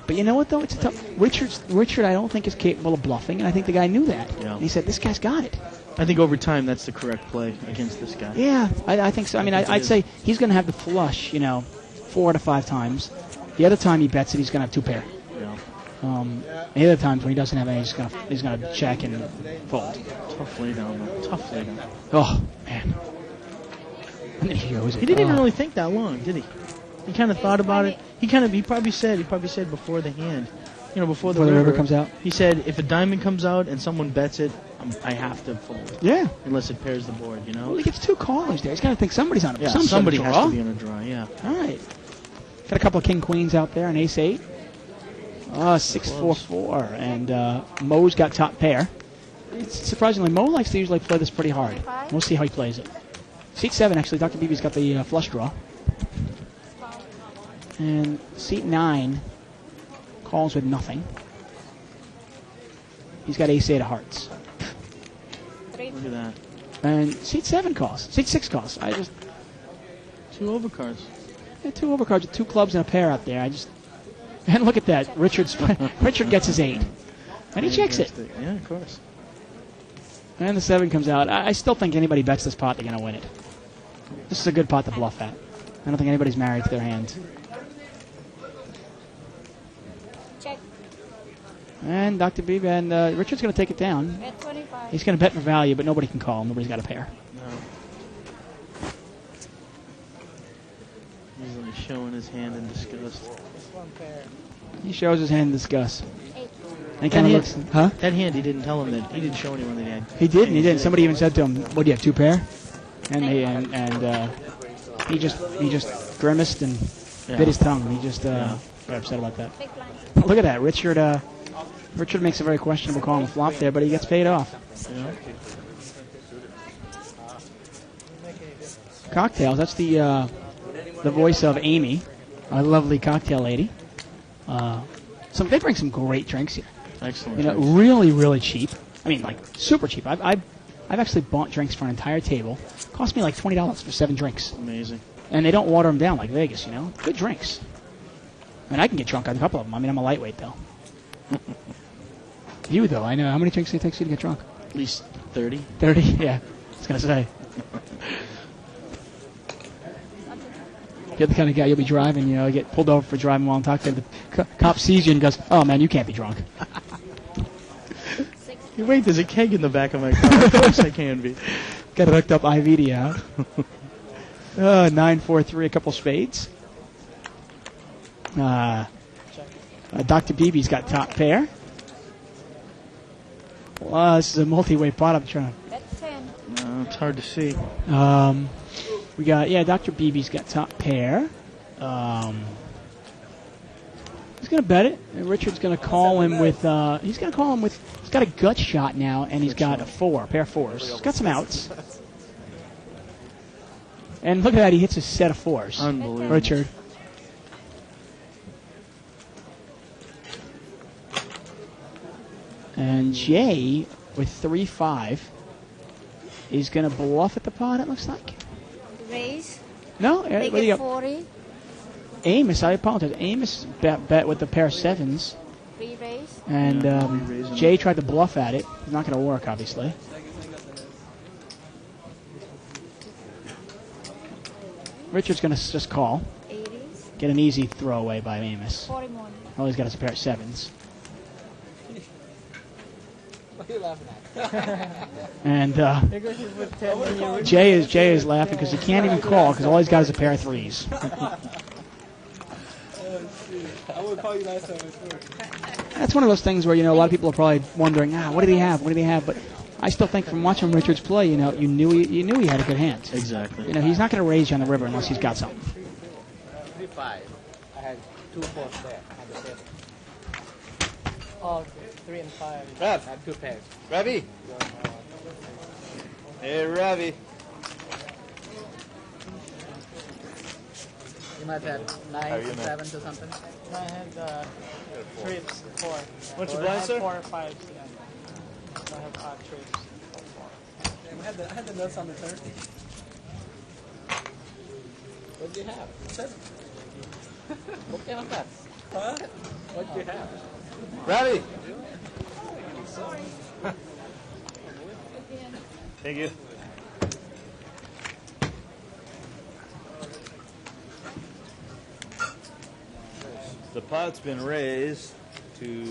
But you know what though? It's a tough. Richard, I don't think is capable of bluffing, and I think the guy knew that. Yeah. And he said, "This guy's got it." I think over time that's the correct play against this guy. Yeah, I think so. I mean, I'd say he's going to have the flush, 4 out of 5 times. The other time he bets it, he's going to have 2 pair. Yeah. The other times when he doesn't have any, he's going to check and fold. Tough laydown, though. Tough laydown. Oh man. And then he goes. He didn't even really think that long, did he? He kind of thought about it. He probably said before the hand, before the river comes out. He said if a diamond comes out and someone bets it, I have to fold. Yeah. Unless it pairs the board, Well, he gets 2 callers there. He's got to think somebody's on it. Yeah, somebody has to be on a draw. Yeah. All right. Got a couple of king queens out there, an ace 8. 6-4-4, and Mo's got top pair. Surprisingly, Mo likes to usually play this pretty hard. We'll see how he plays it. Seat 7, actually, Dr. Beebe's got the flush draw. And seat 9 calls with nothing. He's got ace-8 of hearts. Look at that. And seat 7 calls. Seat 6 calls. 2 overcards. Yeah, 2 overcards with 2 clubs and a pair out there. And look at that. Richard gets his 8. And he checks it. Yeah, of course. And the 7 comes out. I still think anybody bets this pot, they're going to win it. This is a good pot to bluff at. I don't think anybody's married to their hand. Check. And Dr. Beebe and Richard's going to take it down. Bet 25. He's going to bet for value, but nobody can call. Nobody's got a pair. No. He's like showing his hand in disgust. One pair. He shows his hand in disgust. 8. And he kind of looks, huh? That hand, he didn't tell him that. He didn't show anyone that he had. He didn't. Somebody even said to him, "What do you have, 2 pair?" And he just grimaced and bit his tongue. He just very upset about that. Big blind. Look at that, Richard makes a very questionable call on the flop there, but he gets paid off. Yeah. Cocktails. That's the voice of Amy, our lovely cocktail lady. They bring some great drinks here. Excellent. You know, really, really cheap. I mean, like super cheap. I've actually bought drinks for an entire table. Cost me like $20 for 7 drinks. Amazing. And they don't water them down like Vegas, you know. Good drinks. I mean, I can get drunk on a couple of them. I mean, I'm a lightweight though. You though, I know. How many drinks do it takes you to get drunk? At least 30. 30? Yeah. I was gonna say. You're the kind of guy you'll be driving, you know, get pulled over for driving while I'm talking. The cop sees you and goes, "Oh man, you can't be drunk." Wait, there's a keg in the back of my car. Of course I can be. Got it hooked up IVD out. 9-4-3, a couple spades. Dr. Beebe's got top pair. Well, this is a multi-way pot. I'm trying Bet 10. No, it's hard to see. We got, Dr. Beebe's got top pair. He's going to bet it. And Richard's going to call him with, he's got a gut shot now, and he's got a 4, pair of 4s. He's got some outs. And look at that, he hits a set of 4s. Unbelievable. Richard. And Jay, with 3-5, is going to bluff at the pot, it looks like. Raise. No, what Make do you it got? 40. Amos, I apologize. Amos bet with the pair of 7s. 3 raise. And Jay tried to bluff at it. It's not going to work, obviously. Richard's going to just call. 80s. Get an easy throwaway by Amos. 41. All he's got is a pair of 7s. What are you laughing at? And Jay is laughing because he can't even call because all he's got is a pair of 3s. I would call you last time it worked. That's one of those things where, you know, a lot of people are probably wondering, what did he have? What did he have? But I still think from watching Richards play, you know, you knew he had a good hand. Exactly. You know, he's not going to raise you on the river unless he's got something. 3-5. I had 2 4s there. I had the 7. Oh, 3 and 5. Rev. I had 2 pairs. Ravi. Hey, Ravi. You might have had 9 How are you, to man? 7 to something. I had trips 4. What's your blind, sir? 4 or 5. Yeah. I have trips. I had the notes on the turn. What do you have? 7. What kind of that? Huh? What do you have? Ravi. Thank you. The pot's been raised to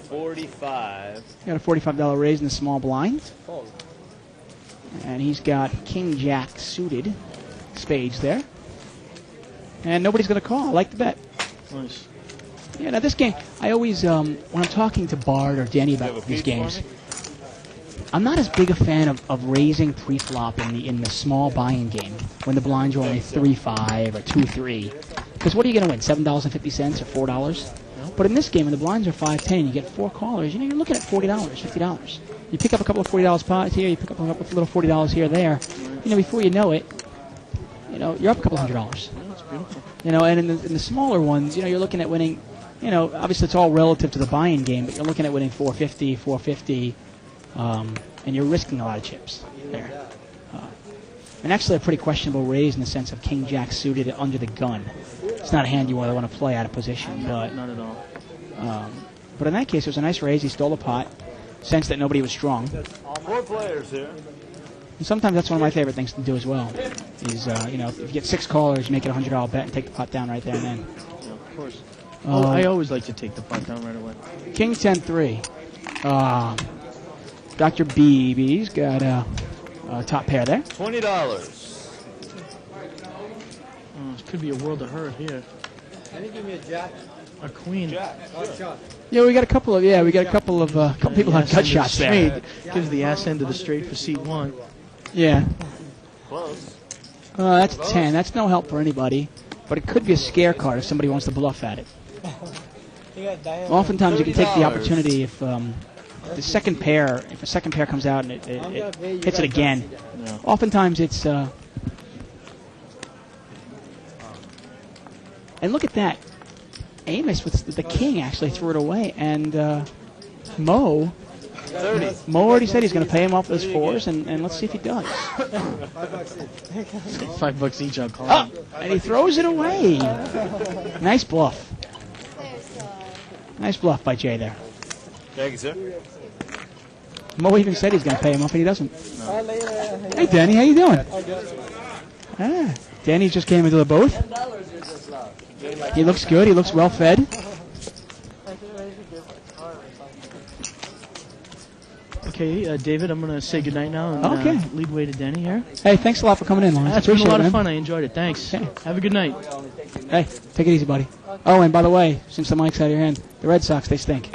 45. Got a $45 raise in the small blind. Fold. And he's got King Jack suited spades there. And nobody's going to call. I like the bet. Nice. Yeah, now this game, I always, when I'm talking to Bart or Denny about these games, I'm not as big a fan of raising pre-flop in the small buy-in game when the blinds are only 3-5 or 2-3. Because what are you going to win, $7.50 or $4? But in this game, when the blinds are 5-10, you get 4 callers. You're looking at $40, $50. You pick up a couple of $40 pots here. You pick up a little $40 here, there. Before you know it, you're up a couple $100. That's beautiful. And in the smaller ones, you're looking at winning. Obviously it's all relative to the buy-in game, but you're looking at winning $450, and you're risking a lot of chips there. And actually a pretty questionable raise in the sense of King Jack suited under the gun. It's not a hand you want to play out of position, but not at all. But in that case, it was a nice raise. He stole the pot, sensed that nobody was strong. 4 players here. And sometimes that's one of my favorite things to do as well. Is if you get 6 callers, make it a $100 bet and take the pot down right there and then. Yeah, of course. I always like to take the pot down right away. King 10-3. Dr. BB's got a top pair there. $20. This could be a world of hurt here. Can you give me a jack? A queen. Jack. Shot. Yeah, we got a couple of couple people have gut shots there. Gives the ass end of the straight for seat 1. Yeah. Close. That's a 10. That's no help for anybody, but it could be a scare card if somebody wants to bluff at it. Oftentimes you can take the opportunity if a second pair comes out and it hits it again. Yeah. Oftentimes it's and look at that. Amos with the king actually threw it away, and Mo already said he's going to pay him off those 4s, and let's see if he does. $5 each on call. Oh, and he throws it away. Nice bluff. Nice bluff by Jay there. Thank you, sir. Mo even said he's going to pay him off, and he doesn't. No. Hey, Danny, how you doing? Danny just came into the booth. He looks good. He looks well fed. Okay, David, I'm going to say goodnight now and lead way to Denny here. Hey, thanks a lot for coming in, Lawrence. That's been a lot of fun. I enjoyed it. Thanks. Okay. Have a good night. Hey, take it easy, buddy. Oh, and by the way, since the mic's out of your hand, the Red Sox, they stink.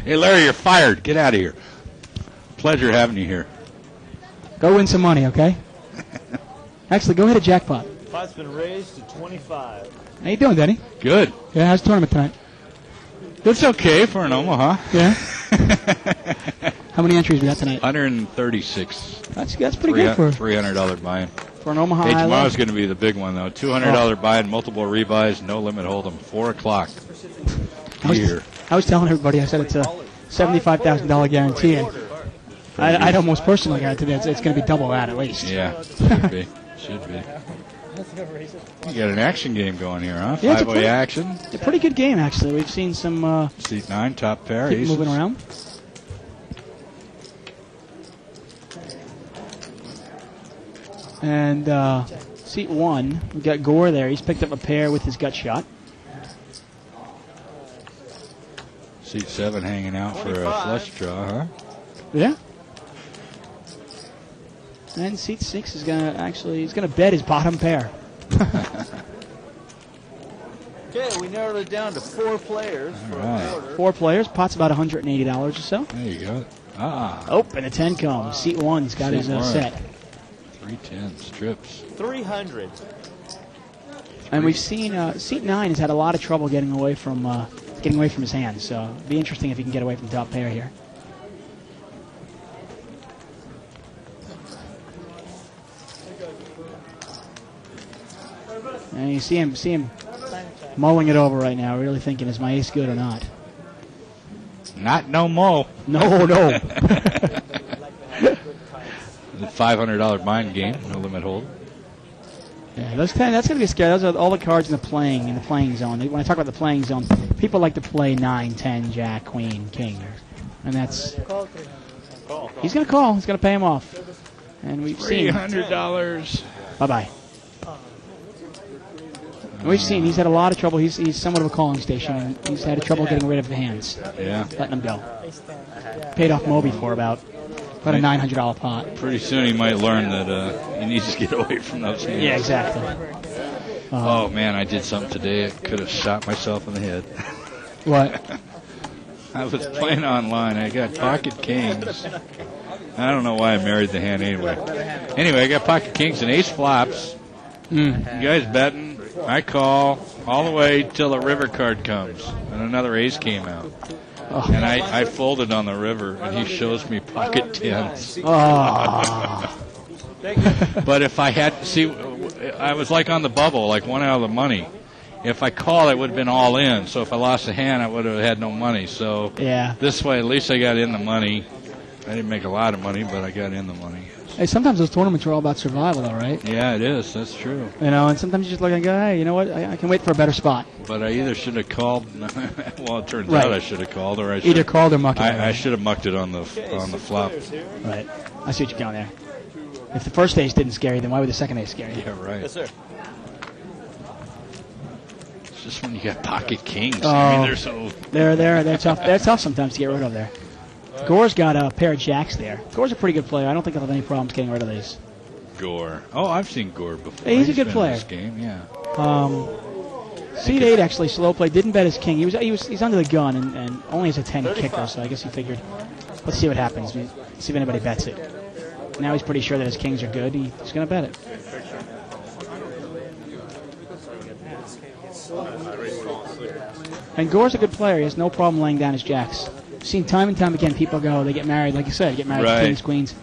Hey, Larry, you're fired. Get out of here. Pleasure having you here. Go win some money, okay? Actually, go hit a jackpot. Pot's been raised to 25. How you doing, Denny? Good. Yeah, how's the tournament tonight? It's okay for an Omaha. Yeah. How many entries we got tonight? 136. That's pretty good for $300 buy-in. For an Omaha. Hey, tomorrow's going to be the big one though. $200 buy-in, multiple rebuys, no limit hold'em. 4 o'clock. Here. I was telling everybody. I said it's a $75,000 guarantee, and I'd almost personally guarantee that it's going to be double that at least. Yeah, should be. Should be. You got an action game going here, huh? Yeah, 5-way action. A pretty good game, actually. We've seen some... Seat 9, top pair. Keep moving around. And seat 1, we've got Gore there. He's picked up a pair with his gut shot. Seat 7 hanging out for a flush draw, huh? Yeah. And seat 6 is he's gonna bet his bottom pair. Okay, we narrowed it down to 4 players. All right. 4 players. Pot's about $180 or so. There you go. Oh, and a 10 comes. Seat 1's got his set. 310 strips. 300. And we've seen seat 9 has had a lot of trouble getting away from his hands. So it'd be interesting if he can get away from top pair here. And you see him mulling it over right now, really thinking, is my ace good or not? Not no mo. No. The $500 bind game, no limit hold. Yeah, those 10, that's going to be scary. Those are all the cards in the playing zone. When I talk about the playing zone, people like to play 9, 10, Jack, Queen, King. And that's... He's going to call. He's going to pay him off. And we've seen... $300. Bye-bye. And we've seen he's had a lot of trouble. He's somewhat of a calling station, and he's had trouble getting rid of the hands. Yeah. Letting them go. Paid off Moby for about a $900 pot. Pretty soon he might learn that he needs to get away from those hands. Yeah, exactly. Oh, man, I did something today. I could have shot myself in the head. What? I was playing online. I got pocket kings. I don't know why I married the hand anyway. Anyway, I got pocket kings and ace flops. You guys betting. I call all the way till the river card comes, and another ace came out. Oh. And I folded on the river, and he shows me pocket tens. Oh. But if I had, see, I was like on the bubble, like one out of the money. If I called, it would have been all in. So if I lost a hand, I would have had no money. So yeah. This way, at least I got in the money. I didn't make a lot of money, but I got in the money. Hey, sometimes those tournaments are all about survival, though, right? Yeah, it is. That's true. You know, and sometimes you just look and go, hey, you know what? I can wait for a better spot. But I either should have called. Well, it turns right. out I should have called, or I either called or mucked it. I should have mucked it on the flop. Right. I see what you're going there. If the first ace didn't scare you, then why would the second ace scare you? Yeah, right. Yes, sir. It's just when you got pocket kings. Oh, I mean, they're so. They're tough. They're tough sometimes to get rid of there. Gore's got a pair of jacks there. Gore's a pretty good player. I don't think he'll have any problems getting rid of these. Gore. Oh, I've seen Gore before. Hey, he's a good been player. In this game, yeah. Seed 8 actually slow play. Didn't bet his king. He's under the gun and only has a 10 kicker. So I guess he figured, let's see what happens. See if anybody bets it. Now he's pretty sure that his kings are good. He's going to bet it. And Gore's a good player. He has no problem laying down his jacks. I've seen time and time again people go, they get married, like you said, get married to kings, queens.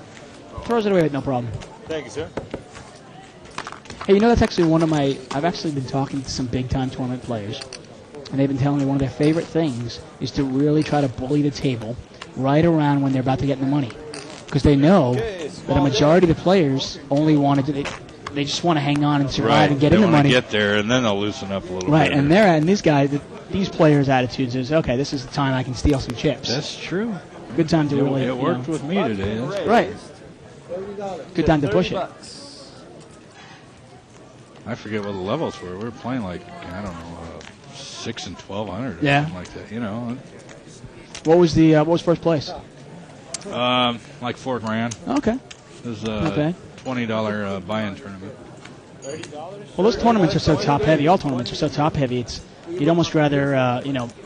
Throws it away with no problem. Thank you, sir. Hey, you know, that's actually one of my... I've actually been talking to some big-time tournament players, and they've been telling me one of their favorite things is to really try to bully the table right around when they're about to get in the money. Because they know that a majority of the players only wanted to... They just want to hang on and survive and get in the money. Get there, and then they'll loosen up a little bit. Right, and these guys, these players' attitudes is, okay, this is the time I can steal some chips. That's true. Good time to really... It worked with me today. Right. Good time to push it. I forget what the levels were. We were playing like, I don't know, 6 and 1,200 or something like that, you know. What was first place? Like $4,000. Okay. It was a $20 buy-in tournament. Well, those tournaments are so top-heavy. All tournaments are so top-heavy. You'd almost rather,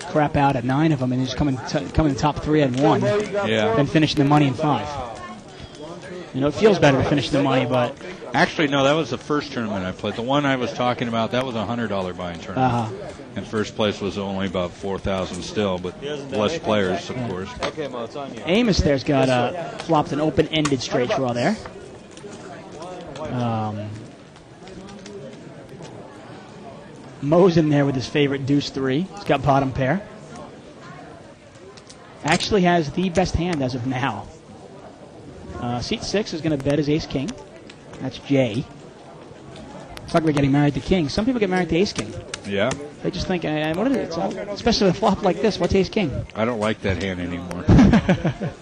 crap out at 9 of them and just come in the top 3 at 1 than finish the money in 5. You know, it feels better to finish the money, but... Actually, no, that was the first tournament I played. The one I was talking about, that was a $100 buy-in tournament. And first place was only about 4,000 still, but less players, of course. Okay, Mo, it's on you. Amos there's got flopped an open-ended straight draw there. Mo's in there with his favorite deuce 3. He's got bottom pair. Actually has the best hand as of now. Seat 6 is going to bet his ace-king. That's Jay. Talk about getting married to king. Some people get married to ace-king. Yeah. They just think, what is it? Especially with a flop like this, what's ace-king? I don't like that hand anymore.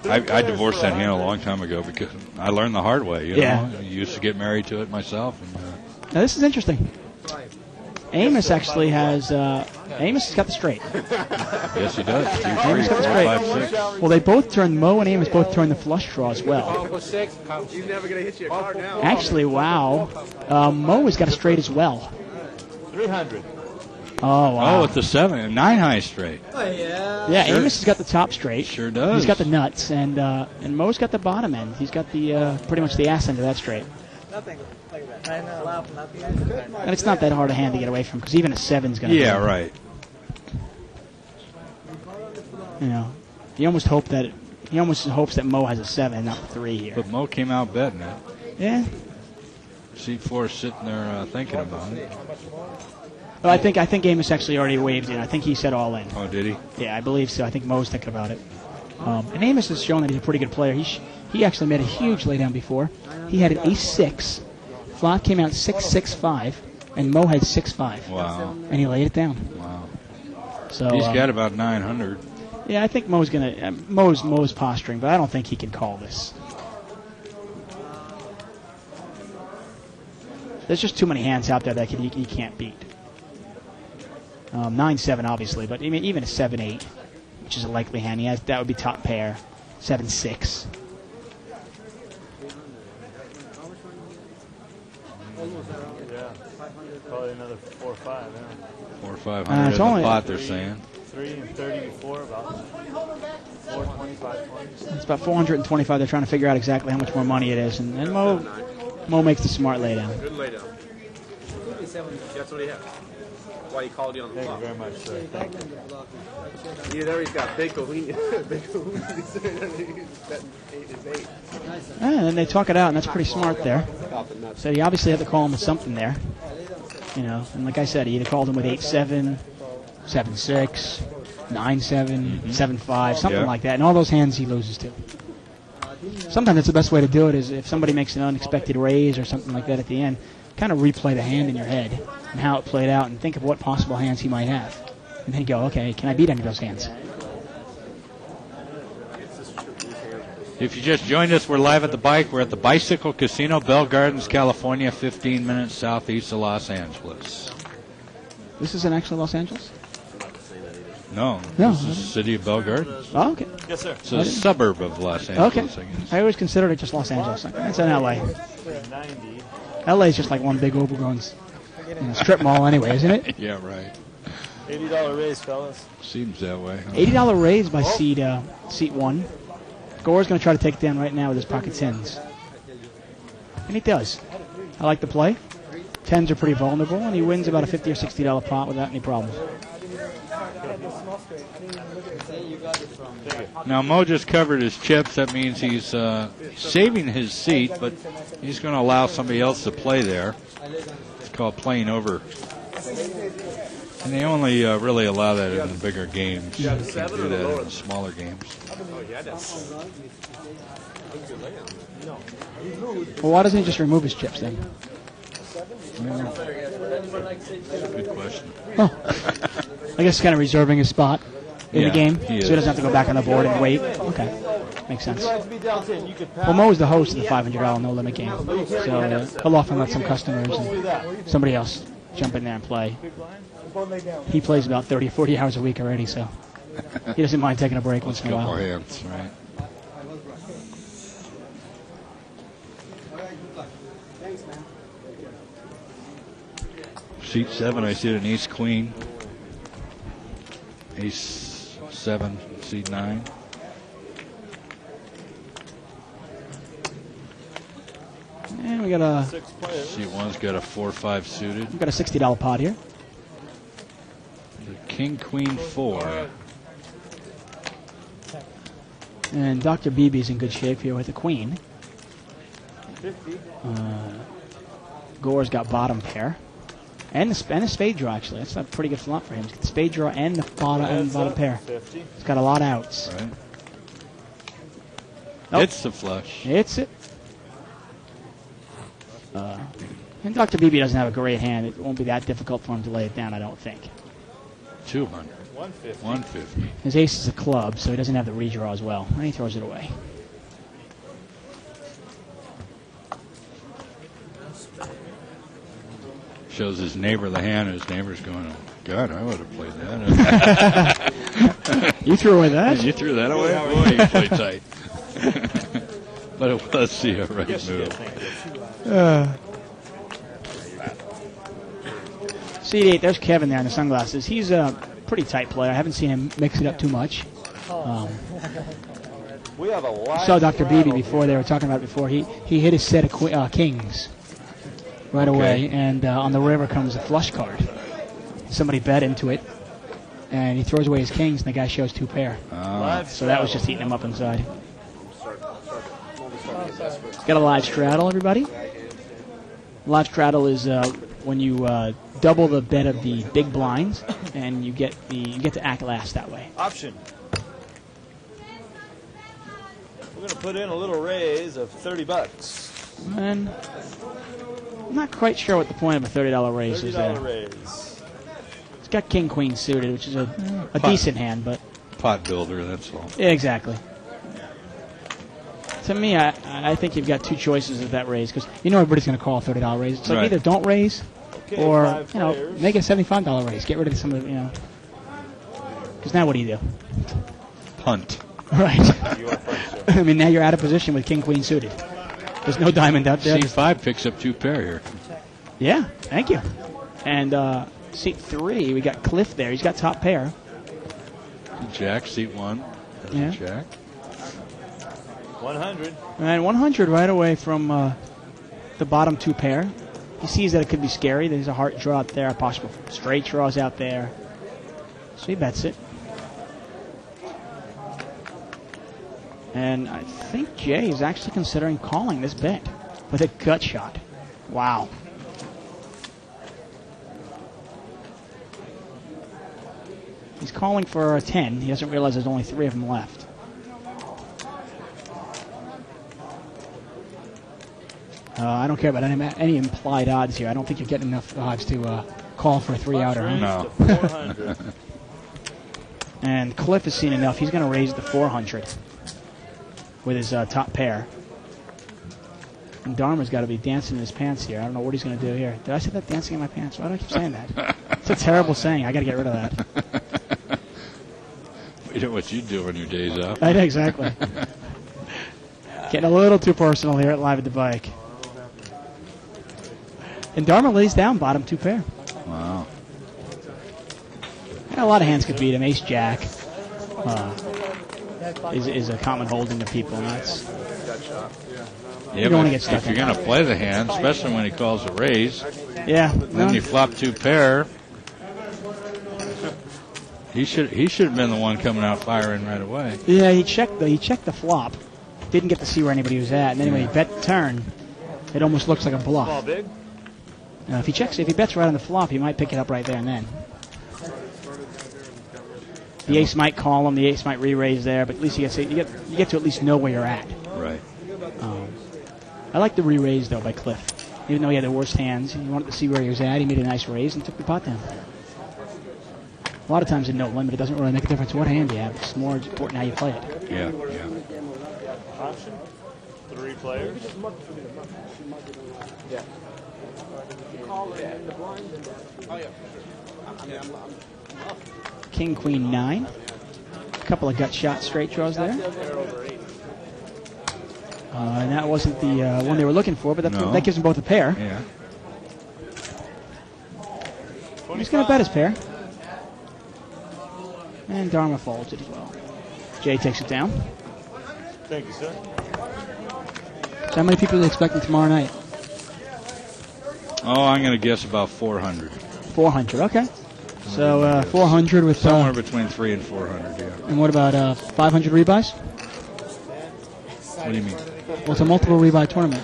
I divorced that hand a long time ago because I learned the hard way. You know? I used to get married to it myself. And, now, this is interesting. Amos actually has... Amos has got the straight. Yes, he does. 2, 3, Amos got 4, the straight. 5, 6. Well, they both turned... Mo and Amos both turned the flush draw as well. He's never going to hit your card now. Actually, wow. Mo has got a straight as well. 300. Oh, wow. Oh, with the 7, 9 high straight. Oh, yeah. Yeah, sure. Amos has got the top straight. Sure does. He's got the nuts, and Mo's got the bottom end. He's got the pretty much the ass end of that straight. Nothing like that. I know. Allow for nothing. And it's not that hard a hand to get away from, because even a 7's going to... Yeah, right. You know, he almost hopes that Mo has a 7, not 3 here. But Mo came out betting it. Yeah. Seat 4 is sitting there thinking about it. Well, I think Amos actually already waved in. I think he said all in. Oh, did he? Yeah, I believe so. I think Mo's thinking about it. And Amos has shown that he's a pretty good player. He actually made a huge laydown before. He had an ace-6. Flop came out 6-6-5, and Mo had 6-5. Wow. And he laid it down. Wow. So he's got about 900. Yeah, I think Mo's gonna. Mo's posturing, but I don't think he can call this. There's just too many hands out there that you can't beat. 9-7 obviously, but I mean even a 7-8, which is a likely hand he has, that would be top pair. 7-6. Yeah, probably another 4 or 5. Yeah. 4 or 500 in the pot, they're saying. 3 and 30 before, about 425. It's about 425. They're trying to figure out exactly how much more money it is, and Mo makes the smart laydown. Good laydown. That's what he has. Why he called you on the Thank clock. you very much, sir. Thank you. Either there he's got big kahuni. Big kahuni. His 8. And then they talk it out, and that's pretty smart there. So he obviously had to call him with something there. You know, and like I said, he either called him with 8-7, 7-6, 9-7, 7-5, something like that. And all those hands he loses to. Sometimes that's the best way to do it is if somebody makes an unexpected raise or something like that at the end, kind of replay the hand in your head and how it played out and think of what possible hands he might have. And then you go, okay, can I beat any of those hands? If you just joined us, we're live at the bike. We're at the Bicycle Casino, Bell Gardens, California, 15 minutes southeast of Los Angeles. This isn't actually Los Angeles? No, No. This is the city of Bell Gardens. Oh, okay. Yes, sir. It's a suburb of Los Angeles, Okay. I guess. I always considered it just Los Angeles. It's in L.A. 90. L.A. is just like one big overgrown strip mall anyway, isn't it? Yeah, right. $80 raise, fellas. Seems that way. $80 raise by seat 1. Gore's going to try to take it down right now with his pocket 10s. And he does. I like the play. 10s are pretty vulnerable, and he wins about a $50 or $60 pot without any problems. Now, Mo just covered his chips. That means he's saving his seat, but he's going to allow somebody else to play there. It's called playing over. And they only really allow that in the bigger games. You can't do that in the smaller games. Well, why doesn't he just remove his chips then? Good question. Oh. I guess kind of reserving his spot in the game, so he doesn't have to go back on the board and wait. Okay, makes sense. Well, Mo is the host of the $500 No Limit game, so he'll often let some customers and somebody else jump in there and play. He plays about 30 or 40 hours a week already, so he doesn't mind taking a break once in a while. More hands, right? Seat 7, I see an ace queen. Ace 7, seat 9. And we got a Seat 1's got a 4-5 suited. we got a $60 pot here. King, Queen, 4. And Dr. BB's in good shape here with the queen. Gore's got bottom pair. And the spade draw, actually. That's a pretty good flop for him. He's got the spade draw and the bottom pair. He's got a lot of outs. Right. Nope. It's the flush. It's it. And Dr. BB doesn't have a great hand. It won't be that difficult for him to lay it down, I don't think. 200. 150. His ace is a club, so he doesn't have the redraw as well. And he throws it away. Shows his neighbor the hand, and his neighbor's going, oh, God, I would have played that. You threw away that? You threw that away? Boy, you played tight. But it was the right move. Seat 8, there's Kevin there in the sunglasses. He's a pretty tight player. I haven't seen him mix it up too much. We have a lot. Saw Dr. Beebe before. They were talking about it before. He hit his set of kings right away, and on the river comes a flush card. Somebody bet into it, and he throws away his kings, and the guy shows 2 pair. So that was just eating him up inside. Got a live straddle, everybody. Live straddle is when you double the bet of the big blinds, and you get to act last that way. Option. We're going to put in a little raise of $30. And I'm not quite sure what the point of a $30 raise is there. $30 raise. It's got king queen suited, which is a decent hand, but Pot builder, that's all. yeah, exactly. To me, I think you've got 2 choices of that raise because you know everybody's going to call a $30 raise. It's like either don't raise or make it a $75 raise. Get rid of some of because now what do you do? Punt. Right. I mean, now you're out of position with king queen suited. There's no diamond out there. C5 picks up 2 pair here. Yeah, thank you. And seat 3, we got Cliff there. He's got top pair. Jack, seat 1. Yeah. Jack. 100. And 100 right away from the bottom 2 pair. He sees that it could be scary. There's a heart draw out there, a possible straight draws out there. So he bets it. And I think Jay is actually considering calling this bet with a gut shot. Wow. He's calling for a 10. He doesn't realize there's only 3 of them left. I don't care about any implied odds here. I don't think you're getting enough odds to call for a 3-outer. No. And Cliff has seen enough. He's going to raise the 400 with his top pair. And Dharma's got to be dancing in his pants here. I don't know what he's going to do here. Did I say that, dancing in my pants? Why do I keep saying that? It's a terrible saying. I got to get rid of that. You know what you do on your days off. I know, exactly. Getting a little too personal here at Live at the Bike. And Dharma lays down bottom 2 pair. Wow. Yeah, a lot of hands could beat him. Ace Jack is a common holding to people. And that's, Yeah, you don't want to get stuck if you're in going to play the hand, especially when he calls a raise, yeah, then you flop 2 pair. He should have been the one coming out firing right away. Yeah, he checked the flop. Didn't get to see where anybody was at, and then when he bet the turn, it almost looks like a bluff. If he bets right on the flop, he might pick it up right there and then. The ace might call him, the ace might re-raise there, but at least you get to at least know where you're at. Right. I like the re-raise though by Cliff. Even though he had the worst hands, he wanted to see where he was at. He made a nice raise and took the pot down. A lot of times in no limit, it doesn't really make a difference what hand you have. It's more important how you play it. Yeah. Option? 3 players? Yeah. King, Queen, 9. A couple of gut shot straight draws there. And that wasn't the one they were looking for, but that gives them both a pair. Yeah. He's going to bet his pair. And Dharma folds it as well. Jay takes it down. Thank you, sir. So how many people are they expecting tomorrow night? Oh, I'm going to guess about 400. 400, okay. So 400 with... Somewhere between 300 and 400, yeah. And what about 500 rebuys? What do you mean? Well, it's a multiple rebuy tournament.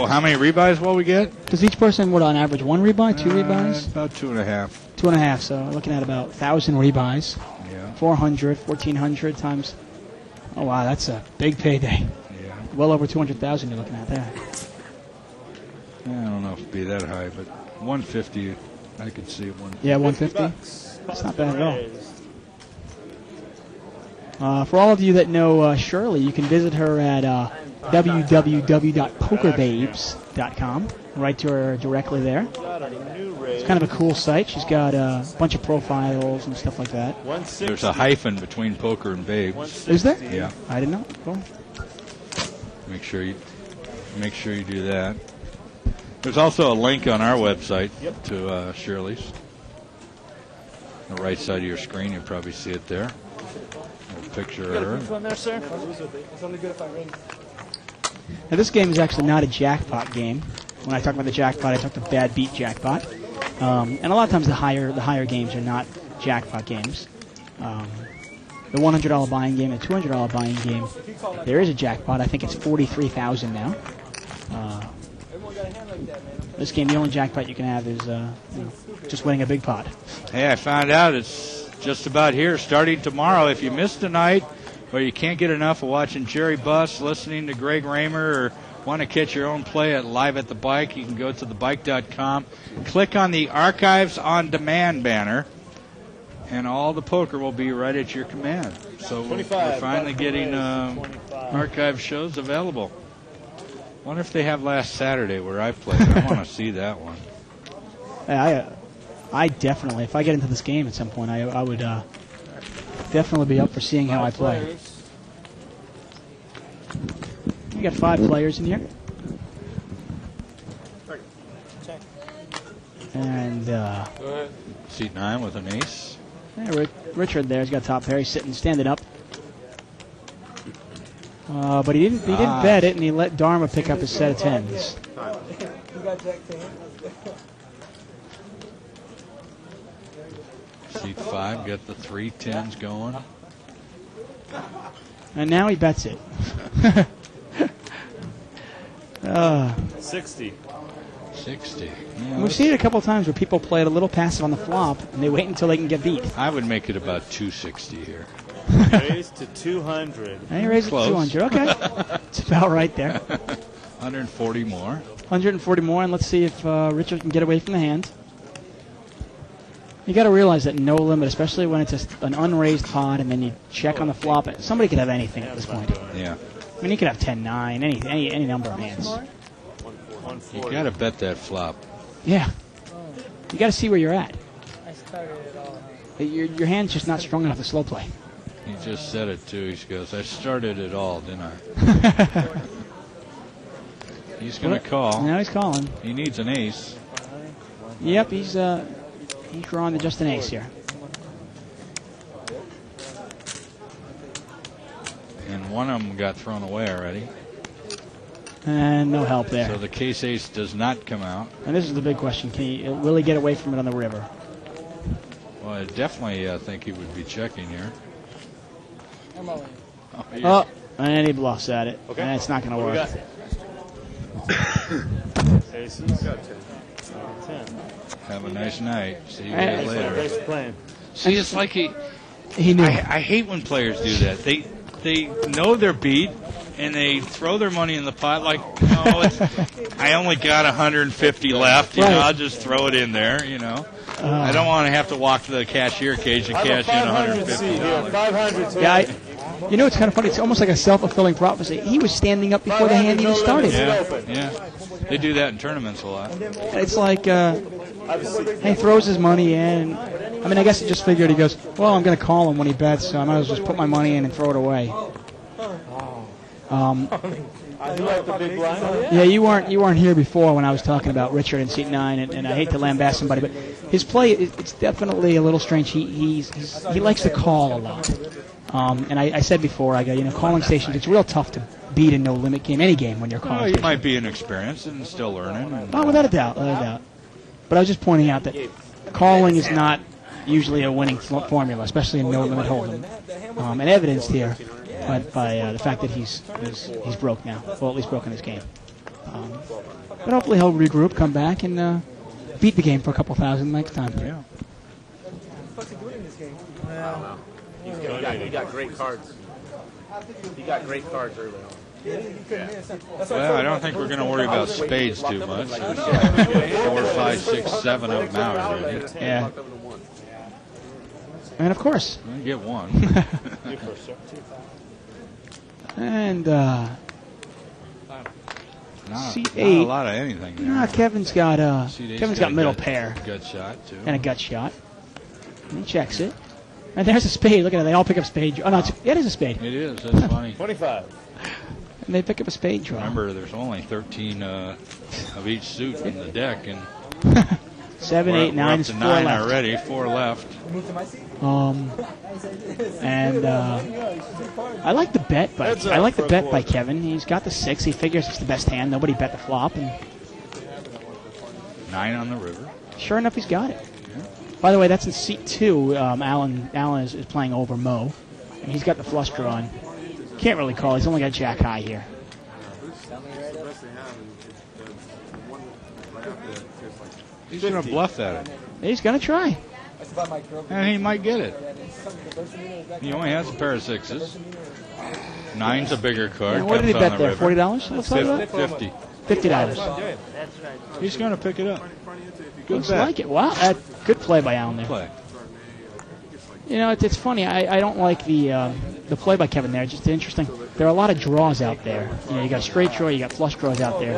How many rebuys will we get? Does each person, on average, 1 rebuy, 2 rebuys? About 2.5. 2.5, so we're looking at about 1,000 rebuys. Yeah. 400, 1,400 times... Oh, wow, that's a big payday. Yeah. Well over 200,000 you're looking at there. Yeah, I don't know if it'd be that high, but 150, I could see it. 150. Yeah, 150. That's not bad at all. For all of you that know Shirley, you can visit her at www.pokerbabes.com. Write to her directly there. It's kind of a cool site. She's got a bunch of profiles and stuff like that. There's a hyphen between poker and babes. Is there? Yeah. I didn't know. Cool. Make sure you do that. There's also a link on our website to Shirley's. On the right side of your screen, you'll probably see it there. A picture of her. One there, sir? Now, this game is actually not a jackpot game. When I talk about the jackpot, I talk about bad beat jackpot. And a lot of times the higher games are not jackpot games. The $100 buying game, the $200 buying game, there is a jackpot. I think it's $43,000 now. This game, the only jackpot you can have is just winning a big pot. Hey, I found out it's just about here, starting tomorrow. If you missed tonight, or you can't get enough of watching Jerry Buss, listening to Greg Raymer, or want to catch your own play at Live at the Bike, you can go to thebike.com, click on the Archives on Demand banner, and all the poker will be right at your command. So we're finally getting archive shows available. Wonder if they have last Saturday where I played. I want to see that one. I definitely, if I get into this game at some point, I would definitely be up for seeing how I play. We got 5 players in here. And seat 9 with an ace. Yeah, Richard there's got top pair. He's standing up. But he didn't bet it, and he let Dharma pick up his set of 10s. Seat 5, get the 3 tens going. And now he bets it. 60. 60. And we've seen it a couple of times where people play it a little passive on the flop, and they wait until they can get beat. I would make it about 260 here. Raised to 200. And he raised it to 200. Okay. It's about right there. 140 more. 140 more, and let's see if Richard can get away from the hand. You got to realize that no limit, especially when it's an unraised pot, and then you check on the flop. Somebody could have anything at this point. Yeah. I mean, you could have 10-9, any number of hands. You got to bet that flop. Yeah. You got to see where you're at. Your hand's just not strong enough to slow play. He just said it too. He goes, "I started it all, didn't I?" He's going to call. Now he's calling. He needs an ace. Yep, he's drawing just an ace here. And one of them got thrown away already. And no help there. So the case ace does not come out. And this is the big question. Will he get away from it on the river? Well, I definitely think he would be checking here. Oh, and he bluffs at it. Okay. And it's not going to work. Aces. 10. Have a nice night. See you guys later. See, it's like he knew. I hate when players do that. They know they're beat, and they throw their money in the pot like, I only got 150 left. You know, I'll just throw it in there. You know, I don't want to have to walk to the cashier cage and cash in $150. 500. Yeah, you know, it's kind of funny. It's almost like a self-fulfilling prophecy. He was standing up before the hand even started. Yeah. They do that in tournaments a lot. It's like he throws his money in. I mean, I guess he just figured, he goes, well, I'm going to call him when he bets, so I might as well just put my money in and throw it away. Yeah, you weren't here before when I was talking about Richard in seat 9, and I hate to lambast somebody, but his play, it's definitely a little strange. He likes to call a lot. And I said before, I go, calling stations, it's real tough to beat a no-limit game, any game when you're calling stations. You might be inexperienced and still learning. Oh, without a doubt. But I was just pointing out that calling is not usually a winning formula, especially in no-limit hold'em. And evidenced here by the fact that he's broke now, well, at least broken his game. But hopefully he'll regroup, come back, and beat the game for a couple thousand next time. Yeah. He got great cards. He got great cards early on. Well, I don't think we're going to worry about spades too much. We've got 4, 5, 6, 7 of them out already. Yeah. And of course. I get one. And seat 8. Not a lot of anything there. Nah, Kevin's got middle pair. Gut shot too. And a gut shot. And he checks it. And there's a spade. Look at it. They all pick up spade. Oh, no, it is a spade. It is. That's funny. 25. And they pick up a spade draw. Remember, there's only 13 of each suit in the deck, and 7, 8, 9 is 4 9 left. already. 4 left. And I like the bet by Kevin. He's got the 6. He figures it's the best hand. Nobody bet the flop, and 9 on the river. Sure enough, he's got it. By the way, that's in seat 2. Alan is playing over Mo. And he's got the flush draw on. Can't really call. He's only got jack high here. He's going to bluff at it. He's going to try. And he might get it. He only has a pair of 6s. 9's a bigger card. And what did he bet there? $40? Let's talk about it. $50. He's going to pick it up. Good Looks bet. like it. Wow, good play by Alan there. Play. It's funny. I don't like the play by Kevin there. It's just interesting. There are a lot of draws out there. You got a straight draw, you got flush draws out there,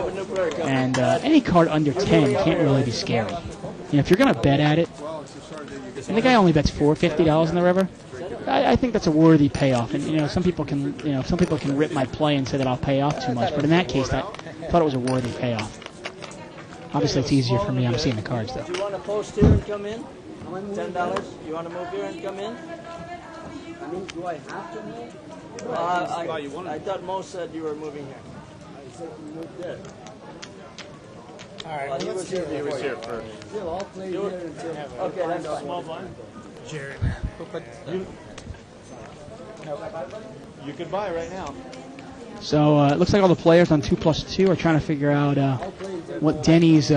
and any card under 10 can't really be scary. If you're going to bet at it, and the guy only bets $50 in the river, I think that's a worthy payoff. And some people can rip my play and say that I'll pay off too much, but in that case, I thought it was a worthy payoff. Obviously, it's easier for me. I'm seeing the cards though. Do you want to post here and come in? $10. You want to move here and come in? I mean, do I have to move? I thought Mo said you were moving here. I said you moved there. Alright, he was here first. We'll all play here until. Okay, that's fine. Small blind. Jerry. You could buy right now. So it looks like all the players on 2+2 are trying to figure out what Denny's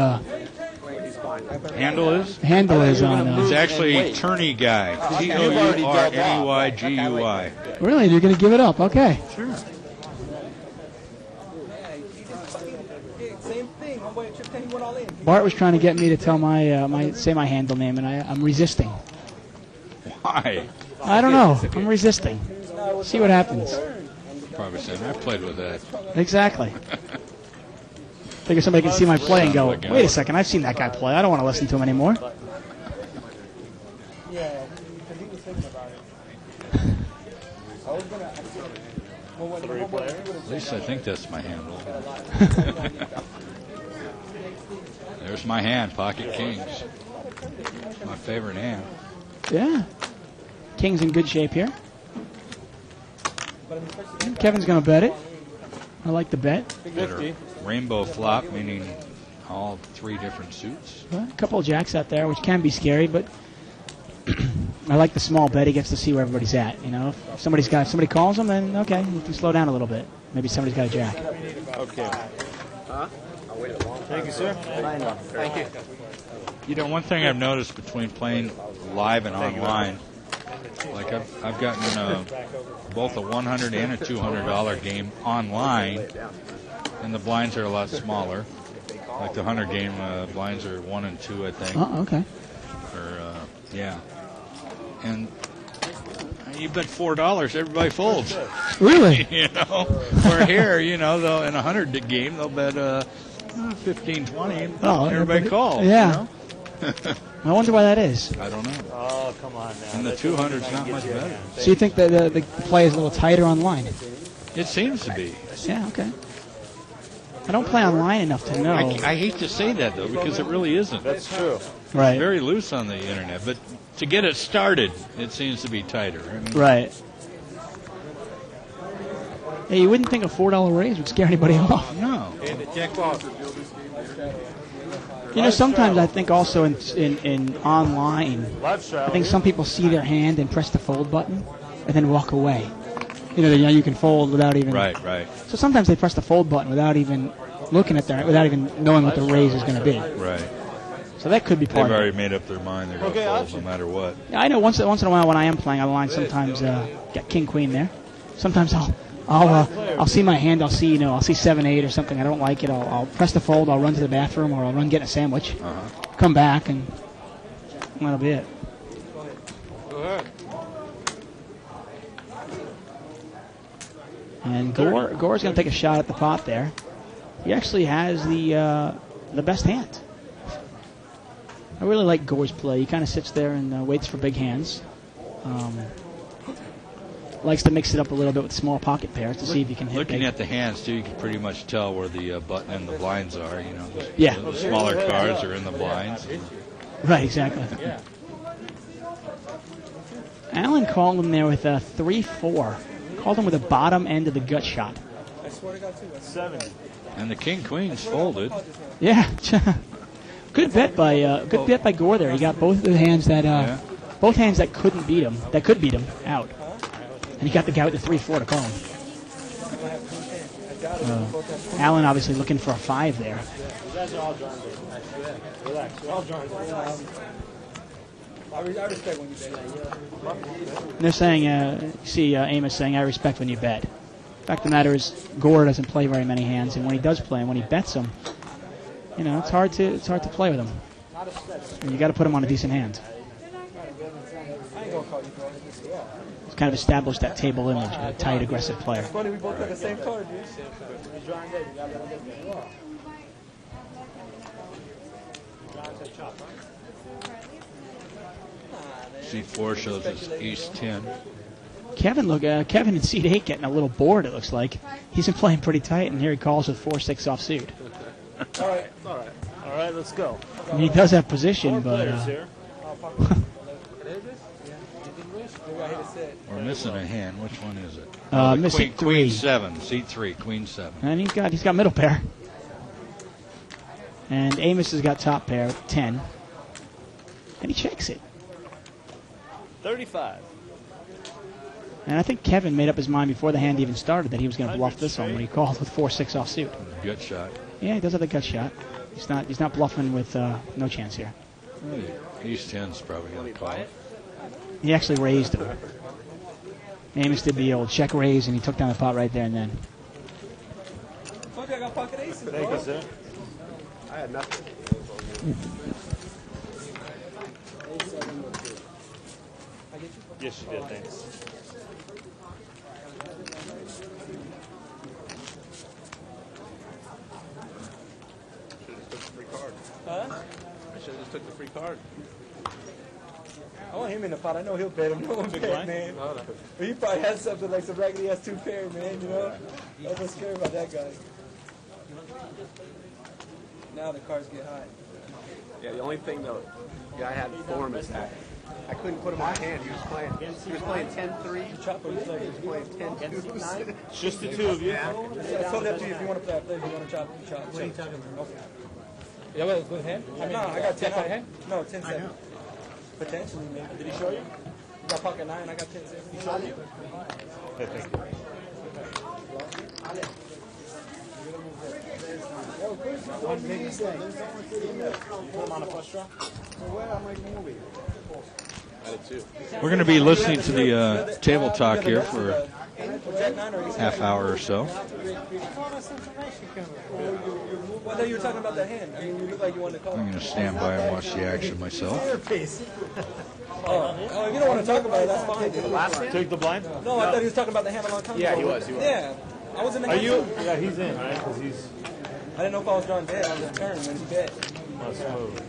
Handle is? handle is on. It's actually Tourney Guy. TOURNEYGUI. Really? You're going to give it up? Okay. Sure. Same thing. Homeboy Chip 10, he went all in. Bart was trying to get me to tell say my handle name, and I'm resisting. Why? I don't know. I'm resisting. See what happens. Probably saying I played with that. Exactly. Figure somebody can see my play and go, wait a second, I've seen that guy play. I don't want to listen to him anymore. Yeah, because he was thinking about it. I was going to. Three players? At least I think that's my handle. There's my hand, Pocket Kings. My favorite hand. Yeah. King's in good shape here. Kevin's going to bet it. I like the bet. Better rainbow flop, meaning all three different suits. A couple of jacks out there, which can be scary, but I like the small bet. He gets to see where everybody's at. You know, if somebody calls him, then okay, you can slow down a little bit. Maybe somebody's got a jack. Okay. Huh? I'll wait a long time. Thank you, sir. Thank you. You know, one thing I've noticed between playing live and online, like I've gotten both a $100 and a $200 game online, and the blinds are a lot smaller. Like the 100 game, blinds are 1 and 2, I think. Oh, okay. Or yeah, and you bet $4, everybody folds. Really? You know, where here, you know, they'll in a 100 game they'll bet 15, 20, and everybody calls. Yeah. You know? I wonder why that is. I don't know. Oh, come on now. And the 200's not much better. So you think that the play is a little tighter online? It seems to be. Yeah, okay. I don't play online enough to know. I hate to say that, though, because it really isn't. That's true. Right. It's very loose on the internet, but to get it started, it seems to be tighter. I mean, Right. Hey, you wouldn't think a $4 raise would scare anybody off. No. You know, sometimes I think also in online, I think some people see their hand and press the fold button and then walk away. You know, you can fold without even. Right. So sometimes they press the fold button without even looking at without even knowing what the raise is going to be. Right. So that could be part They've of it. already made up their mind. They're going to fold no matter what. Yeah, I know once in a while when I am playing online, sometimes get king queen there. Sometimes I'll see my hand. I'll see 7-8 or something. I don't like it. I'll press the fold. I'll run to the bathroom or I'll run get a sandwich. Come back and that'll be it. Go ahead. And Gore's going to take a shot at the pot there. He actually has the best hand. I really like Gore's play. He kind of sits there and waits for big hands. Likes to mix it up a little bit with small pocket pairs to see if you can hit Looking big. at the hands, too, you can pretty much tell where the button and the blinds are. You know, Yeah. The smaller cards are in the blinds. Right, exactly. Allen called him there with a 3-4. Called him with the bottom end of the gut shot. I swear to God, too. 7. And the king queen's folded. Yeah. Good bet by Gore there. He got both of the hands that both hands that could beat him out. And he got the guy with the 3-4 to call him. Allen obviously looking for a 5 there. You guys are all drawn. Relax. You're all drawn. I respect when you bet. And they're saying, Amos saying, I respect when you bet. Fact of the matter is, Gore doesn't play very many hands, and when he does play, and when he bets them, you know, it's hard to play with him. And you got to put him on a decent hand. He's kind of established that table image, a tight, aggressive player. It's funny we both got the same card, dude. You're drawing dead. You got that. Seat 4 shows us East 10. Kevin in seat 8 getting a little bored, it looks like. He's been playing pretty tight, and here he calls with 4-6 offsuit. All right. All right, let's go. And he does have position, but... We're missing a hand. Which one is it? Missing Queen 3. 7. Seat 3. Queen 7. And he's got middle pair. And Amos has got top pair with 10. And he checks it. 35. And I think Kevin made up his mind before the hand even started that he was going to bluff this one when he called with 4-6 offsuit. Gut shot. Yeah, he does have a gut shot. He's not bluffing with no chance here. Ace 10's probably going to call it. He actually raised him. Amos did the old check raise, and he took down the pot right there and then. Fuck, I got pocket aces, Thank you, sir. I had nothing. Yes, you did. Thanks. Huh? I should have just took the free card. I want him in the pot. I know he'll bet him. No one bet, blind? man. No, no. But he probably has something like some raggedy ass 2 pair, man, you know? That's what's scary about that guy. Now the cards get hot. Yeah, the only thing though, the guy had form is that I couldn't put him on hand. He was playing 10-3. Chopper, he's like, He was playing 10-2. It's just the two of you. yeah, it's totally up to you if you want to play. If you want to chop, you chop. What are you talking about? Okay. Yeah, well, good hand? No, I got 10 hand. No, 10-7. Potentially, maybe. Did he show you? You got pocket 9, I got 10-7. He showed you? Hey, thank you. One big mistake. Put him on a flush draw? I did too. We're going to be listening to the table talk here for a half hour or so. Well, no, you were talking about the hand. I mean, you look like you wanted to call. I'm going to stand by and watch the action myself. Oh, if you don't want to talk about it, that's fine. The last hand? Take the blind? No, I thought he was talking about the hand a long time ago. Yeah, he was. Yeah. I was in the Are hand. you? Yeah, he's in, right? Because he's I didn't know if I was drawing dead on the turn when he bet. must move.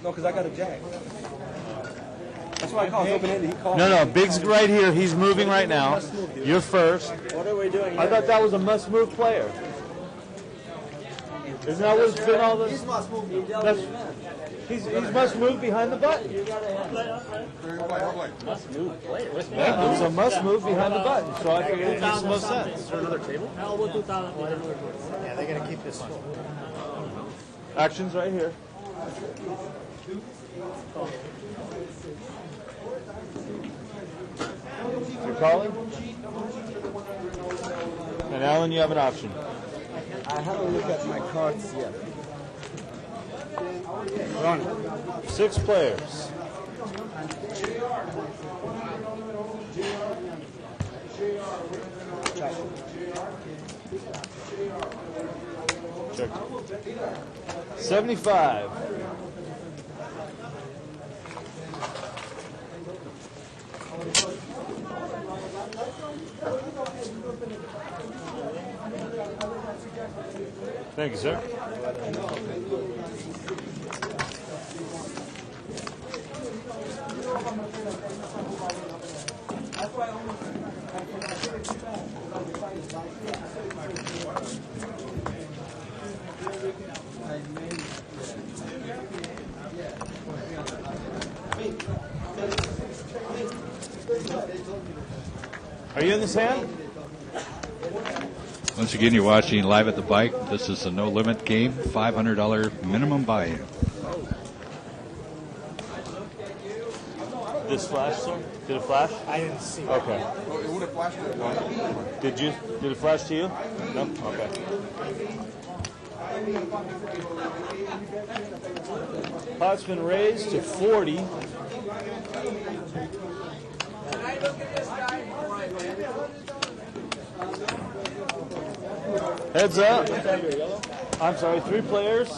No, because I got a jack. That's why I called open-ended. He called. No, Big's right here. He's moving right now. You're first. What are we doing? I thought that was a must-move player. Isn't that what's been all this? He's must move behind the button. Must move player. Yeah, it was a must move behind the button, so I figured it makes the most sense. Is there another table? Yeah, they're going to keep this full. Action's right here. You're calling? And Alan, you have an option. I haven't looked at my cards yet. Run. 6 players. Check. 75. Thank you, sir. Are you in this hand? Once again, you're watching Live at the Bike. This is a no limit game, $500 minimum buy-in. This flash, sir? Did it flash? I didn't see it. Okay. It would have flashed it. Did it flash to you? No? Okay. Pot's been raised to 40. Heads up. I'm sorry, 3 players.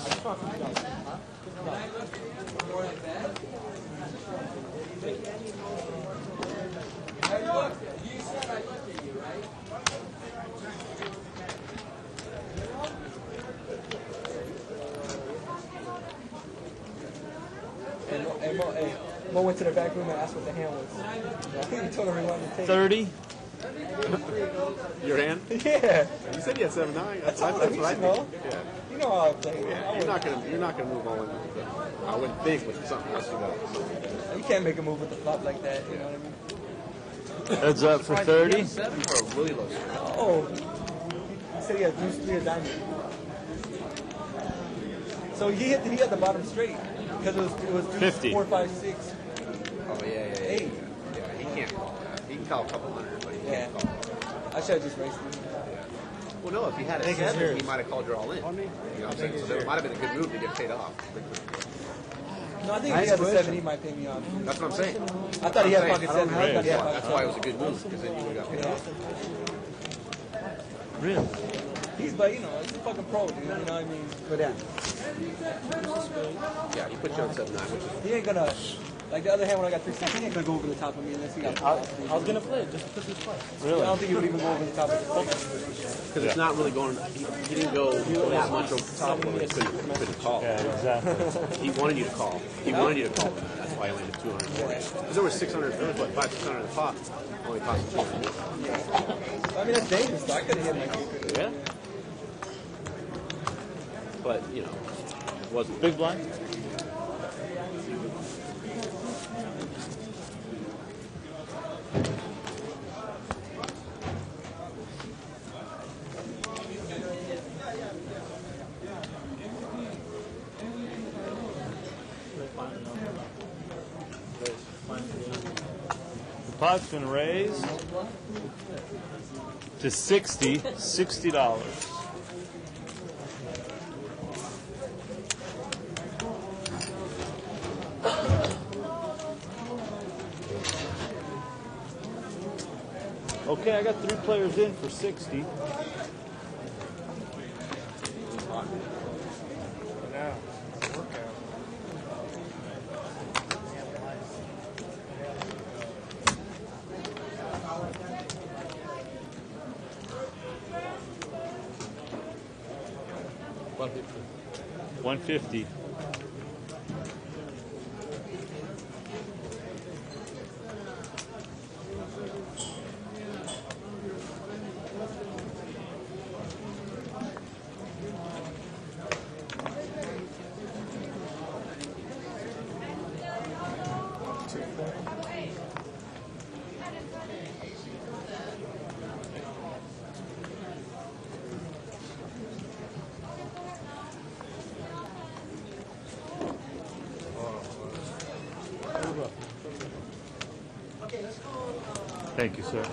Hey, Mo went to the back room and asked what the hand was. I think he told him he wanted to take 30. Your hand? Yeah. You said you had 7-9. That's I what I know. think. Yeah. You know how I play. Yeah, you're not gonna move all in. I went big with something else. You can't make a move with the flop like that. You know what I mean? Heads up for 30. 7 for a really low score. Oh. He said he had deuce 3 of diamonds. So he had the bottom straight because it was 50. 4, 5, 6. Oh, yeah. 8. Yeah, he can't call that. He can call a couple hundred, but he can't call. I should have just raced him. Well, no, if he had a 7, he might have called you all in. You know what I'm saying? So it might have been a good move to get paid off. No, I think if he has a 7, he might pay me off. That's what I'm saying. I thought he had pocket 7. That's why it was a good move, because then you would have got paid off. Really? But you know, he's a fucking pro, dude. You know what I mean? Go down. Yeah, he put you on 7-9, which is... He ain't gonna, like the other hand when I got 3 6, he ain't gonna go over the top of me unless he got. I was gonna play it just because he's playing. Really? I don't think he would even go over the top of me. Because it's not really going... He didn't go that much over the top when he couldn't call. Yeah, exactly. He wanted you to call. He wanted you to call. That's why he landed 240. Because there was 600, there was what, 500, 600 in the pot. Only cost him 200. I mean, that's dangerous, though. I could have hit my kicker. Yeah. But, you know, it wasn't... Big blind? The pot's been raised to $60. Okay, I got 3 players in for 60. $150. Thank you, sir.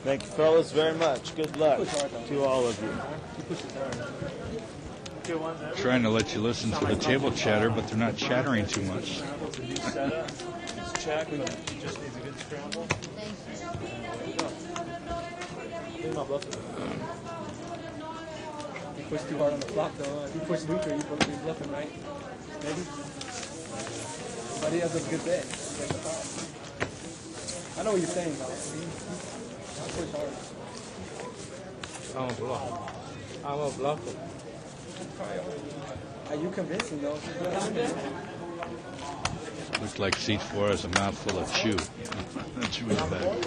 Thank you, fellas, very much. Good luck to all of you. Trying to let you listen to the table chatter, but they're not chattering too much. Check, but he just needs a good scramble. He pushed too hard on the flop, though. If you push neutral, you're supposed to be bluffing, right? Maybe. But he has a good bet. I know what you're saying, though. He pushed hard. I'm a bluffer. Are you convincing, though? Looks like seat 4 has a mouthful of chew. Chew is back.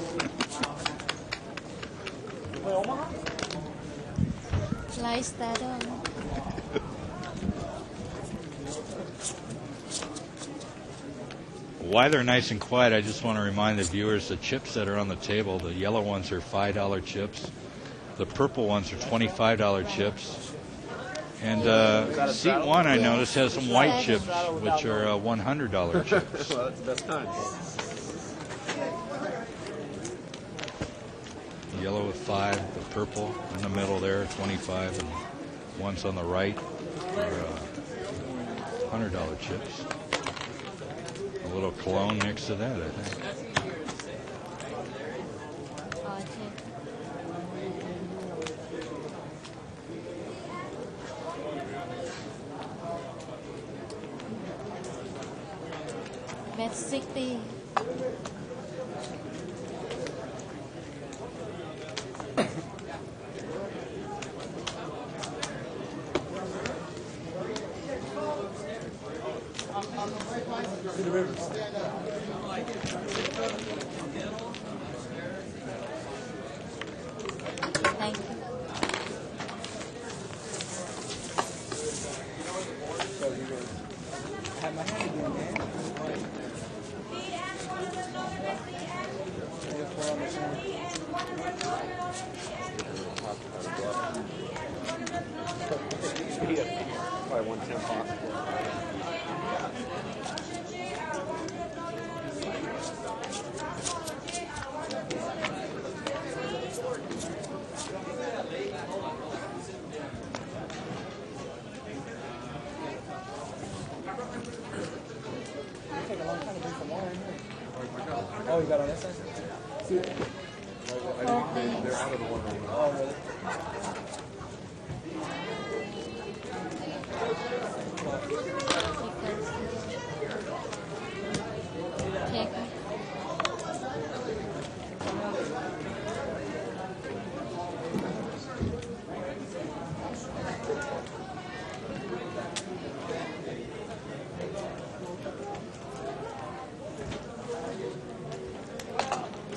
Slice that on. While they're nice and quiet, I just want to remind the viewers the chips that are on the table. The yellow ones are $5 chips. The purple ones are $25 chips. And seat 1, I noticed, has some white chips, which are $100 chips. Well, that's the best kind. Yellow with 5, the purple in the middle there, 25, and ones on the right are $100 chips. A little cologne next to that, I think. That's 60. To the rivers. Thank you. So you guys have my hand again, man. Take a long time to drink some water in here. Oh, you got on that side? They're out of the one room. Oh, really? Check.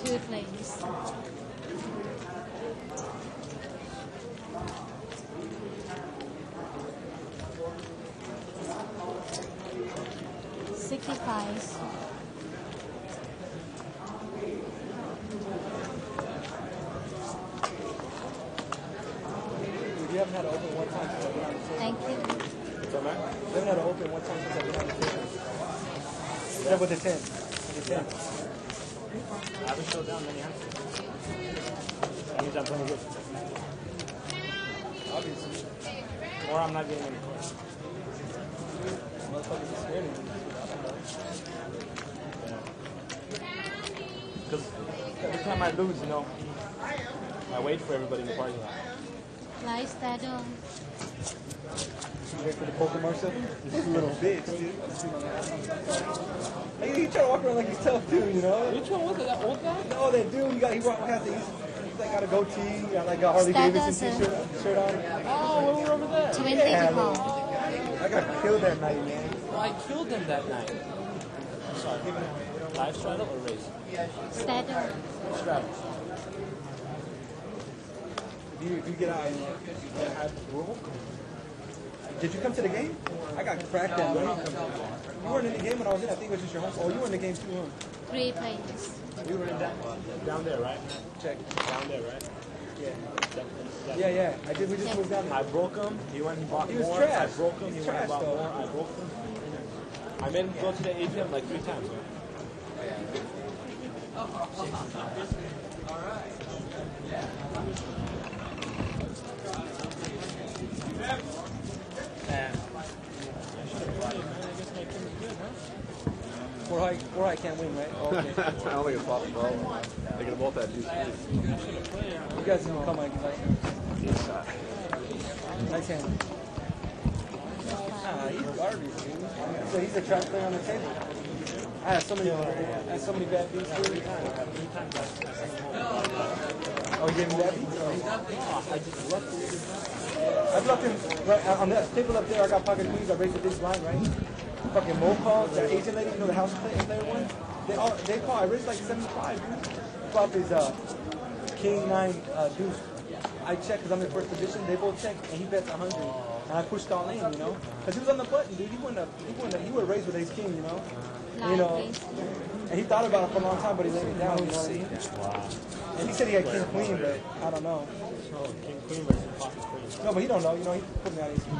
Two planes. $65. You haven't had to open one time since I've been on the table. Thank you. What's up, man? You haven't had to open one time since I've been on the table. Yeah, with the 10. With the 10. I haven't showed down many answers. That means I'm playing good. Obviously. Or I'm not getting any points. Motherfuckers are scared of me. Because every time I lose, you know, I wait for everybody in the parking lot. Light Shadow. You wait for the poker marshal? This little bitch, dude. Hey, he trying to walk around like he's tough too, you know? Which one was it? That old guy? No, that dude. He like got a goatee, got like a Harley Davidson t-shirt on. Oh, when we were over there. 20 yeah, people. I got killed that night, man. Well, I killed him that night. I'm sorry. Live straddle or race? Shadow. Straddle. You get out and did you come to the game? I got cracked that game. You weren't in the game when I was in. I think it was just your home. Oh, you were in the game too, huh? 3 planes. We were in down there, right? Check. Down there, right? Yeah. Yeah. I did. We just moved down there. I broke him. He went and bought He was more. trash. I broke him. He's He went and trash, bought though. more. I broke him. I made him go to the ATM like 3 times. Or I can't win, right? Oh, okay. I don't think it's possible. They could have both had juice. You guys didn't come on. Nice hand. He's garbage, dude. So he's a trap player on the table. I had so many bad beats every time. Oh, you gave him bad beats? Oh, I just left him. I bluffed him right on that table up there. I got pocket queens. I raised the big blind, right? Fucking Mo calls, that Asian lady, you know, the house player one? They call, I raised like 75, dude. Flop is King 9 deuce. I check because I'm in first position. They both check, and he bets 100. And I pushed all in, you know? Because he was on the button, dude. He would have raised with ace king, you know? You know? And he thought about it for a long time, but he laid it down, you know what I mean? Wow. And he said he had king queen, but I don't know. King queen versus pocket queen. No, but he don't know. You know, he put me on ace king.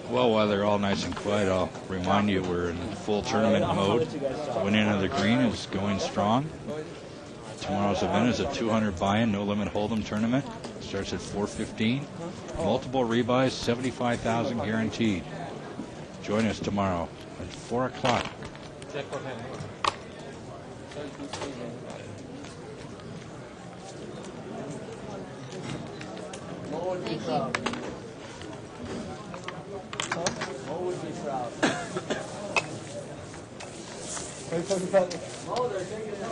Well, while they're all nice and quiet, I'll remind you we're in full tournament mode. Winning of the green is going strong. Tomorrow's event is a 200 buy-in, no limit hold'em tournament. Starts at 4:15. Multiple rebuys, 75,000 guaranteed. Join us tomorrow at 4 o'clock. Thank you. What would be proud? What are you talking about? Oh, they're taking it out.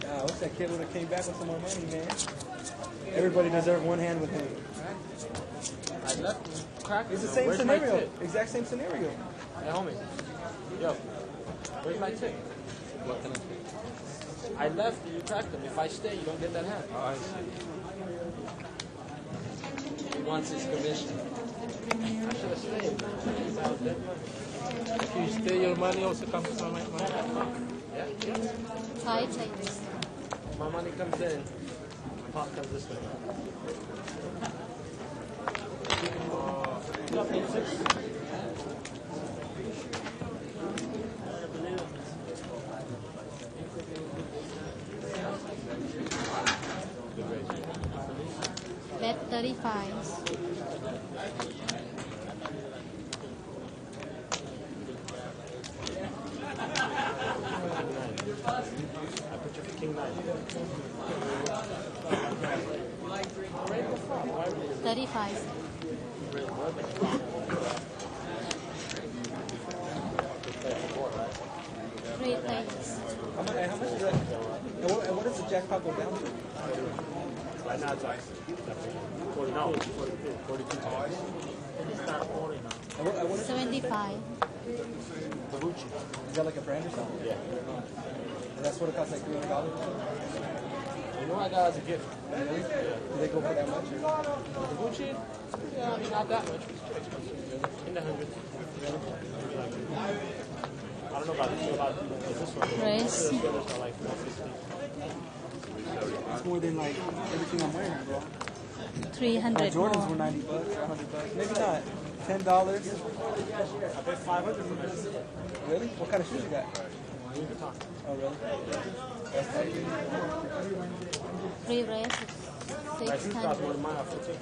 I wish that kid would have came back with some more money, man. Everybody deserved one hand with him. I left crack. It's the same Where's my scenario. tip? Exact same scenario. Hey, homie. Yo, where's my tip? What can I take? I left, you cracked them. If I stay, you don't get that hand. Oh, I see. He wants his commission. I should have stayed. If you stay, your money also comes from my money. Yeah. 5 times. My money comes in. Pot comes this way. Bet 35. I put you for king 9. 35. 3 times. How much is that? And what does the jackpot go down to? Right now it's like 40, no, 42 times. And what is 75. the Gucci? Is that like a brand or something? Yeah. And that's what it costs, like $300? You know I got as a gift. Really? Do they go for that much? The Gucci? Yeah, I mean, not that much. It's too expensive. In the hundreds. I don't know about this one. Race. The others are like 150. It's more than like everything I'm wearing, bro. 300 Jordans more. were $90 or $100. Maybe not. $10. I paid 500 for this. Really? What kind of shoes you got? Louis Vuitton. Oh, really? That's tight. 3 races. My shoes cost more 600. than my outfit too.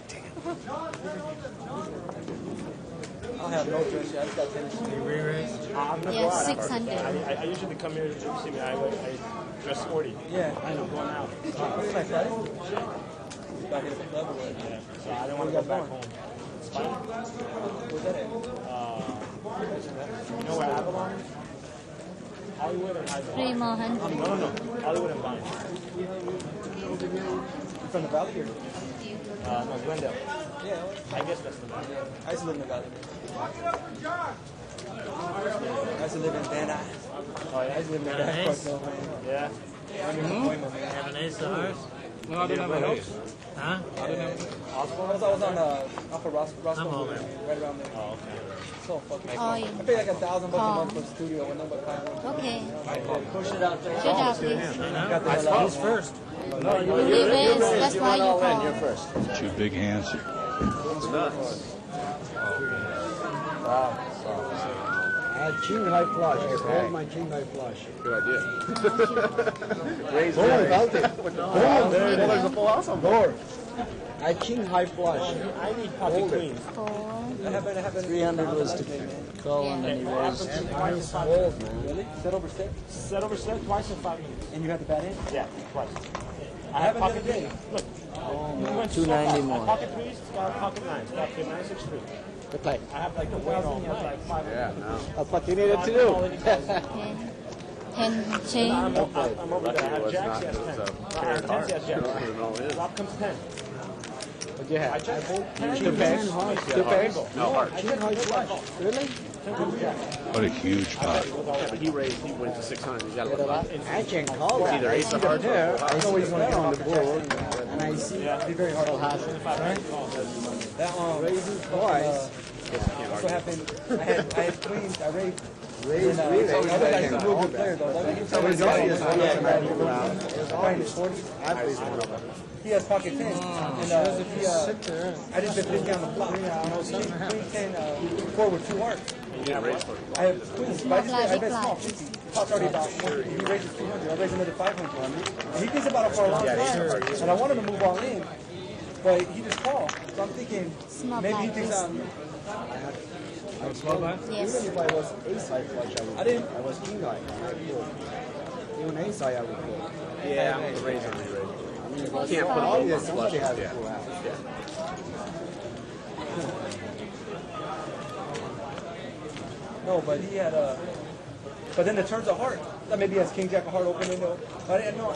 I don't have no dress yet. I just got tennis shoes. I'm not Yeah, going out. 600. I usually come here to see me. I dress sporty. Yeah. I know, going out. It's like Friday? Back at the club or what? Yeah. So I don't want to go back home. Spine? Where's that at? You know where Avalon is? Hollywood and Highland. 3 more hundred. No. Hollywood and Vine. From the valley here? No, Glendale. Yeah. I guess that's the valley. I used to live in the valley. I used to live in Van Nuys. Oh, yeah? I used to live in Van Nuys. Yeah. I'm in Employment, man. Have an ace of hearts? No, I didn't have a house. Huh? I was on off of Roscoe, right around there. Oh, okay. So fucking. Oh, I yeah. pay like $1,000 a month for the studio and nobody comes. Okay. Push it out there. Good job, please. Got the hell out. first. No, You race, that's why you call. first. Two big hands. King high flush. I called my king high flush. Good idea. Raise Boom, felt it. There's a full house on board. I king high flush. I need pocket queens. 4. I haven't. 300 was to call and then he raised. Nice fold, man. Really? Set over set? Set over set twice in 5 minutes. And you had the bad end? Yeah, twice. I haven't done it threes. yet. Look. Oh, We man. went so 290 fast. more. Pocket threes, got pocket nines. Got 963. Good play. I have like the weight on. Have like 500. Yeah, no. That's what you needed to do. 10. 10 chain. I'm over there. I have was jacks, not. he has It was 10. a I have 10, he has jacks. all in. Flop comes 10. What do you have? I check. 10. Two pairs? Two pairs? No, heart. King high flush. Really? What a huge pot. Yeah, but he went to 600. He's got a lot. I can call that. Either I ace see of the hearts or pair. full I house. see the pair on the board. And I see It'd be very hard to that raising twice. That's what happened. I had queens. I raised. Raise The relay. other guy's a real good player, though. He has pocket 10. And I just bet 50 on the flop. Queen 10, 4 with 2 hearts. Yeah, raise for it. I have queens, but I bet small, 50. Pot's already about 150. He raises 200. I raise another 500 on me. And he thinks about it for a long time. And I want him to move all in. But he just called. So I'm thinking, Small maybe he blind. thinks I'm... Yes. Even if I was ace high flush, I would. I didn't. I was king high. Even ace high, I would go. Yeah, I'm the razor re-raise. I mean, You can't put all obvious the somebody flushes. has a Yeah. full house. No, but he had a... But then the turns of heart. That maybe he has king jack of heart open. I didn't know.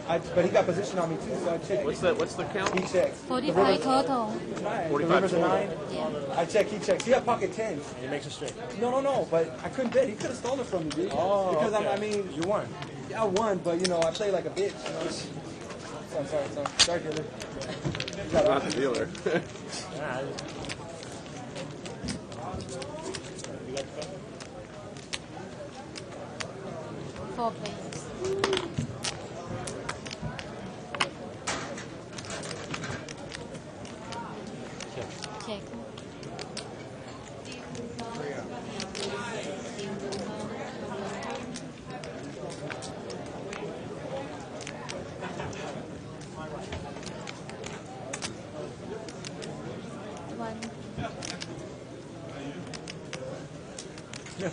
But he got position on me too, so I checked. What's the count? He checks. 45 total. 9. 45 The river's a total. 9. Yeah. I check, he checks. He had pocket 10. And he makes it straight. No. But I couldn't bet. He could have stolen it from me, dude. Oh, because okay. I mean, You won. Yeah, I won, but you know, I play like a bitch. You know? So I'm sorry. Sorry, dealer. Not the dealer. Nah, you got the phone? 4 players. Check. One.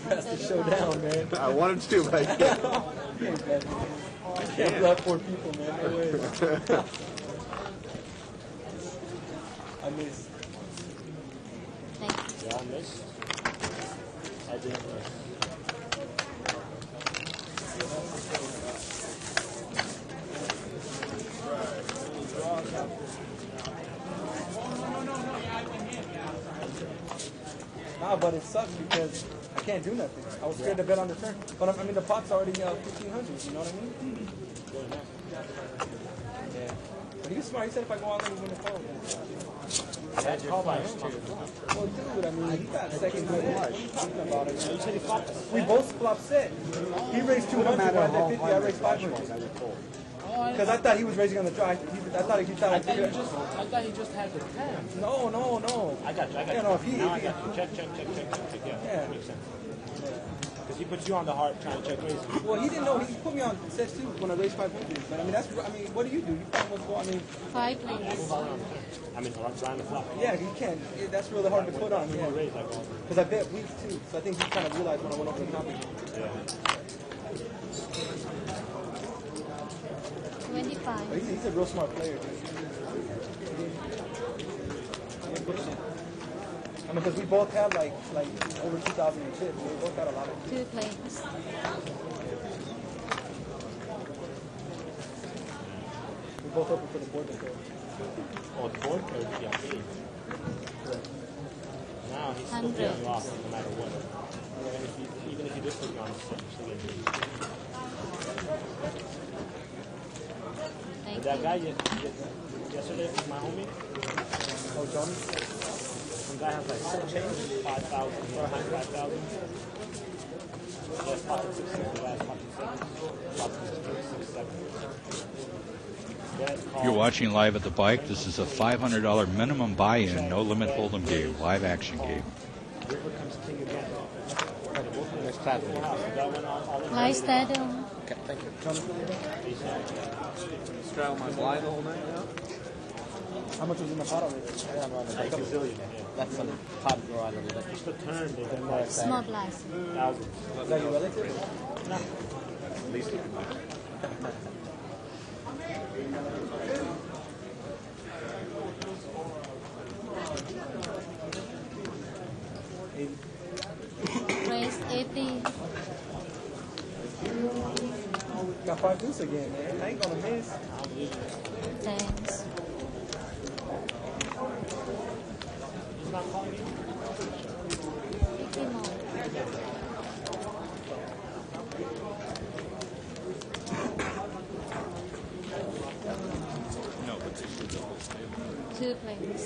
That's the showdown, man. I wanted to, but I can't. I can't bluff 4 people, man. No way. I missed. Yeah, I missed. I didn't miss. Nah, but it sucks because I can't do nothing. I was scared to bet on the turn. But I mean, the pot's already 1,500. You know what I mean? Yeah. But he was smart. He said if I go out there, he's going to call. That's your flash too. Well, dude, I mean, he got second good mark. Thinking about it. You said he flopped. We both flopped set. He raised 200, I did 50, I raised 500. Because I thought he was raising on the draw. I thought he thought I thought he just had the 10. No. I got you. Yeah, no, if he, Now I got you. Check. Yeah, that makes sense. Because he put you on the heart trying to check raise. Well, he didn't know. He put me on sets too when I raised 500. But I mean, what do you do? You probably must go. I mean, 5 players. I mean, around the flop. yeah, you can. That's really hard to put on. Yeah. Because I bet weeks too. So I think he kind of realized when I went over the topic. Yeah. 25. But he's a real smart player, dude. I mean, because we both had like over 2,000 in chips. We both had a lot of. 2 players. We both open for the board to go. Oh, the board code? Yeah, big. Now he's still 100. getting lost no matter what. Even if you just put me on the set, you're still getting beat. Thank That you. guy yesterday was my homie. Oh, Johnny? Some guy has like some change, 5,000, 5,000. Yes, pocket 6, the last pocket 7. Pocket 6, 7. You're watching live at the bike. This is a $500 minimum buy-in, no limit hold'em game, live action game. River comes king again. Next platform. Live stadium. Okay, thank you. Straddle my blind the whole night now? How much was in the pot already? Yeah, I'm around like a zillion. That's some pot grow out of it. Just the turn, they did like Small blast. thousands. Is that your relative? No. At least you can buy. Raise 80. Got 5 deuce again, man. I ain't gonna miss. Thanks. He's not calling you? 50 more. No, but this is the whole 2 players.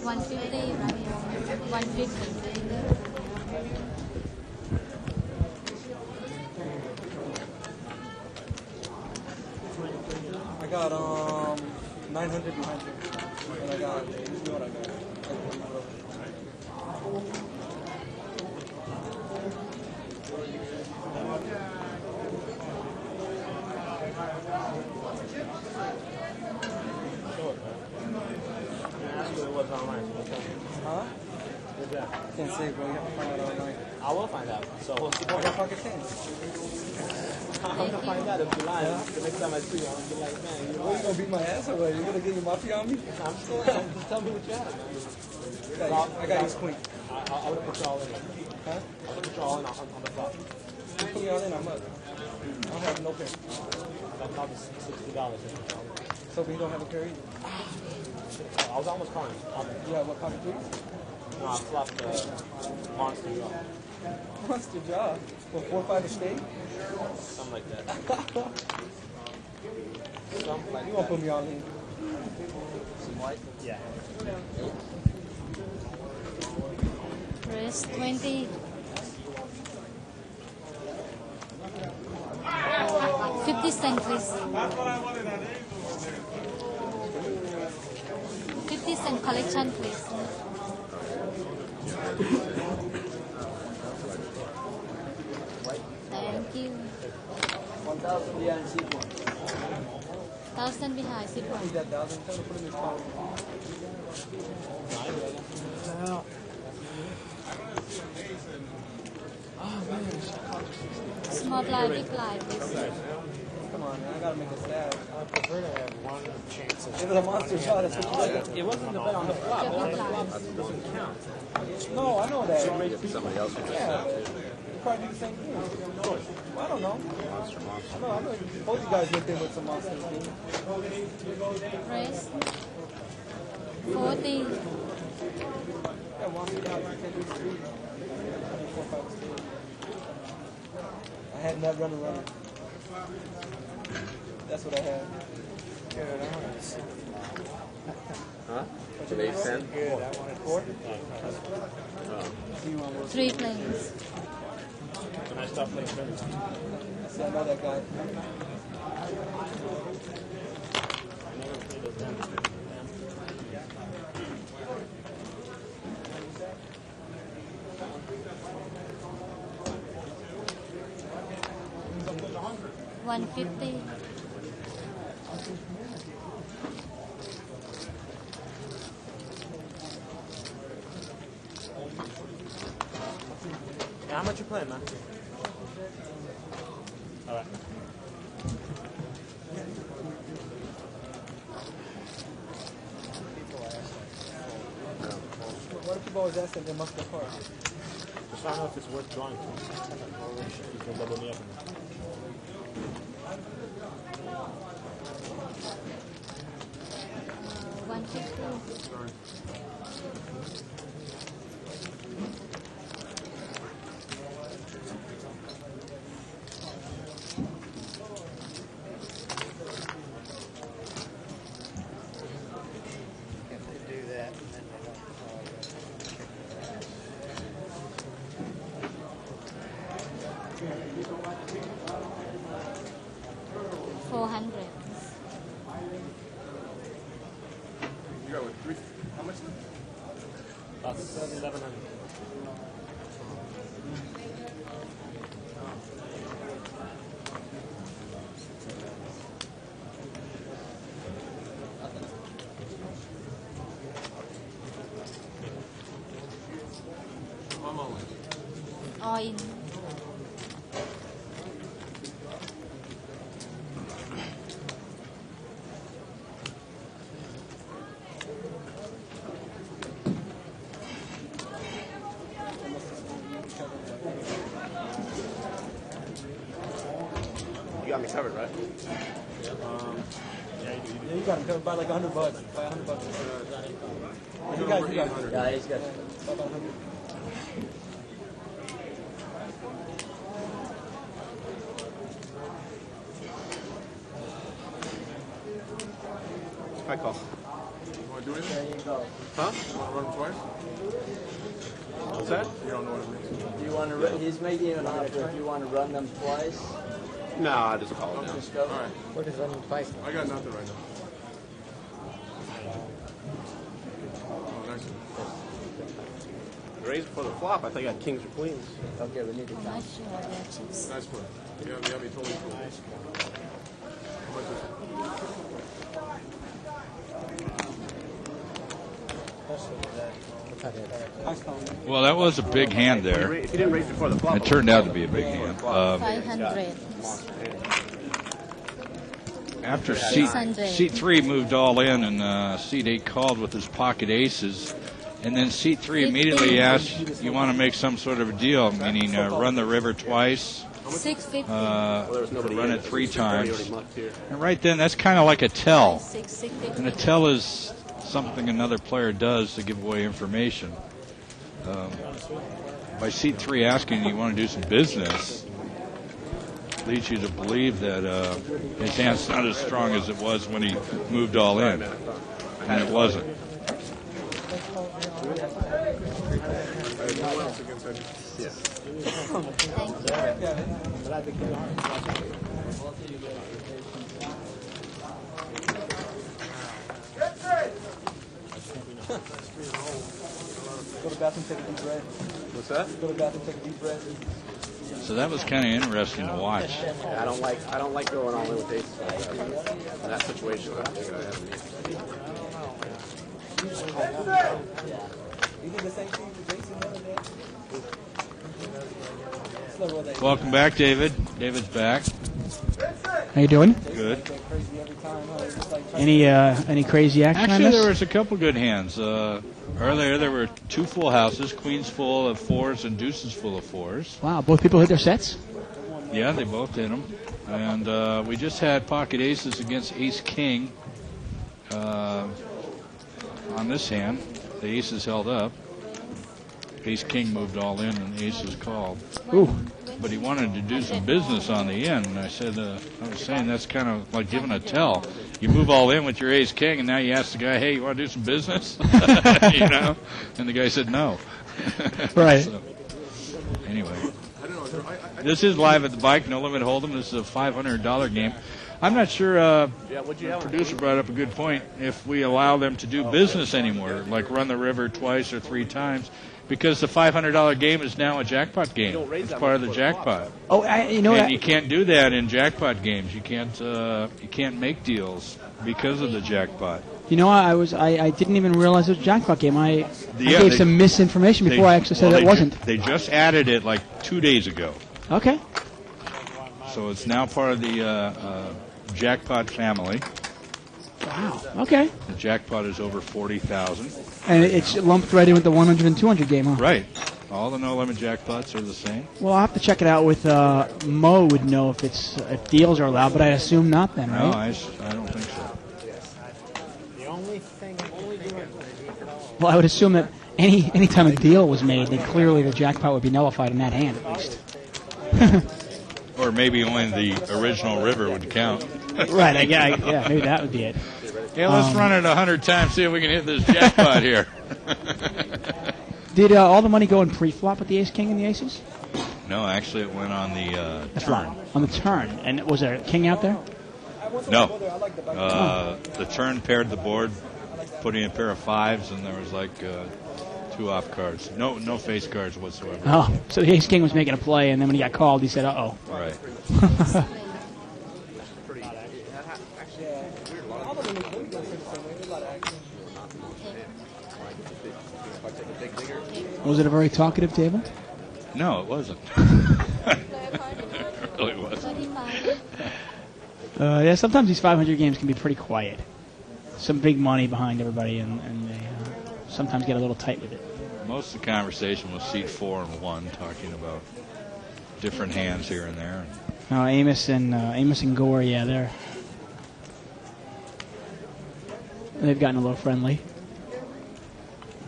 $150, right? $150. I got 900 behind you. And I got, you know what I got. Sure, man. That's what it was online. Huh? Where's that? I can't say, bro. You have to find out all night. I will find out. So we'll see. I got pocket tens. I'm gonna find out if you lie. The next time I see you, I'm gonna be like, man, you What, you gonna beat my ass or what? You gonna get your mafia on me? I'm still. Just tell me what you have, man. I got ace queen. I would have put you all in. Huh? I would have put you all in on the flop. You put me all in, I'm up. I don't have no pair. That cost $60. So you don't have a pair either? I was almost calling. You have what, pocket threes? No, I flopped the monster draw. Monster jaw. For 4-5 estate? Something like that. Something like You won't put me all in. Some white? Yeah. Raise 20. 50 cents, please. 50 cent collection, please. Thank you. 1,000 behind C1. 1,000 behind, sit I need that 1,000. Tell him to put it in his pocket. Small blind, big blind, please. Come on, man. I gotta make it sad. I prefer to have one chance. It was a monster shot. That's what you said. It wasn't the bet on the flop. Your big The flop blind. doesn't count. No, I know that. Somebody else would Yeah. You probably do the same thing. Well, I don't know. monster. I know. Both you guys looked in with some monsters. Dude. Raise 40. Yeah, monster down. You can't do the three. 4-5 estate. I had nut run around. That's what I had. Huh? Did they send? Four? 3 planes. Can I stop playing better? See, I know that guy. I never played those games. 150. Yeah, how much you playing, man? All right. What do people always ask if they must be apart? Just find out if it's worth drawing. You can double me up. Do that, and then they don't. 400. You got with three. How much? That's 700. All in. You got me covered, right? Yeah, you got him covered by like $100. By $100. You got him. Yeah, he's got. By about 100. I call. You want to do anything? There you go. Huh? You want to run them twice? What's that? You don't know what it means. Do you want to? He's making an offer. If you want to run them twice, No, I just call it now. just go. All right. What is running twice? I got nothing right now. Oh, nice. Raise before the flop. I think I got kings or queens. Okay, we need to How count. much you have your chips? Nice play. You have me totally cool. How much is it? That's Well, that was a big hand there. If you didn't raise before the flop, It turned out to be a big hand. 500. After 600. seat 3 moved all in, and seat 8 called with his pocket aces. And then seat 3 immediately asked, you want to make some sort of a deal, meaning run the river twice, 650. run it 3 times. And right then, that's kind of like a tell. And a tell is something another player does to give away information. By seat 3 asking, you want to do some business, leads you to believe that his hand's not as strong as it was when he moved all in. And it wasn't. Go to the bathroom, take a deep breath. What's that? Go to the bathroom, take a deep breath. So that was kind of interesting to watch. Yeah, I don't like going all in with aces like that. In that situation, I think I have. You did the same thing with Jason the other day. Welcome back, David. David's back. How you doing? Good. Any crazy action on Actually, this? there was a couple good hands. Earlier, there were 2 full houses, queens full of 4s and deuces full of 4s. Wow, both people hit their sets? Yeah, they both hit them. And we just had pocket aces against ace-king on this hand. The aces held up. Ace-king moved all in and aces called. Ooh. But he wanted to do some business on the end, and I said, I was saying that's kind of like giving a tell. You move all in with your ace-king, and now you ask the guy, hey, you want to do some business? You know? And the guy said no. Right. So, anyway. This is live at the bike, No Limit Hold'em. This is a $500 game. I'm not sure, the producer brought up a good point, if we allow them to do business anymore, like run the river twice or 3 times, because the $500 game is now a jackpot game. It's part of the jackpot. Oh, and you can't do that in jackpot games. You can't make deals because of the jackpot. You know, I didn't even realize it was a jackpot game. I gave some misinformation before I actually said it wasn't. They just added it like 2 days ago. Okay. So it's now part of the jackpot family. Wow. Okay. The jackpot is over 40,000. And it's lumped right in with the 100 and 200 game, huh? Right. All the No Limit jackpots are the same. Well, I'll have to check it out with Mo would know if deals are allowed, but I assume not then, right? No, I don't think so. The only thing Well, I would assume that any time a deal was made, then clearly the jackpot would be nullified in that hand at least. Or maybe only the original river would count. Right, yeah, maybe that would be it. Yeah, let's run it 100 times, see if we can hit this jackpot here. Did all the money go in pre-flop with the ace-king and the aces? No, actually it went on the That's turn. right. On the turn. And was there a king out there? No. The turn paired the board, putting in a pair of 5s, and there was like 2 off cards. No face cards whatsoever. Oh, so the ace-king was making a play, and then when he got called, he said, uh-oh. Right. Was it a very talkative table? No, it wasn't. It really wasn't. Yeah, sometimes these 500 games can be pretty quiet. Some big money behind everybody, and they sometimes get a little tight with it. Most of the conversation was seat 4 and 1, talking about different hands here and there. Amos and Gore, yeah, they've gotten a little friendly.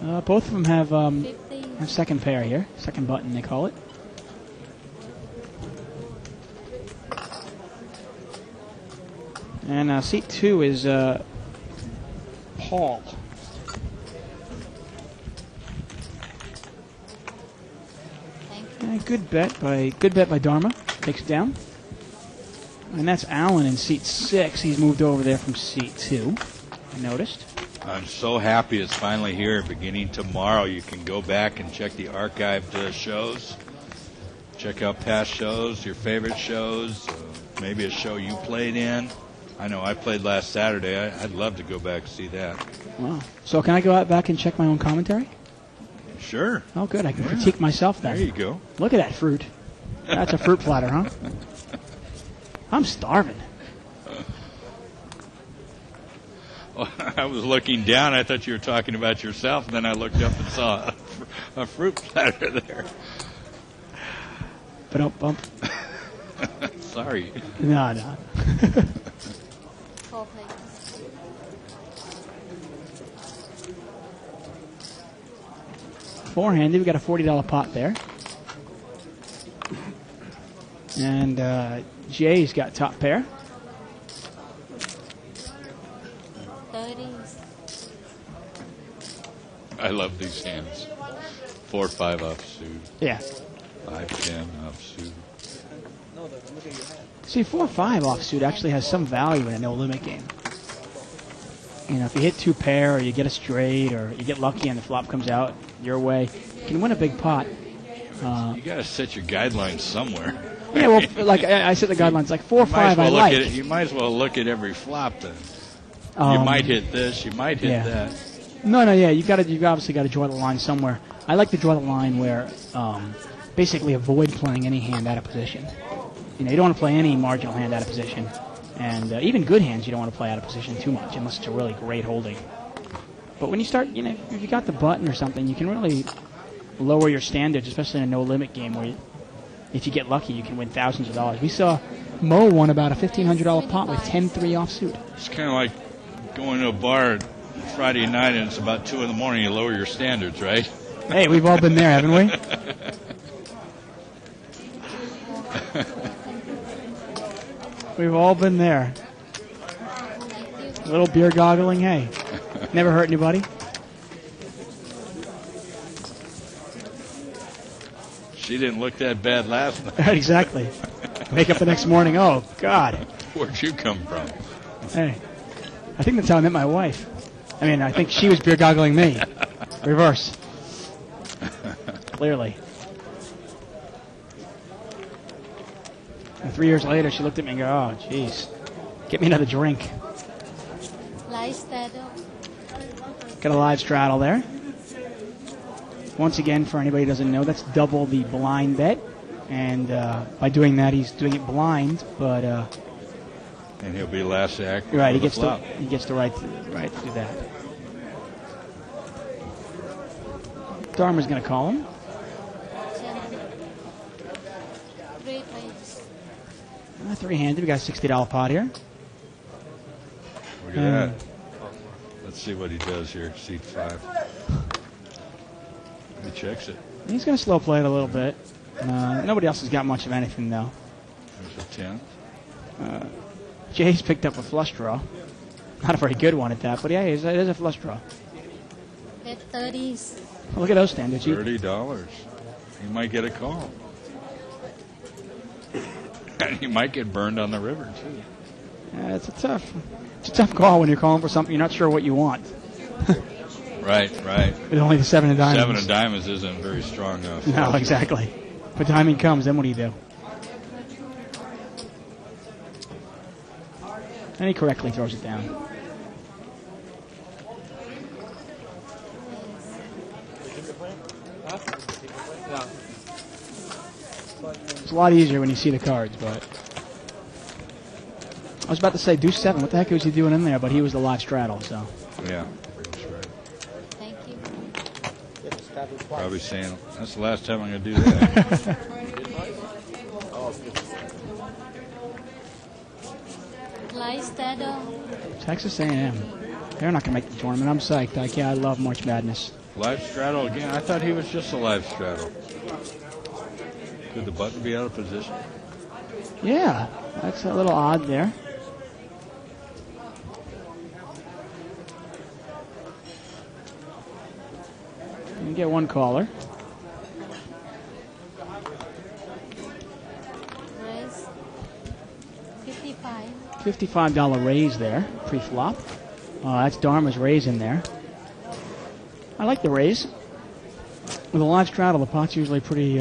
Both of them have a second pair here, second button they call it. And seat 2 is Paul. Good bet by Dharma. Takes it down. And that's Alan in seat 6. He's moved over there from seat 2. I noticed. I'm so happy it's finally here. Beginning tomorrow, you can go back and check the archived shows. Check out past shows, your favorite shows, maybe a show you played in. I know. I played last Saturday. I'd love to go back and see that. Wow. So can I go out back and check my own commentary? Sure. Oh, good. I can critique myself then. There you go. Look at that fruit. That's a fruit platter, huh? I'm starving. Well, I was looking down. I thought you were talking about yourself, and then I looked up and saw a fruit platter there. But bump. Sorry. No. 4 plates. Four-handed. We got a $40 pot there. And Jay's got top pair. 30s. I love these hands. 4-5 offsuit. Yeah. 5-10 offsuit. See, 4-5 offsuit actually has some value in a no-limit game. You know, if you hit 2 pair, or you get a straight, or you get lucky and the flop comes out your way, you can win a big pot. You got to set your guidelines somewhere. Yeah, well, like I set the guidelines, like 4-5 I like. You might as well look at every flop then. You might hit this, you might hit that. No, yeah, you've obviously got to draw the line somewhere. I like to draw the line where basically avoid playing any hand out of position. You know, you don't want to play any marginal hand out of position. And even good hands you don't want to play out of position too much unless it's a really great holding. But when you start, you know, if you got the button or something, you can really lower your standards, especially in a no-limit game where if you get lucky, you can win thousands of dollars. We saw Mo won about a $1,500 pot with 10-3 offsuit. It's kind of like going to a bar Friday night and it's about 2 in the morning. You lower your standards, right? Hey, we've all been there, haven't we? We've all been there. A little beer goggling, hey. Never hurt anybody. She didn't look that bad last night. Exactly. Wake up the next morning, oh, God. Where'd you come from? Hey, I think that's how I met my wife. I mean, I think she was beer goggling me. Reverse. Clearly. And 3 years later, she looked at me and go, oh, jeez. Get me another drink. Live straddle. Got a live straddle there. Once again, for anybody who doesn't know, that's double the blind bet. And by doing that, he's doing it blind, but... and he'll be last act. Right, he gets the right to do that. Dharma's going to call him. 3 plates. Three-handed. We got a $60 pot here. Look at that. Let's see what he does here. Seat 5. He checks it. He's going to slow play it a little bit. Nobody else has got much of anything, though. There's a 10. Jay's picked up a flush draw. Not a very good one at that, but yeah, it is a flush draw. At 30s. Look at those standards. $30. You might get a call. And you might get burned on the river, too. Yeah, it's a tough call when you're calling for something you're not sure what you want. Right. With only the 7 of diamonds. 7 of diamonds isn't very strong enough. No, exactly. But timing comes, then what do you do? And he correctly throws it down. It's a lot easier when you see the cards, but... I was about to say deuce 7. What the heck was he doing in there? But he was the live straddle, so... Yeah, that's right. Thank you. Probably saying, that's the last time I'm going to do that. Live straddle. Texas A&M. They're not going to make the tournament. I'm psyched. I love March Madness. Live straddle again? I thought he was just a live straddle. Could the button be out of position? Yeah, that's a little odd there. You get one caller. Raise. 55. $55 raise there, pre-flop. That's Dharma's raise in there. I like the raise. With a live straddle, the pot's usually pretty...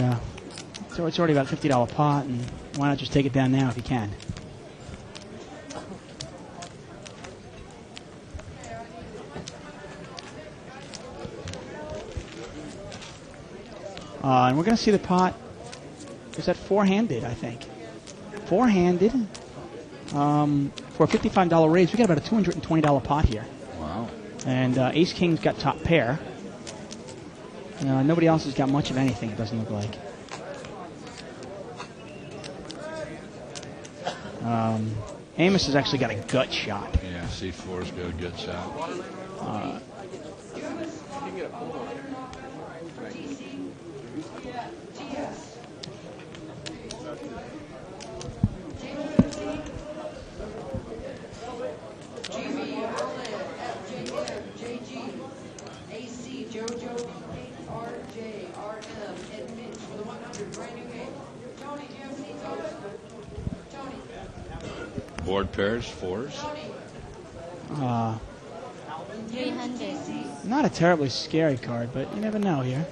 so it's already about a $50 pot, and why not just take it down now if you can? And we're going to see the pot. Is that four-handed, I think? Four-handed. For a $55 raise, we got about a $220 pot here. Wow. And Ace-King's got top pair. Nobody else has got much of anything, it doesn't look like. Amos has actually got a gut shot. Yeah, C4's got a good shot. Board pairs, fours. 300. Not a terribly scary card, but you never know here.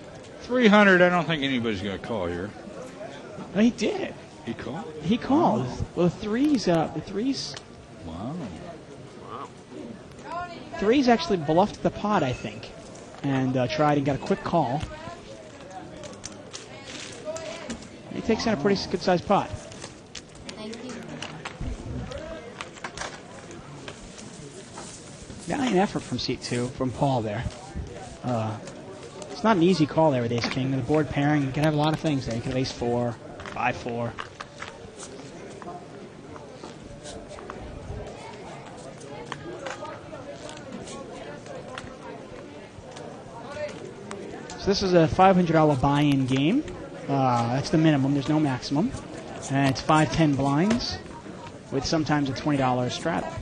300, I don't think anybody's going to call here. No, he did. He called? He called. Oh. Well, the threes. Wow. Threes actually bluffed the pot, I think, and tried and got a quick call. He takes in a pretty good-sized pot. Thank you. Valiant effort from seat 2, from Paul there. It's not an easy call there with Ace-King. The board pairing, you can have a lot of things there. You can have Ace-4, 5-4. So this is a $500 buy-in game. That's the minimum. There's no maximum. And it's 5-10 blinds with sometimes a $20 straddle.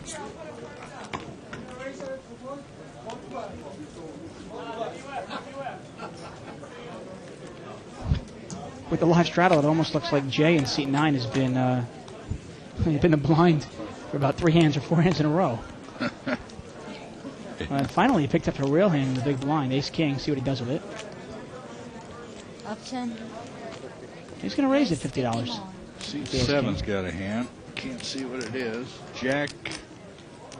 With the live straddle, it almost looks like Jay in seat 9 has been a blind for about 3 hands or 4 hands in a row. Finally, he picked up a real hand in the big blind. Ace-King, see what he does with it. Option. He's going to raise it $50. Seat 7's got a hand. Can't see what it is. Jack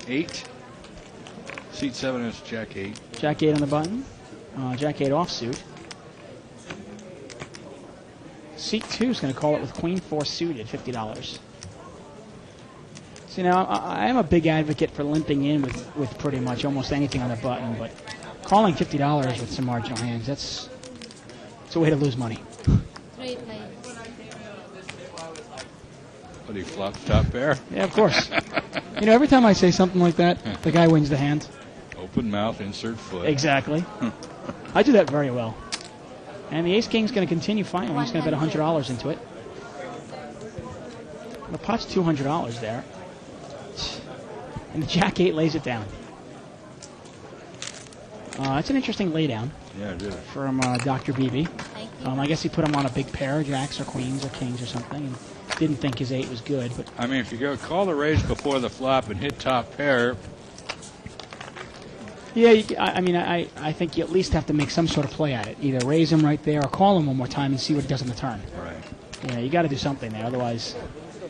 8. Seat 7 is Jack 8. Jack 8 on the button. Jack 8 offsuit. Seat 2 is going to call it with Queen 4 suited, $50. So, I am a big advocate for limping in with pretty much almost anything on the button, but calling $50 with some marginal hands, it's a way to lose money. 3 plays. What do you flop top pair? Yeah, of course. Every time I say something like that, the guy wins the hand. Open mouth, insert foot. Exactly. I do that very well. And the Ace-King's going to continue firing. He's going to bet $100 into it. The pot's $200 there. And the Jack 8 lays it down. That's an interesting laydown. Yeah, it is. From Dr. Beebe. I guess he put him on a big pair, jacks or queens or kings or something, and didn't think his 8 was good. But I mean, if you go call the raise before the flop and hit top pair. Yeah, I think you at least have to make some sort of play at it. Either raise him right there or call him one more time and see what he does on the turn. Right. Yeah, you got to do something there. Otherwise,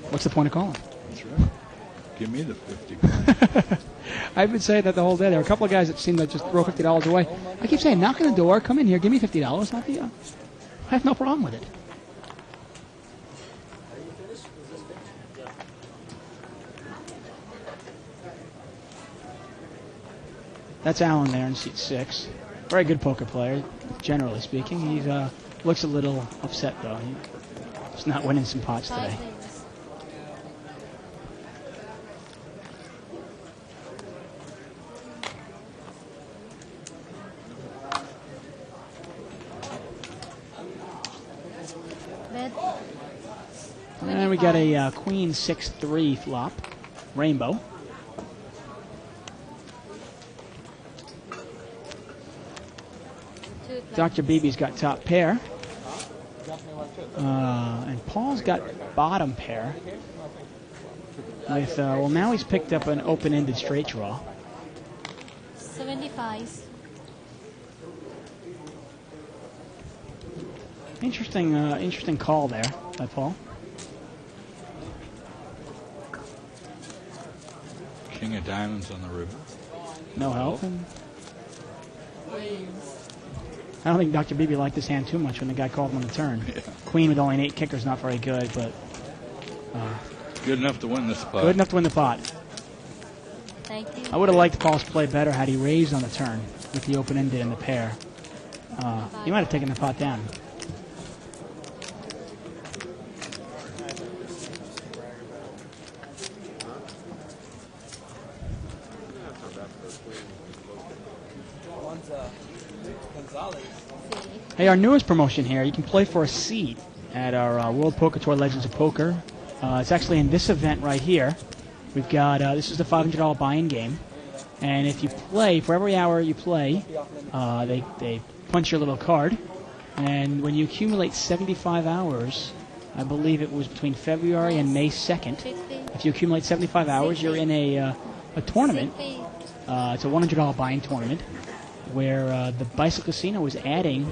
what's the point of calling? That's right. Give me the 50. I've been saying that the whole day. There are a couple of guys that seem to just throw $50 away. I keep saying, knock on the door, come in here, give me $50. I have no problem with it. That's Alan there in seat 6. Very good poker player, generally speaking. He looks a little upset, though. He's not winning some pots today. And we got a Queen 6-3 flop, rainbow. Dr. Beebe's got top pair. And Paul's got bottom pair. With, now he's picked up an open-ended straight draw. 75. Interesting call there by Paul. King of diamonds on the river. No help. I don't think Dr. Beebe liked this hand too much when the guy called him on the turn. Yeah. Queen with only an 8 kicker is not very good, but Good enough to win the spot. good enough to win the pot. Thank you. I would have liked Paul's play better had he raised on the turn with the open-ended and the pair. He might have taken the pot down. One's Gonzalez. Hey, our newest promotion here, you can play for a seat at our World Poker Tour Legends of Poker. It's actually in this event right here. We've got, this is the $500 buy-in game. And if you play, for every hour you play, they punch your little card. And when you accumulate 75 hours, I believe it was between February and May 2nd, if you accumulate 75 hours, you're in a tournament. It's a $100 buy-in tournament where the Bicycle Casino is adding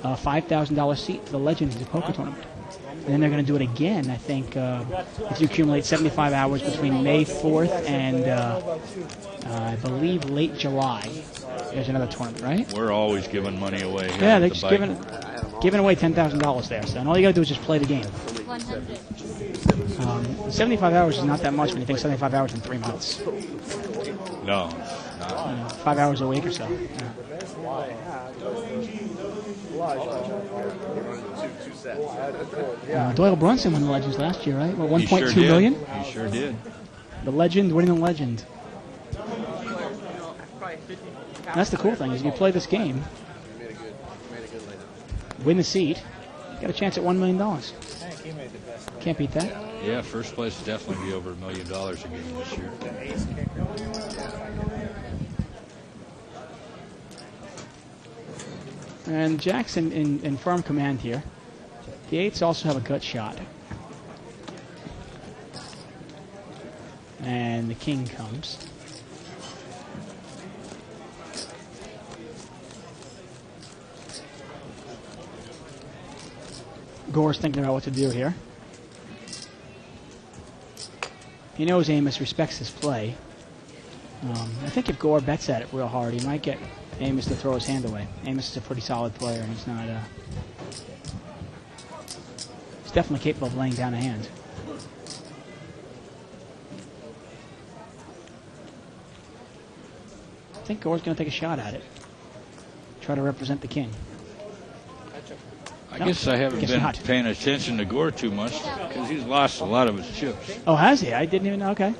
a $5,000 seat to the Legends of the Poker Tournament. And then they're going to do it again, I think, if you accumulate 75 hours between May 4th and, I believe, late July. There's another tournament, right? We're always giving money away. Here Yeah, at they're the just bike. giving away $10,000 there. So, and all you got to do is just play the game. 100. 75 hours is not that much when you think 75 hours in 3 months. No. 5 hours a week or so. Yeah. Doyle Brunson won the Legends last year, right? Well, He sure 1.2 did. million? He sure did. The Legend winning the Legend. That's the cool thing, is if you play this game, win the seat, you got a chance at $1 million. Can't beat that. Yeah, first place will definitely be over $1 million again this year. And Jackson in firm command here. The 8s also have a gut shot. And the king comes. Gore's thinking about what to do here. He knows Amos respects his play. I think if Gore bets at it real hard, he might get Amos to throw his hand away. Amos is a pretty solid player, and he's not. He's definitely capable of laying down a hand. I think Gore's going to take a shot at it. Try to represent the king. I No, guess I haven't guess been not. paying attention to Gore too much because he's lost a lot of his chips. Oh, has he? I didn't even know. Okay.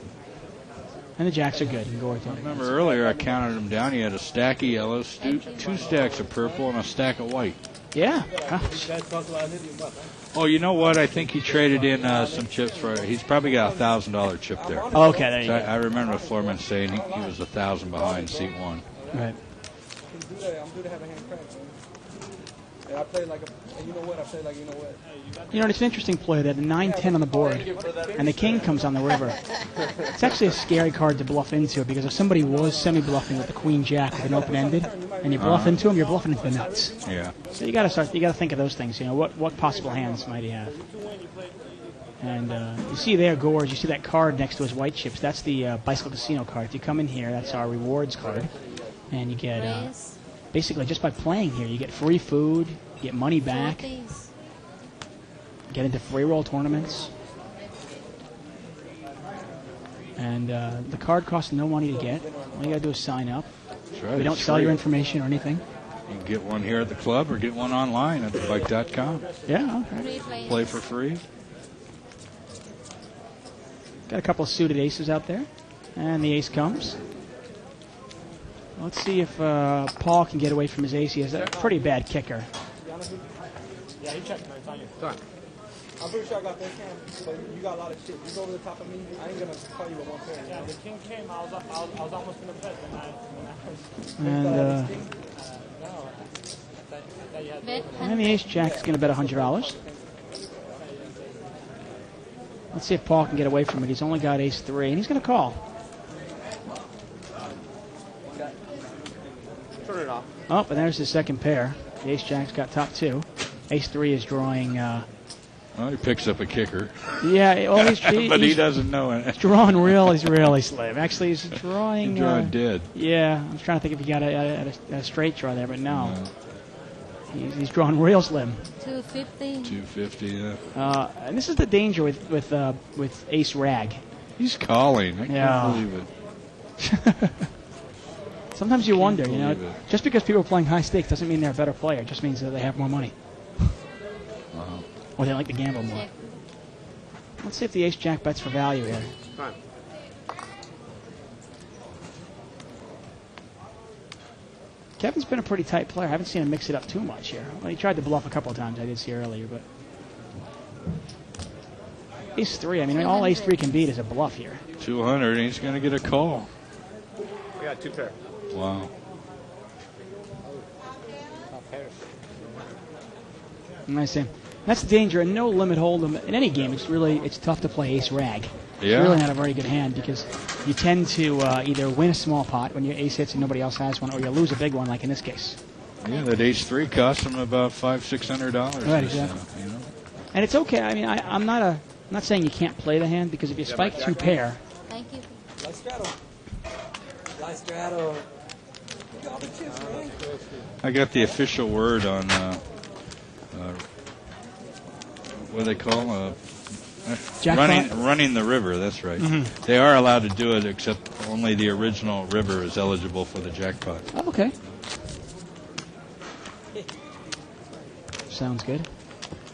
And the jacks are good. And Gore too. Remember earlier I counted him down. He had a stack of yellows, two stacks of purple, and a stack of white. Yeah. Oh, you know what? I think he traded in some chips for. He's probably got $1,000 chip there. Oh, okay, there you So go. I remember the floorman saying he was 1,000 behind seat 1. Right. I'm due to have a hand crack. And I play like you know what? I play like you know what? You know, it's an interesting play. They have a 9-10 on the board, and the king comes on the river. It's actually a scary card to bluff into because if somebody was semi-bluffing with the queen-jack with an open-ended, and you bluff into him, you're bluffing into the nuts. Yeah. So you got to think of those things. You know, what possible hands might he have? And you see there, Gores. You see that card next to his white chips. That's the Bicycle Casino card. If you come in here, that's our rewards card, and you get basically just by playing here, you get free food, you get money back. Get into free roll tournaments. And the card costs no money to get. All you got to do is sign up. That's right, We don't it's sell free. your information or anything. You can get one here at the club or get one online at thebike.com. Yeah, okay. Play for free. Got a couple of suited aces out there. And the ace comes. Let's see if Paul can get away from his ace. He has a pretty bad kicker. Yeah, he checked my time. I'm pretty sure I got that cam, but you got a lot of shit. You go over the top of me, I ain't gonna call you with one pair. Yeah, the king came. I was almost gonna bet And the ace jack is going to bet $100. Let's see if Paul can get away from it. He's only got ace 3, and he's going to call. Turn it off. Oh, and there's his second pair. The ace jack's got top 2. Ace 3 is drawing. Well, he picks up a kicker. Yeah, well, but he doesn't know it. He's drawing really slim. Actually, he's drawing. He's drawing dead. Yeah, I was trying to think if he got a straight draw there, but no. He's drawn real slim. 250. 250, yeah. And this is the danger with Ace Rag. He's calling. I can't believe it. Sometimes you wonder, you know, believe it. just because people are playing high stakes doesn't mean they're a better player. It just means that they have more money. Wow. Or they like to gamble more. Let's see if the Ace Jack bets for value here. Fine. Kevin's been a pretty tight player. I haven't seen him mix it up too much here. Well, he tried to bluff a couple of times, I did see earlier, but... Ace-3, I mean, all Ace-3 can beat is a bluff here. 200, he's going to get a call. We got 2 pair. Wow. I see. That's the danger. And no limit hold'em in any game. It's tough to play Ace Rag. Yeah. It's really not a very good hand because you tend to either win a small pot when your ace hits and nobody else has one, or you lose a big one, like in this case. Yeah, that Ace-3 cost him about $500-600. Right, exactly. You know? And it's okay. I mean, I'm not saying you can't play the hand because if you spike 2 pair. Thank you. Light straddle. Light straddle. Look at all the chips, man. I got the official word on what do they call running the river. That's right. Mm-hmm. They are allowed to do it, except only the original river is eligible for the jackpot. Oh, okay. Sounds good.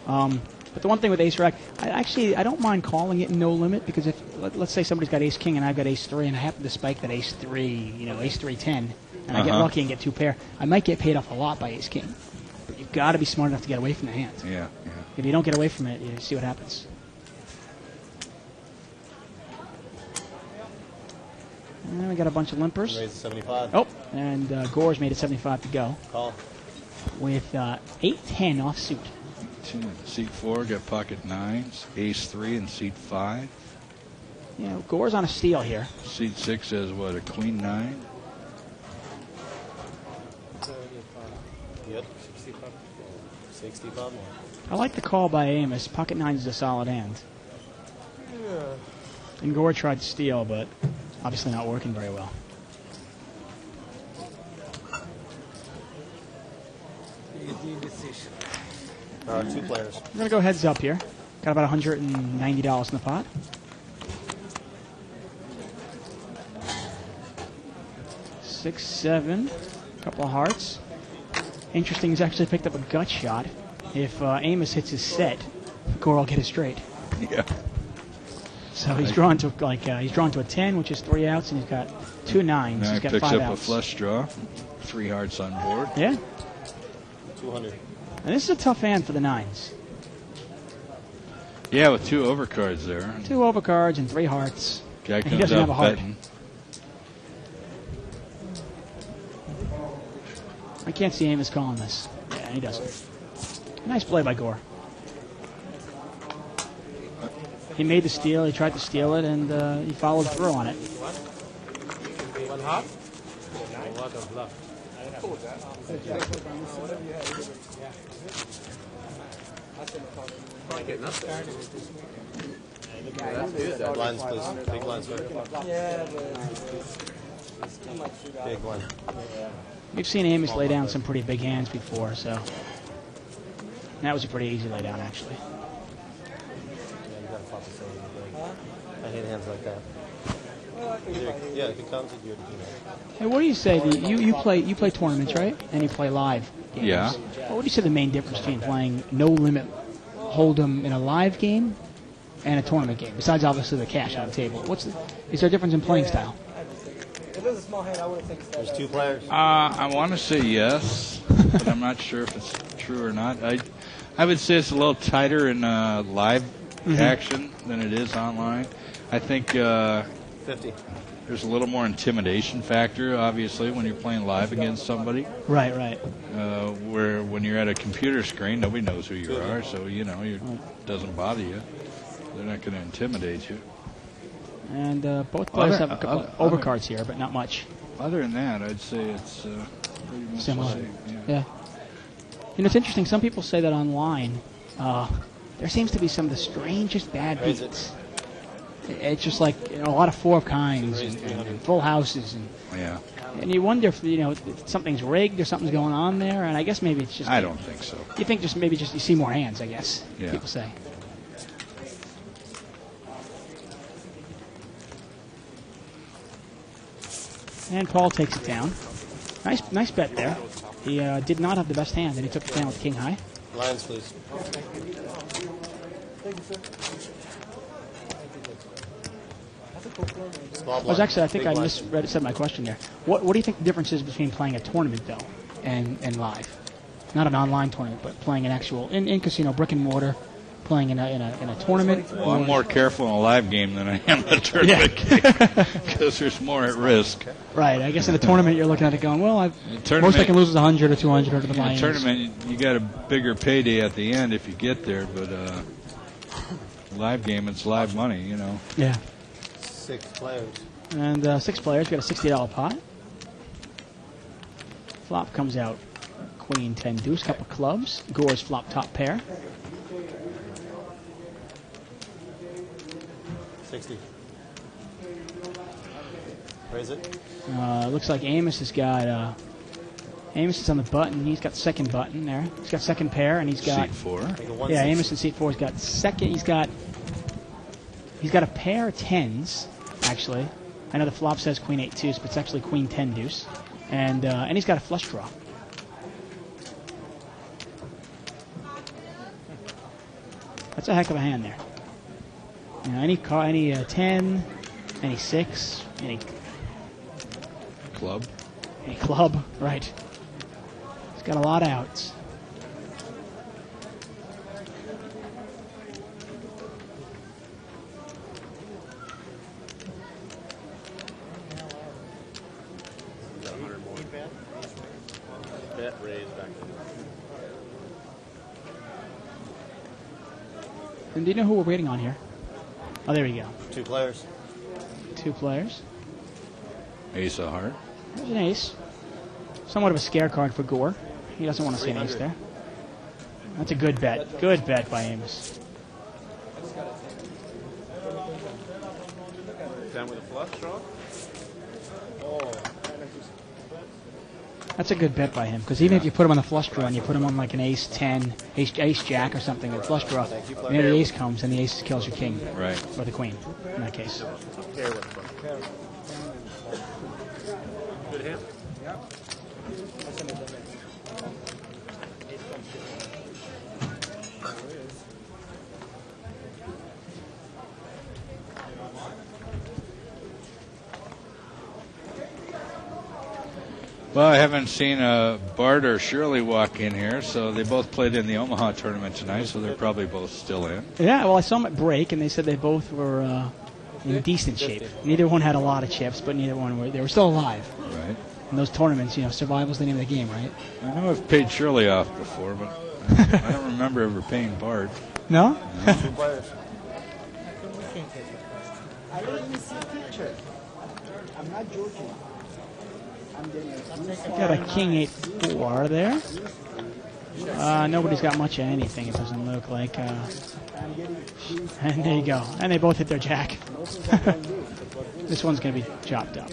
But the one thing with Ace Rack, I don't mind calling it no limit because if let's say somebody's got Ace King and I've got Ace 3 and I happen to spike that Ace 3, Ace 3 10, and I get lucky and get 2 pair, I might get paid off a lot by Ace King. But you've got to be smart enough to get away from the hand. Yeah. If you don't get away from it, you see what happens. And we got a bunch of limpers. Raise 75. Oh, and Gore's made it 75 to go. Call. With 8-10 offsuit. Seat 4 got pocket 9s, Ace-3 and seat 5. Yeah, Gore's on a steal here. Seat 6 has what, a Queen 9? Yep. 65 more. I like the call by Amos. Pocket 9 is a solid hand. Yeah. And Gore tried to steal, but obviously not working very well. There are 2 players. We're going to go heads up here. Got about $190 in the pot. Six, 7, couple of hearts. Interesting, he's actually picked up a gut shot. If Amos hits his set, Gore will get it straight. Yeah. So he's drawn to a 10, which is 3 outs, and he's got 2 9s. Now He's he got picks 5 up outs. a flush draw, 3 hearts on board. Yeah. 200. And this is a tough hand for the 9s. Yeah, with 2 overcards there. 2 overcards and 3 hearts. Guy And he comes doesn't have a up heart. betting. I can't see Amos calling this. Yeah, he doesn't. Nice play by Gore. He made the steal, he tried to steal it, and he followed through on it. One half? A lot of luck. Blinds, please. Big blinds, sir. Yeah, but it's too much. Big one. We've seen Amos lay down some pretty big hands before, so that was a pretty easy lay down, actually. I hate hands like that. Yeah, if it comes, you're the team. Hey, what do you say? You play tournaments, right? And you play live games. Yeah. What would you say the main difference between playing no limit hold'em in a live game and a tournament game? Besides obviously the cash on the table, is there a difference in playing style? If it was a small hand, I would have taken that. There's 2 players. I want to say yes, but I'm not sure if it's true or not. I would say it's a little tighter in live action than it is online. I think 50. there's a little more intimidation factor, obviously, when you're playing live against somebody. Right. Where when you're at a computer screen, nobody knows who you are, so it doesn't bother you. They're not going to intimidate you. And both players have a couple of overcards here, but not much. Other than that, I'd say it's pretty much Similar. the same. Yeah. It's interesting. Some people say that online there seems to be some of the strangest bad beats. It's just like a lot of 4 of kinds and full houses. And yeah. And you wonder if if something's rigged or something's going on there. And I guess maybe it's just. I don't think so. You think just maybe just you see more hands, I guess. Yeah. People say. And Paul takes it down. Nice bet there. He did not have the best hand, and he took it down with king high. Lines, please. Small blind. I think Big I blind. said my question there. What do you think the difference is between playing a tournament, though, and live? Not an online tournament, but playing an actual, in casino, brick and mortar, playing in a tournament? Well, I'm more careful in a live game than I am in a tournament game because there's more at risk. Right. I guess in a tournament you're looking at it going, well, most I can lose is 100 or 200 or the In a buy-ins. tournament, you got a bigger payday at the end if you get there, but live game, it's live money, Yeah. 6 players. And 6 players, got a $60 pot. Flop comes out queen, 10, deuce, couple clubs. Gore's flop top pair. 60. Raise it. Looks like Amos has got. Amos is on the button. He's got second button there. He's got second pair, and he's got seat 4. Yeah, Amos in seat 4 has got second. He's got a pair of tens actually. I know the flop says queen 8 deuce, but it's actually queen 10 deuce, and he's got a flush draw. That's a heck of a hand there. Any 10, any 6, any club. Any club, right. He's got a lot of outs. Got 100 more. Bet raised back there. And do you know who we're waiting on here? Oh, there we go. 2 players. 2 players. Ace of heart. There's an ace. Somewhat of a scare card for Gore. He doesn't want to see an ace there. That's a good bet. Good bet by Amos. 10 with a flush draw? That's a good bet by him, because even if you put him on the flush draw and you put him on like an ace 10, ace jack or something, a flush draw, and then the ace comes and the ace kills your king. Right. Or the queen, in that case. Good hand. Well, I haven't seen Bart or Shirley walk in here, so they both played in the Omaha tournament tonight, so they're probably both still in. Yeah, well, I saw them at break, and they said they both were in decent shape. Neither one had a lot of chips, but neither one they were still alive. Right. In those tournaments, survival's the name of the game, right? I know I've paid Shirley off before, but I don't remember ever paying Bart. No? 2 players. I let you see a picture. I'm not joking. Got a king 8-4 there. Nobody's got much of anything, it doesn't look like. And there you go. And they both hit their jack. This one's going to be chopped up.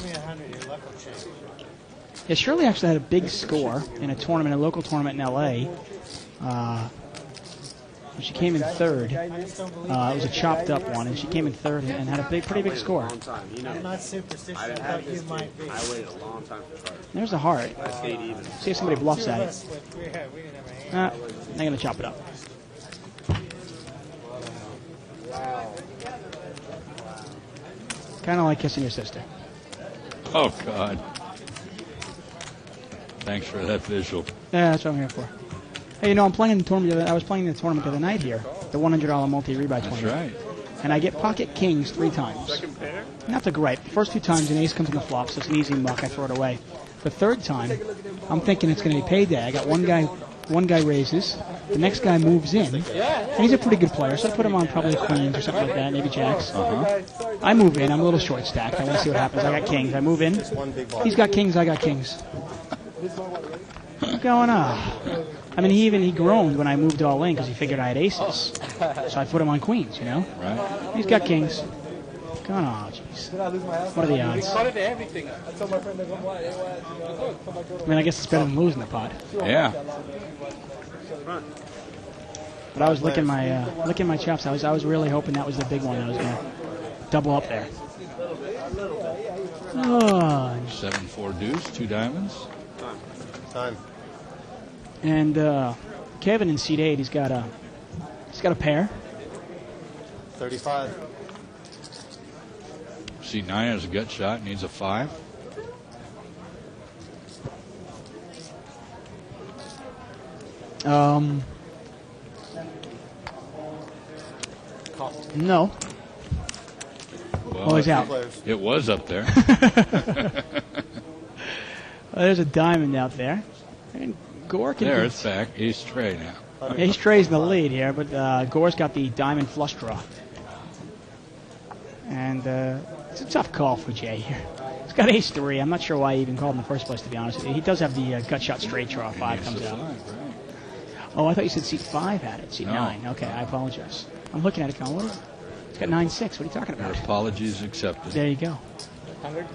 Yeah, Shirley actually had a big score in a local tournament in L.A. She came in third. It was a chopped up one, and she came in third and had a pretty big score. I'm not superstitious, but you might be. I waited a long time for cards. There's a heart. I stayed even. See if somebody bluffs at it. They're going to chop it up. Kind of like kissing your sister. Oh, God. Thanks for that visual. Yeah, that's what I'm here for. Hey, I'm playing in the tournament. I was playing in the tournament the other night here, the $100 multi-rebuy tournament. That's right. And I get pocket kings 3 times. Second pair? Not the great. The first 2 times an ace comes in the flop, so it's an easy muck. I throw it away. The third time, I'm thinking it's going to be payday. I got one guy raises, the next guy moves in, and he's a pretty good player, so I put him on probably queens or something like that, maybe jacks. I move in. I'm a little short stacked. I want to see what happens. I got kings. I move in. He's got kings. I got kings. What's going on? I mean, he groaned when I moved all in because he figured I had aces. So I put him on queens, Right. He's got kings. Come on, jeez. Did I lose my house? What are the odds? They called it everything. I told my friend to come watch. I mean, I guess it's better than losing the pot. Yeah. But I was licking my chops. I was really hoping that was the big one. I was going to double up there. Oh. 7-4 deuce, 2 diamonds. Time. And Kevin in seat 8, he's got a pair. 35. Seat 9 has a gut shot, needs a 5. No. Well, he's out. It was up there. There's a diamond out there. And Gore can There, it's back. Ace Trey now. Ace Trey's in the lead here, but Gore's got the diamond flush draw. And it's a tough call for Jay here. He's got Ace 3. I'm not sure why he even called in the first place, to be honest with you. He does have the gut shot straight draw. 5 comes out. Oh, I thought you said seat 5 had it. Seat 9. Okay, I apologize. I'm looking at it going, what? It's got 9-6. What are you talking about? Your apologies accepted. There you go. 100?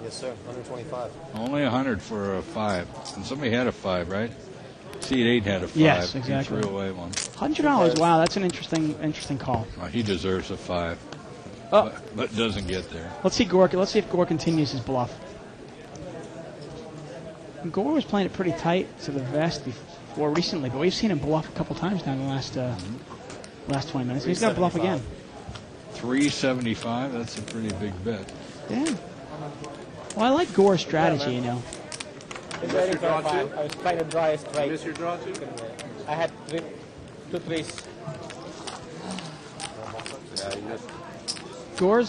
Yes, sir. 125. Only 100 for a 5. And somebody had a 5, right? Seat 8 had a 5. Yes, exactly. He threw away one. $100. Wow, that's an interesting call. Well, he deserves a 5. Oh. But doesn't get there. Let's see Gore. Let's see if Gore continues his bluff. Gore was playing it pretty tight to the vest before recently, but we've seen him bluff a couple times now in the last 20 minutes. He's got to bluff again. 375. That's a pretty big bet. Yeah. Well, I like Gore's strategy, you know. I was trying to draw a straight. You miss your draw too? I had 2 threes. Yeah, you missed. Gore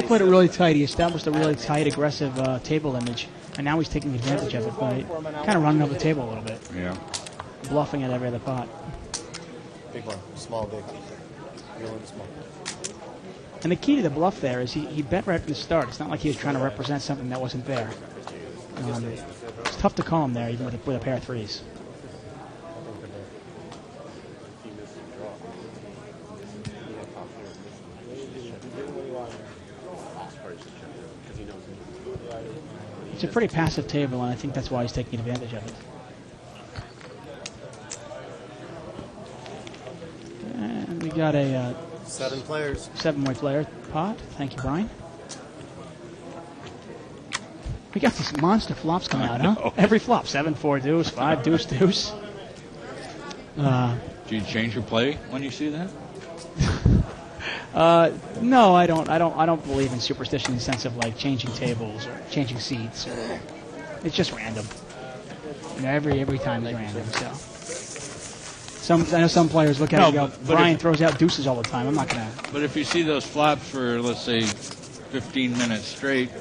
played it really tight. He established a really tight, aggressive table image, and now he's taking advantage of it by kind of running over the table a little bit. Yeah. Bluffing at every other pot. Big one. Small, big. Real and small. And the key to the bluff there is he bet right from the start. It's not like he was trying to represent something that wasn't there. It's tough to call him there, even with a pair of 3s. It's a pretty passive table, and I think that's why he's taking advantage of it. And we got a 7 players. 7-way player pot. Thank you, Brian. We got these monster flops coming out, huh? Every flop. 7-4 deuce, 5 deuce deuce. Do you change your play when you see that? No, I don't. I don't believe in superstition in the sense of like changing tables or changing seats. It's just random. You know, every time is random. So, I know some players look at it and go, Brian throws out deuces all the time. I'm not gonna. But if you see those flops for, let's say, 15 minutes straight,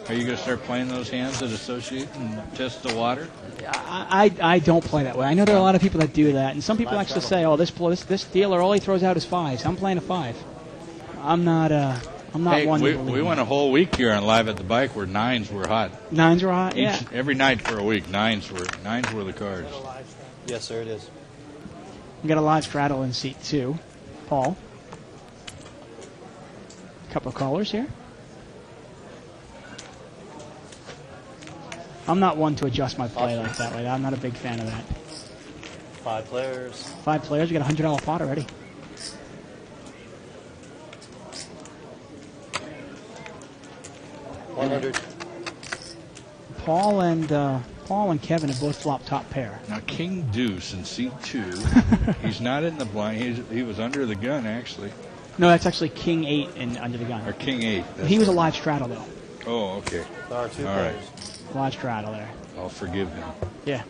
are you going to start playing those hands that associate and test the water? I don't play that way. I know there are a lot of people that do that, and some people actually say, "Oh, this dealer all he throws out is 5s. I'm playing a 5." I'm not Hey, one. we went a whole week here on Live at the Bike where 9s were hot. 9s were hot. Yeah. Every night for a week, 9s were the cards. Yes, sir, it is. We got a live straddle in seat 2. Paul. A couple of callers here. I'm not one to adjust my play like that way. I'm not a big fan of that. 5 players. 5 players. We got a $100 pot already. $100. Paul and Kevin have both flopped top pair. Now King Deuce in seat 2. He's not in the blind. He was under the gun actually. No, that's actually King 8 in under the gun. Or King 8. He was a live straddle though. Oh, okay. There are 2 All players. Right. Live straddle there. I'll forgive him. Yeah.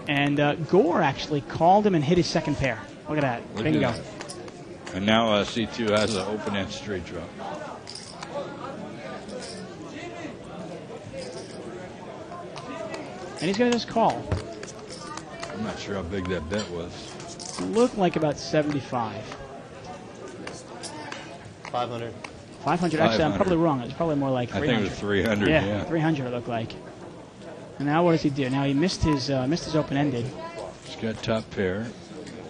And Gore actually called him and hit his second pair. Look at that. Look Bingo. at that. And now C2 has an open-end straight draw. And he's going to just call. I'm not sure how big that bet was. It looked like about 75. 500. 500. Actually, I'm probably wrong. It's probably more like 300. I think it was 300, yeah. 300 it looked like. And now what does he do? Now he missed his open-ended. He's got top pair.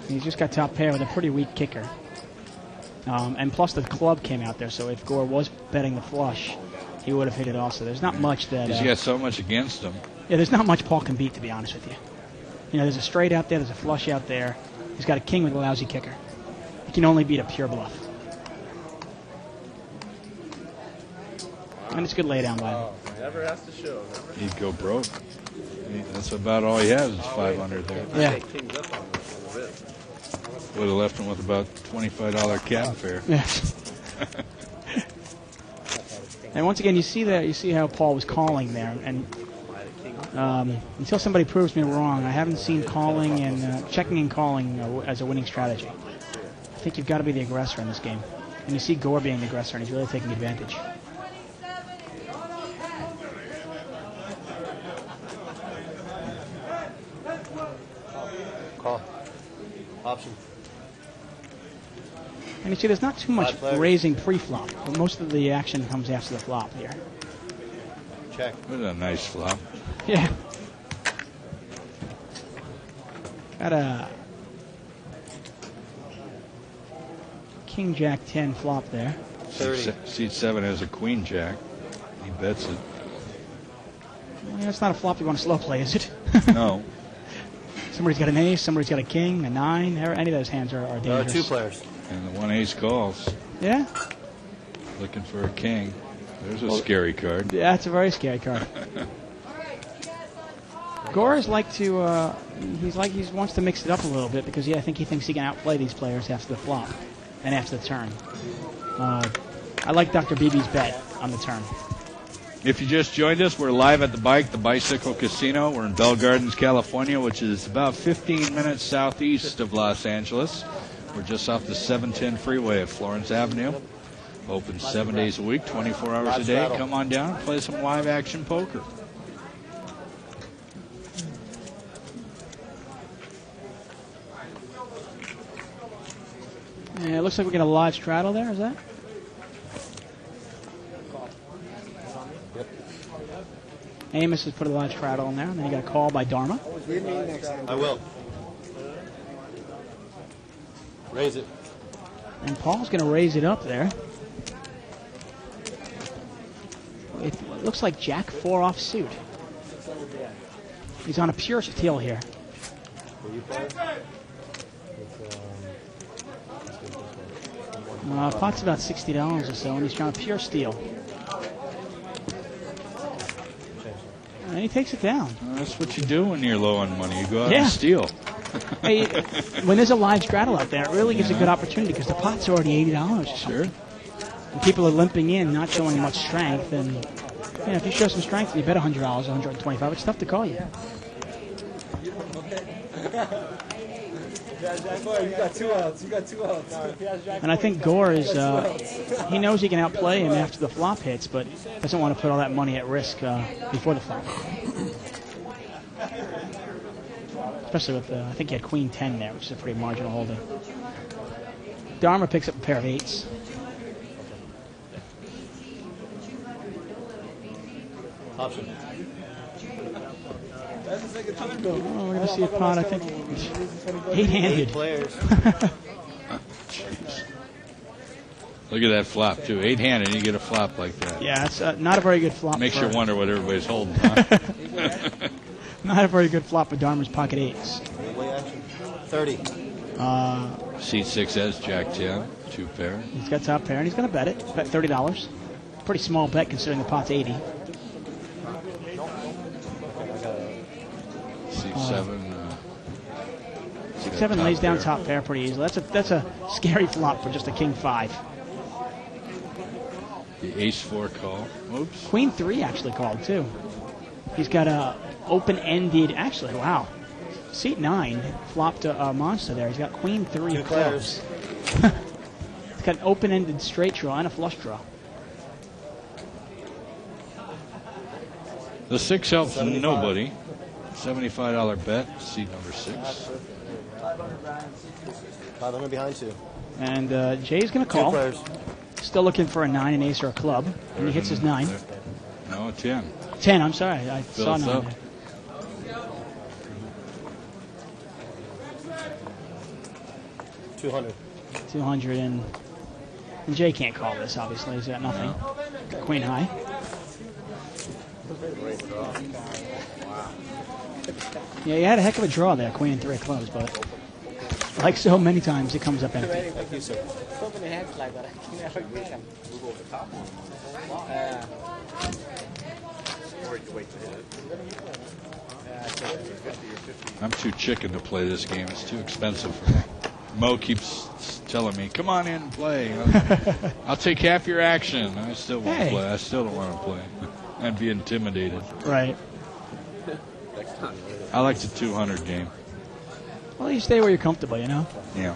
He's just got top pair with a pretty weak kicker. And plus the club came out there, so if Gore was betting the flush, he would have hit it also. There's not much that... He's got so much against him. Yeah, there's not much Paul can beat, to be honest with you. You know, there's a straight out there, there's a flush out there. He's got a king with a lousy kicker. He can only beat a pure bluff. And it's a good laydown by him. Never has to show. He'd go broke. That's about all he has is 500 there. Yeah. Would have left him with about $25 cab fare. Yes. And once again, you see how Paul was calling there, and until somebody proves me wrong, I haven't seen calling and checking and calling as a winning strategy. I think you've got to be the aggressor in this game, and you see Gore being the aggressor, and he's really taking advantage. Call. Option. And you see, there's not too much raising pre-flop, but most of the action comes after the flop here. Check. What a nice flop. Yeah. Got a King Jack 10 flop there. Seat 7 has a Queen Jack. He bets it. Well, that's not a flop you want to slow play, is it? No. Somebody's got an ace, somebody's got a king, a 9. Any of those hands are dangerous. There are 2 players. And the 1 ace calls. Yeah? Looking for a king. There's a scary card. Yeah, it's a very scary card. Gore is like to, he wants to mix it up a little bit because I think he thinks he can outplay these players after the flop and after the turn. I like Dr. BB's bet on the turn. If you just joined us, we're live at the Bicycle Casino. We're in Bell Gardens, California, which is about 15 minutes southeast of Los Angeles. We're just off the 710 freeway at Florence Avenue. Open 7 days a week, 24 hours a day. Come on down and play some live action poker. Yeah, it looks like we got a live straddle there, is that? Yep. Amos has put a live straddle in there, and then you got a call by Dharma. I will. Raise it. And Paul's going to raise it up there. It looks like Jack 4 offsuit. He's on a pure steal here. Pot's about $60 or so, and he's trying to pure steal. And he takes it down. Well, that's what you do when you're low on money. You go out and steal. Hey, when there's a live straddle out there, it really gives a good opportunity because the pot's already $80. Sure. And people are limping in, not showing much strength. And if you show some strength and you bet $100, $125, it's tough to call you. You got 2 outs. You got 2 outs. And I think Gore is, he knows he can outplay him after the flop hits, but doesn't want to put all that money at risk before the flop. Especially with, I think he had Queen 10 there, which is a pretty marginal holding. Dharma picks up a pair of 8s. Option. Oh, we're going to see a pot, I think, 8-handed. 8 players. Look at that flop, too. 8-handed, you get a flop like that. Yeah, it's not a very good flop. Makes you wonder what everybody's holding, huh? Not a very good flop with Dharma's pocket 8s. 30. Seat 6 has Jack 10, 2 pair. He's got top pair, and he's going to bet it. Bet $30. Pretty small bet considering the pot's 80. Seat 7. Seat 7 lays down top pair pretty easily. That's a scary flop for just a King 5. The Ace 4 call. Oops. Queen 3 actually called too. He's got a open-ended. Actually, wow. Seat 9 flopped a monster there. He's got Queen 3 of clubs. He's got an open-ended straight draw and a flush draw. The 6 helps 75. Nobody. $75 bet. Seat number 6. 500 behind 2. And Jay's going to call. 2 players. Still looking for a 9, an ace, or a club. And he hits his 9. No, 10. 10, I'm sorry. I saw 9 up. there. $200. And And Jay can't call this, obviously. He's got nothing. Queen high. Yeah, you had a heck of a draw there, queen and 3 close, but like so many times, it comes up empty. Thank you, sir. So many hands like that. I can never get them. Move over the top. Or you wait to hit it. I'm too chicken to play this game. It's too expensive for me. Mo keeps telling me, "Come on in and play. I'll take half your action." I still won't play. I still don't want to play. I'd be intimidated. Right. I like the 200 game. Well, you stay where you're comfortable, you know? Yeah.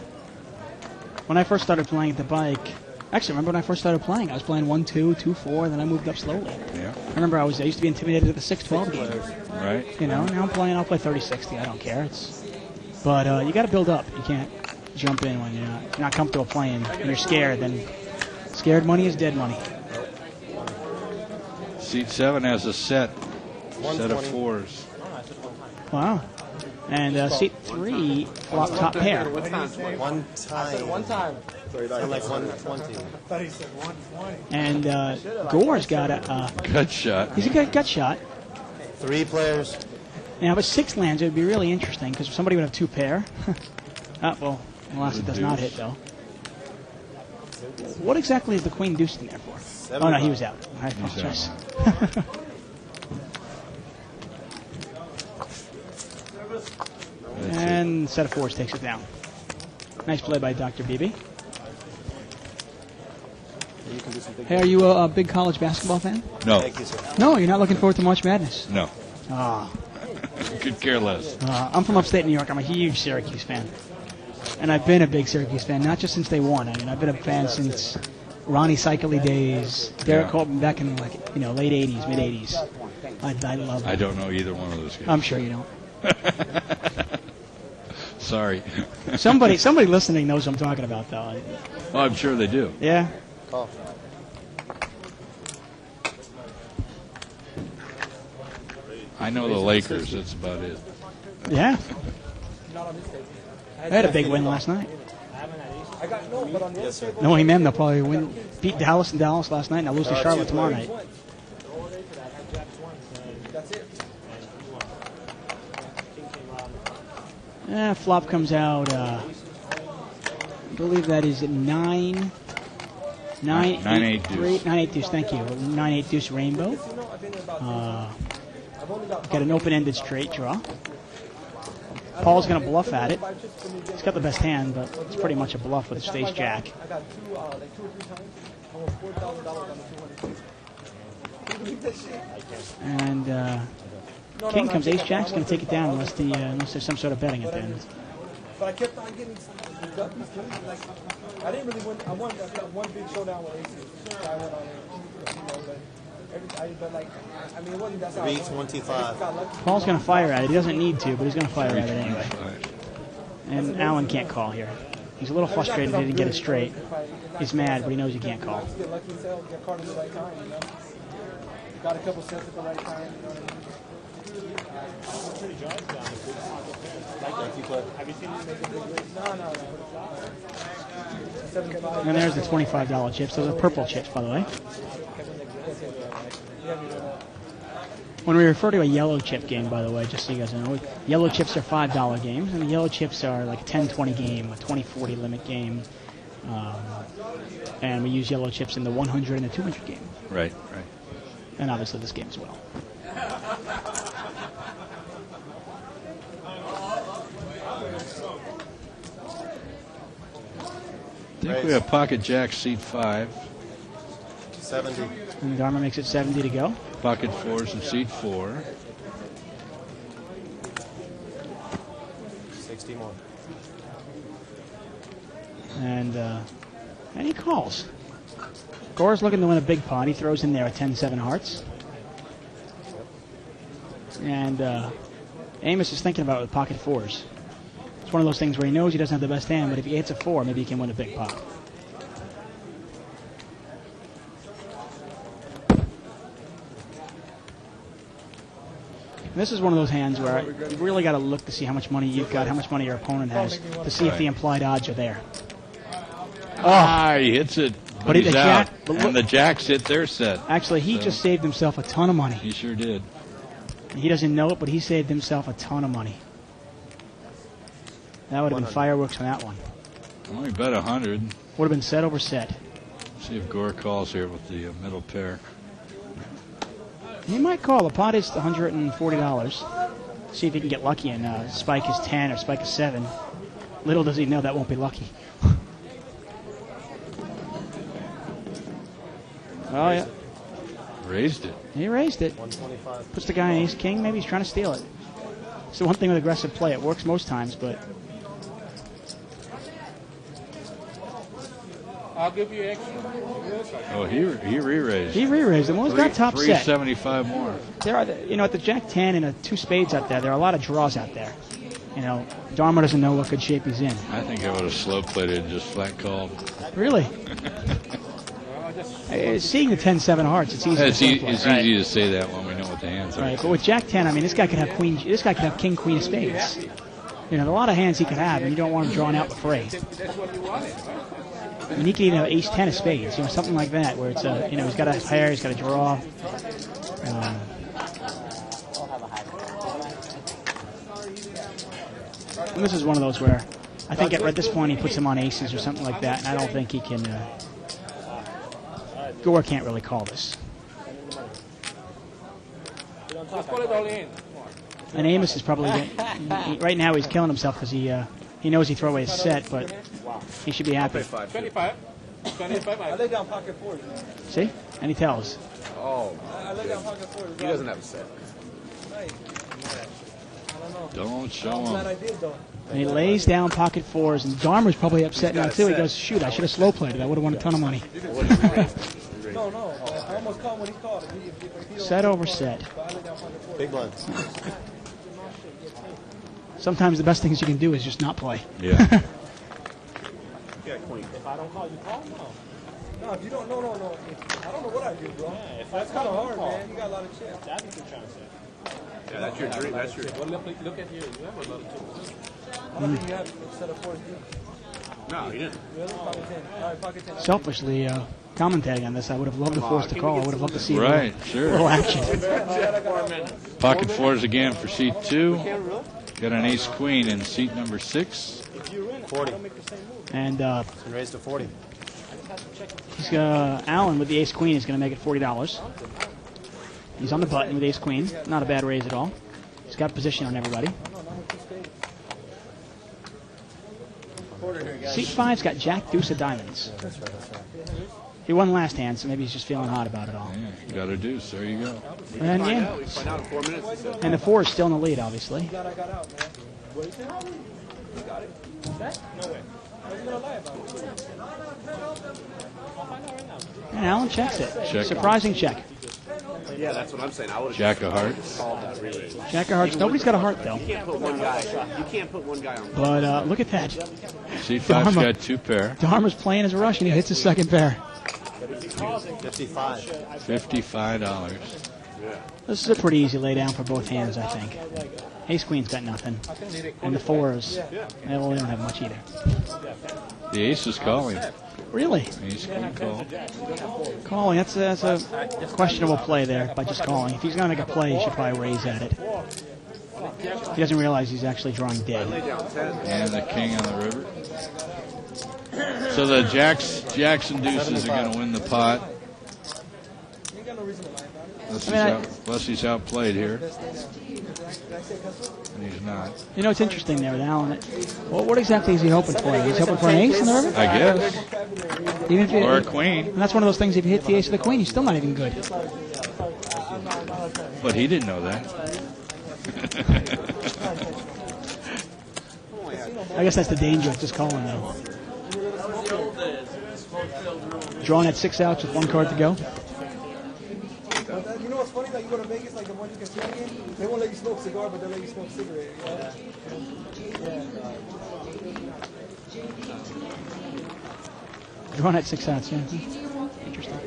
When I first started playing at the bike, actually, remember when I first started playing, I was playing 1-2, 2-4, then I moved up slowly. Yeah. I remember I used to be intimidated at the 6-12 game. Right. You know, now I'll play 30-60. I don't care. But you got to build up. You can't jump in when you're not comfortable playing and you're scared. Then scared money is dead money. Seat 7 has a set of 4s. Wow. And seat 3, flop top pair. One time. Like 120. And Gore's got a gut shot. He's a good gut shot. 3 players. Now, if 6 lands, it would be really interesting because somebody would have 2 pair. Well, alas, it does not hit though. What exactly is the queen deuce in there for? Oh no, he was out. I apologize. And set of 4s takes it down. Nice play by Dr. Beebe. Hey, are you a big college basketball fan? No. Thank you, sir. No, you're not looking forward to March Madness? No. Ah. Could care less. I'm from upstate New York. I'm a huge Syracuse fan. And I've been a big Syracuse fan, not just since they won. I mean, I've been a fan since Ronnie Cycli days, Derek Colton back in late 80s, mid 80s. I love them. I don't know either one of those guys. I'm sure you don't. Sorry. Somebody listening knows what I'm talking about, though. Well, I'm sure they do. Yeah. Call. I know the Lakers. That's about it. Yeah. They had a big win last night. Knowing them, they'll probably beat Dallas in Dallas last night, and they'll lose to Charlotte tomorrow night. Flop comes out. I believe that is 9. 9-8 deuce. 9-8 deuce. Thank you. 9-8 deuce rainbow. Got an open-ended straight draw. Paul's going to bluff at it. He's got the best hand, but it's pretty much a bluff with his face jack. And king comes ace jack's going to take it down unless there's some sort of betting at the end. But I kept on getting I didn't really win. I won one big showdown with aces. I went on it, but like, I mean, it wasn't that. 325. Paul's going to fire at it. He doesn't need to, but he's going to fire at it anyway. And Allen can't call here. He's a little frustrated he didn't get it straight. He's mad, but he knows he can't call. Get lucky and sell, get card at the right time, you know. Got a couple sets at the right time, you know what I mean. Have you seen me make a big race? No. And there's the $25 chips. Those are purple chips, by the way. When we refer to a yellow chip game, by the way, just so you guys know, yellow chips are $5 games, and the yellow chips are like a 10-20 game, a 20-40 limit game. And we use yellow chips in the 100 and the 200 game. Right. And obviously this game as well. I think we have pocket jack, seat 5. 70. And Dharma makes it 70 to go. Pocket 4s and seat 4. 60 more. And he calls. Gore's looking to win a big pot. He throws in there a 10-7 hearts. And Amos is thinking about it with pocket 4s. It's one of those things where he knows he doesn't have the best hand, but if he hits a 4, maybe he can win a big pot. And this is one of those hands where you really got to look to see how much money you've got, how much money your opponent has, to see if the implied odds are there. He hits it But the he's jack, out. but look, And the jacks hit their set. actually, he just saved himself a ton of money. He sure did. He doesn't know it, but he saved himself a ton of money. That would have been fireworks on that one. Only bet 100. Would have been set over set. See if Gore calls here with the middle pair. He might call. The pot is $140. See if he can get lucky and spike is 10 or spike is 7. Little does he know that won't be lucky. Oh, yeah. Raised it. He raised it. 125. Puts the guy in ace king. Maybe he's trying to steal it. It's the one thing with aggressive play. It works most times, but I'll give you extra. Oh, he re-raised. he re-raised him. Well, he's got top set. 375 more. There are, at the Jack 10 and a 2 spades out there, there are a lot of draws out there. Dharma doesn't know what good shape he's in. I think I would have slow played it and just flat called. Really? Seeing the 10-7 hearts, it's easy. It's easy to say that when we know what the hands are. Right, but with Jack 10, this guy could have queen. This guy could have king, queen of spades. There are a lot of hands he could have, and you don't want him drawing out the fray. That's what you wanted. And he could even have ace 10 of spades, something like that, where it's he's got a pair, he's got a draw. And this is one of those where I think at this point he puts him on aces or something like that, and I don't think he can. Gore can't really call this. Just put it all in. And Amos is probably right now he's killing himself because he knows he throw away his set, but he should be happy. 25. 25. I lay down pocket fours. See? And he tells. Oh. I lay down pocket fours. He doesn't have a set. Don't show I'm glad him. I did, though. And he lays down pocket fours, and Dharma's probably upset now too. He goes, shoot, I should have slow played it. I would have won a ton of money. No. I almost called when he called. Set over set. Big blind. Sometimes the best things you can do is just not play. Yeah. If I don't call, you call? No, if you don't, no. I don't know what I do, bro. That's kind of hard, man. You got a lot of chips. That's what you're trying to say. Yeah, that's your dream. That's your. Well, look at you. You have a lot of chips. I don't think you have a set of fours deep. No, he didn't. Really? Pocket 10. All right, pocket 10. Selfishly, commentating on this, I would have loved the force to call. I would have loved to see Right, a sure. little action. Pocket fours again for seat 2. Got an ace queen in seat number 6. 40. And Raised to 40. he's Allen with the ace queen is going to make it $40. He's on the button with ace queen. Not a bad raise at all. He's got position on everybody. Seat 5's got Jack Deuce of diamonds. He won last hand, so maybe he's just feeling hot about it all. Yeah, got a deuce. There you go. And yeah, We find out in 4 minutes. and the 4 is still in the lead, obviously. I got out, man. What is it? You got it. That? No way. I was going to lie about it. I'll find out right now. And Allen checks it. Check. Surprising check. Yeah, that's what I'm saying. I would have Jack of hearts. called that really. Jack of hearts. Nobody's got a heart, though. You can't put one guy. You can't put one guy on. But look at that. Seat 5's Dharma. got 2 pair. Dharma's playing as a Russian. He hits his second pair. 55. $55. This is a pretty easy lay down for both hands, I think. Ace queen's got nothing. And the 4s, they don't have much either. The ace is calling. Really? Ace queen call. Calling, that's a questionable play there by just calling. If he's going to make a play, he should probably raise at it. He doesn't realize he's actually drawing dead. And the king on the river. So the jacks and deuces are going to win the pot. Unless he's outplayed here. And he's not. It's interesting there with Allen. What exactly is he hoping for? He's hoping for an ace in the river? I guess. Even if Or a queen. And that's one of those things, if you hit the ace of the queen, he's still not even good. But he didn't know that. I guess that's the danger of just calling, though. Drawing at 6 outs with 1 card to go. You know what's funny? Like, you go to Vegas, like the ones you can smoke in, they won't let you smoke cigar, but they'll let you smoke cigarette. Drawing at 6 outs, yeah. Interesting.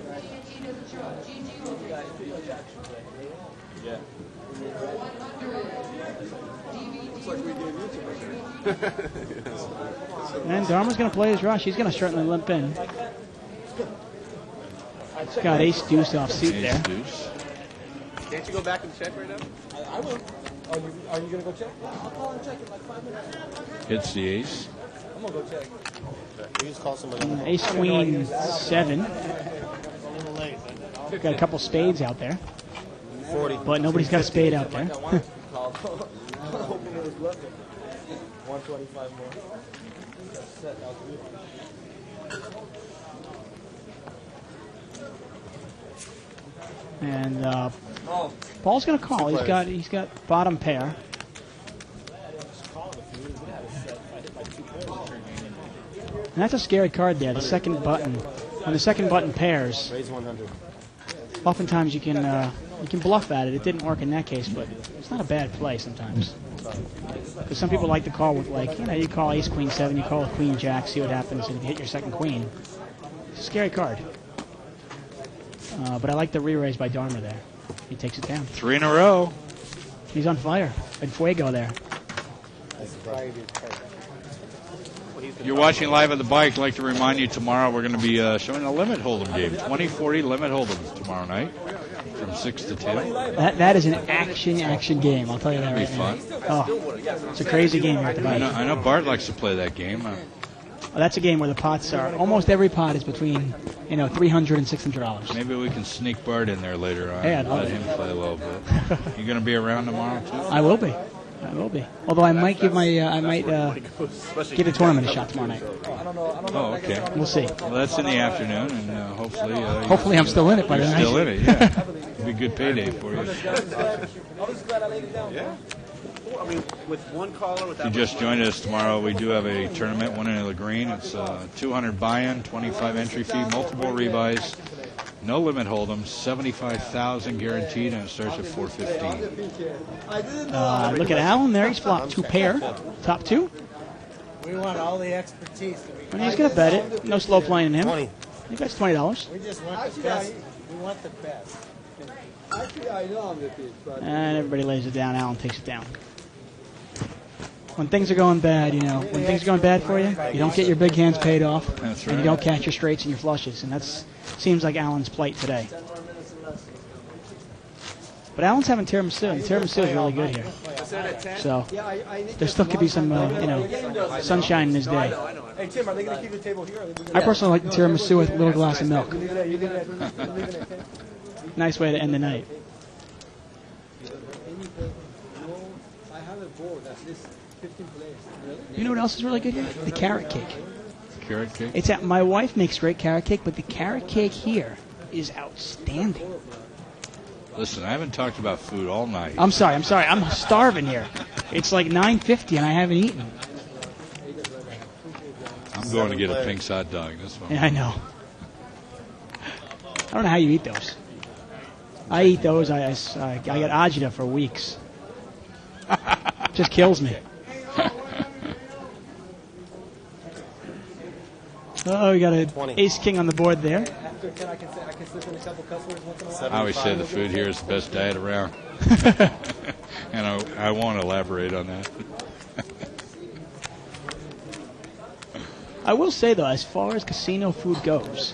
And Dharma's going to play his rush. He's going to certainly limp in. Got ace deuce offsuit there. Deuce. Can't you go back and check right now? I will. Are you gonna go check? I'll call and check in like 5 minutes. Hits the ace. I'm gonna go check. You just call somebody. Ace queen 7. Got a couple spades out there. 40. But nobody's got a spade out there. Hoping it was lucky. 125 more. Set. That was beautiful. And Paul's going to call. He's got bottom pair. And that's a scary card there. The second button. When the second button pairs, Raise 100. oftentimes you can bluff at it. It didn't work in that case, but it's not a bad play sometimes. Because some people like to call with you call ace queen 7, you call with queen jack, see what happens, and if you hit your second queen. It's a scary card. But I like the re-raise by Dharma there. He takes it down. 3 in a row. He's on fire. And fuego there. You're watching live at the bike. I'd like to remind you tomorrow we're going to be showing a limit hold'em game. 2040 limit hold'em tomorrow night from 6 to 10. That is an action game. I'll tell you that right now. Oh, it's a crazy game here at the bike. I know Bart likes to play that game. Well, that's a game where the pots are almost every pot is between $300 and $600. Maybe we can sneak Bart in there later on. Yeah, Let him play a little bit. You going to be around tomorrow too? I will be. Although I might give give the tournament a shot tomorrow night. Oh, okay. We'll see. Well, that's in the afternoon, and hopefully. Hopefully, I'm still in it by you're then. Still in it, yeah. It'll be a good payday for you. Yeah. I mean, with one caller, with If you just joined us tomorrow, we do have a tournament, one into the green. It's 200 buy-in, 25 entry fee, multiple rebuys, no limit hold'em, 75,000 guaranteed, and it starts at 415. Look at Alan there. He's flopped 2 pair, top 2. We want all the expertise. And he's going to bet it. No slow playing in him. 20. He bets $20. We just want the best. We want the best. Actually, I know I'm the pitch, but... And everybody lays it down. Alan takes it down. When things are going bad, when things are going bad for you, you don't get your big hands paid off, That's and right. you don't catch your straights and your flushes, and that seems like Alan's plight today. But Alan's having tiramisu, and tiramisu is really good here. So there still could be some, sunshine in his day. Hey Tim, are they gonna keep the table here? I personally like the tiramisu with a little glass of milk. Nice way to end the night. I have a board at least 15 players. You know what else is really good here? The carrot cake. Carrot cake? My wife makes great carrot cake, but the carrot cake here is outstanding. Listen, I haven't talked about food all night. I'm sorry. I'm starving here. It's like 9:50 and I haven't eaten. I'm going to get a Pink's hot dog. This one. Yeah, I know. I don't know how you eat those. I eat those. I get agita for weeks. Just kills me. We got an ace king on the board there. After 10, I can slip in a couple cuss words once in a while. I always say the food here is the best diet around. And I won't elaborate on that. I will say, though, as far as casino food goes,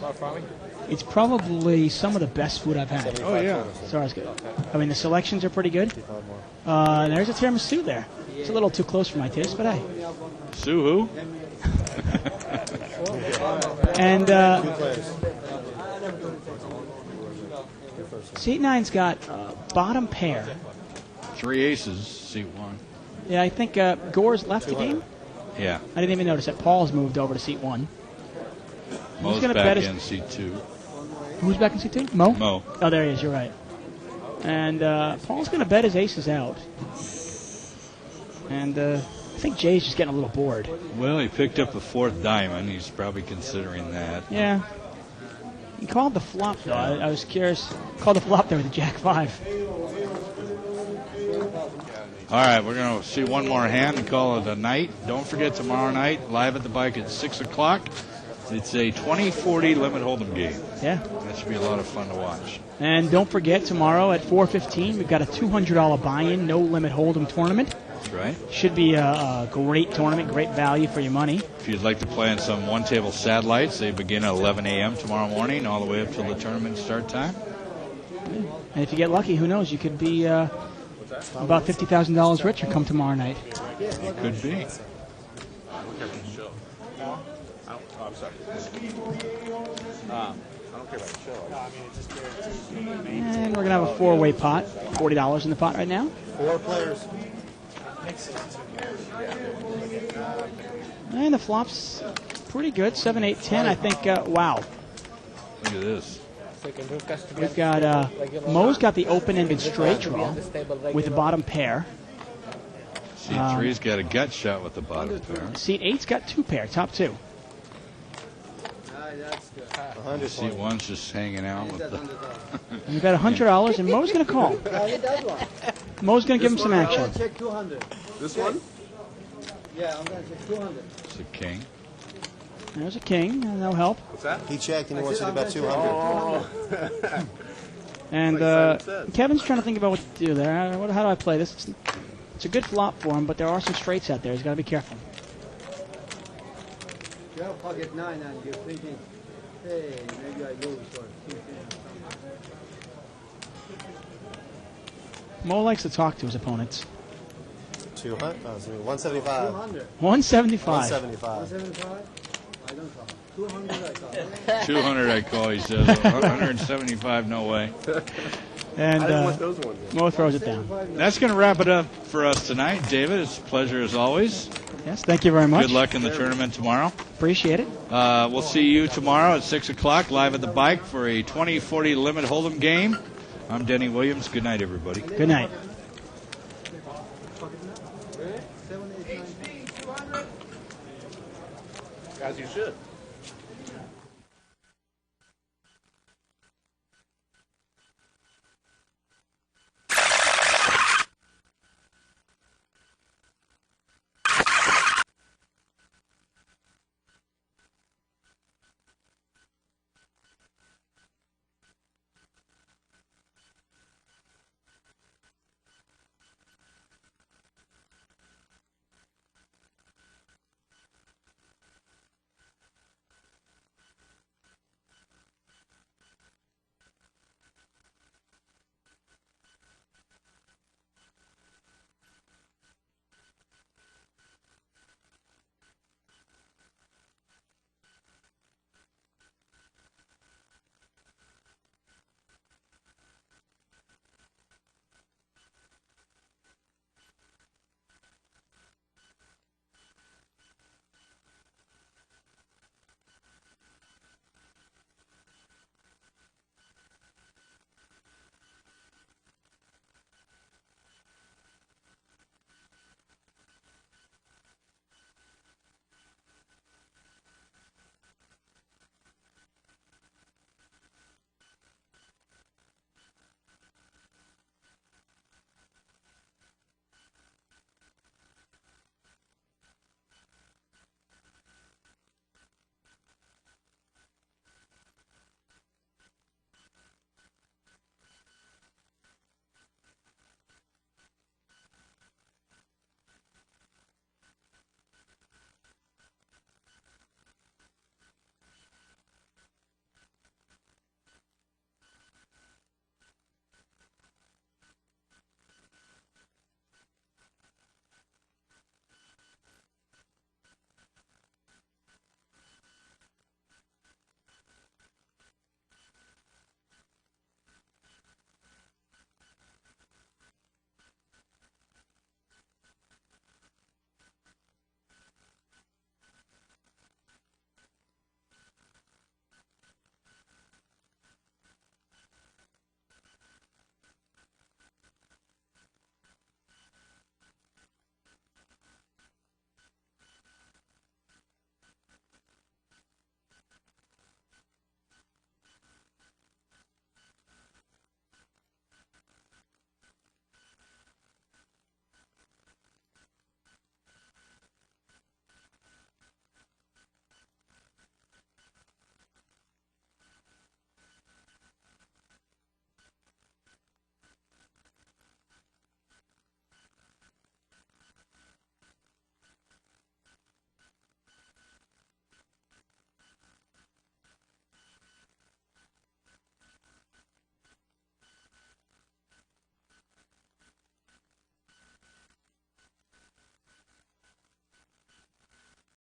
it's probably some of the best food I've had. Oh, yeah. So it's good. I mean, the selections are pretty good. There's a tiramisu there. It's a little too close for my taste, but hey. Sue who? And Seat 9's got bottom pair. 3 aces, seat 1. Yeah, I think Gore's left the game. Yeah. I didn't even notice that. Paul's moved over to seat 1. Mo's back in seat 2. Who's back in seat 2? Mo? Mo. Oh, there he is. You're right. And Paul's going to bet his aces out. And I think Jay's just getting a little bored. Well, he picked up a 4th diamond. He's probably considering that. Yeah. He called the flop, though. I was curious. Called the flop there with the Jack 5. All right, we're going to see one more hand and call it a night. Don't forget, tomorrow night, live at the bike at 6 o'clock. It's a 2040 limit hold'em game. Yeah. That should be a lot of fun to watch. And don't forget, tomorrow at 4:15, we've got a $200 buy-in, no limit hold'em tournament. That's right. Should be a great tournament, great value for your money. If you'd like to play on some one-table satellites, they begin at 11 a.m. tomorrow morning, all the way up till the tournament start time. And if you get lucky, who knows? You could be about $50,000 richer come tomorrow night. It could be. I'm sorry. I don't care about the show. And we're going to have a four-way pot. $40 in the pot right now. 4 players. And the flop's pretty good. 7, 8, 10. I think, wow. Look at this. We've got, Mo's got the open-ended straight draw with the bottom pair. Seat 3's got a gut shot with the bottom pair. Seat 8's got 2 pair, top 2. Seat 1's just hanging out with the... And we've got $100, and Mo's going to call. Mo's going to give him some action. I'm going to check 200. This one? Yeah, I'm going to check 200. It's a king. There's a king, and that'll help. What's that? He checked and he wants you to bet 200. And Kevin's trying to think about what to do there. How do I play this? It's a good flop for him, but there are some straights out there. He's got to be careful. You have pocket 9 and you're thinking, hey, maybe I lose or Mo likes to talk to his opponents. 200? Oh, 175. 175. 175. 175? I don't call. 200 I call. 200 I call, he says. 175, no way. And I didn't want those ones. Mo throws it down. That's going to wrap it up for us tonight. David, it's a pleasure as always. Yes, thank you very much. Good luck in the tournament tomorrow. Appreciate it. We'll see you tomorrow at 6 o'clock live at the bike for a 2040 Limit Hold'em game. I'm Denny Williams. Good night, everybody. Good night. As you should.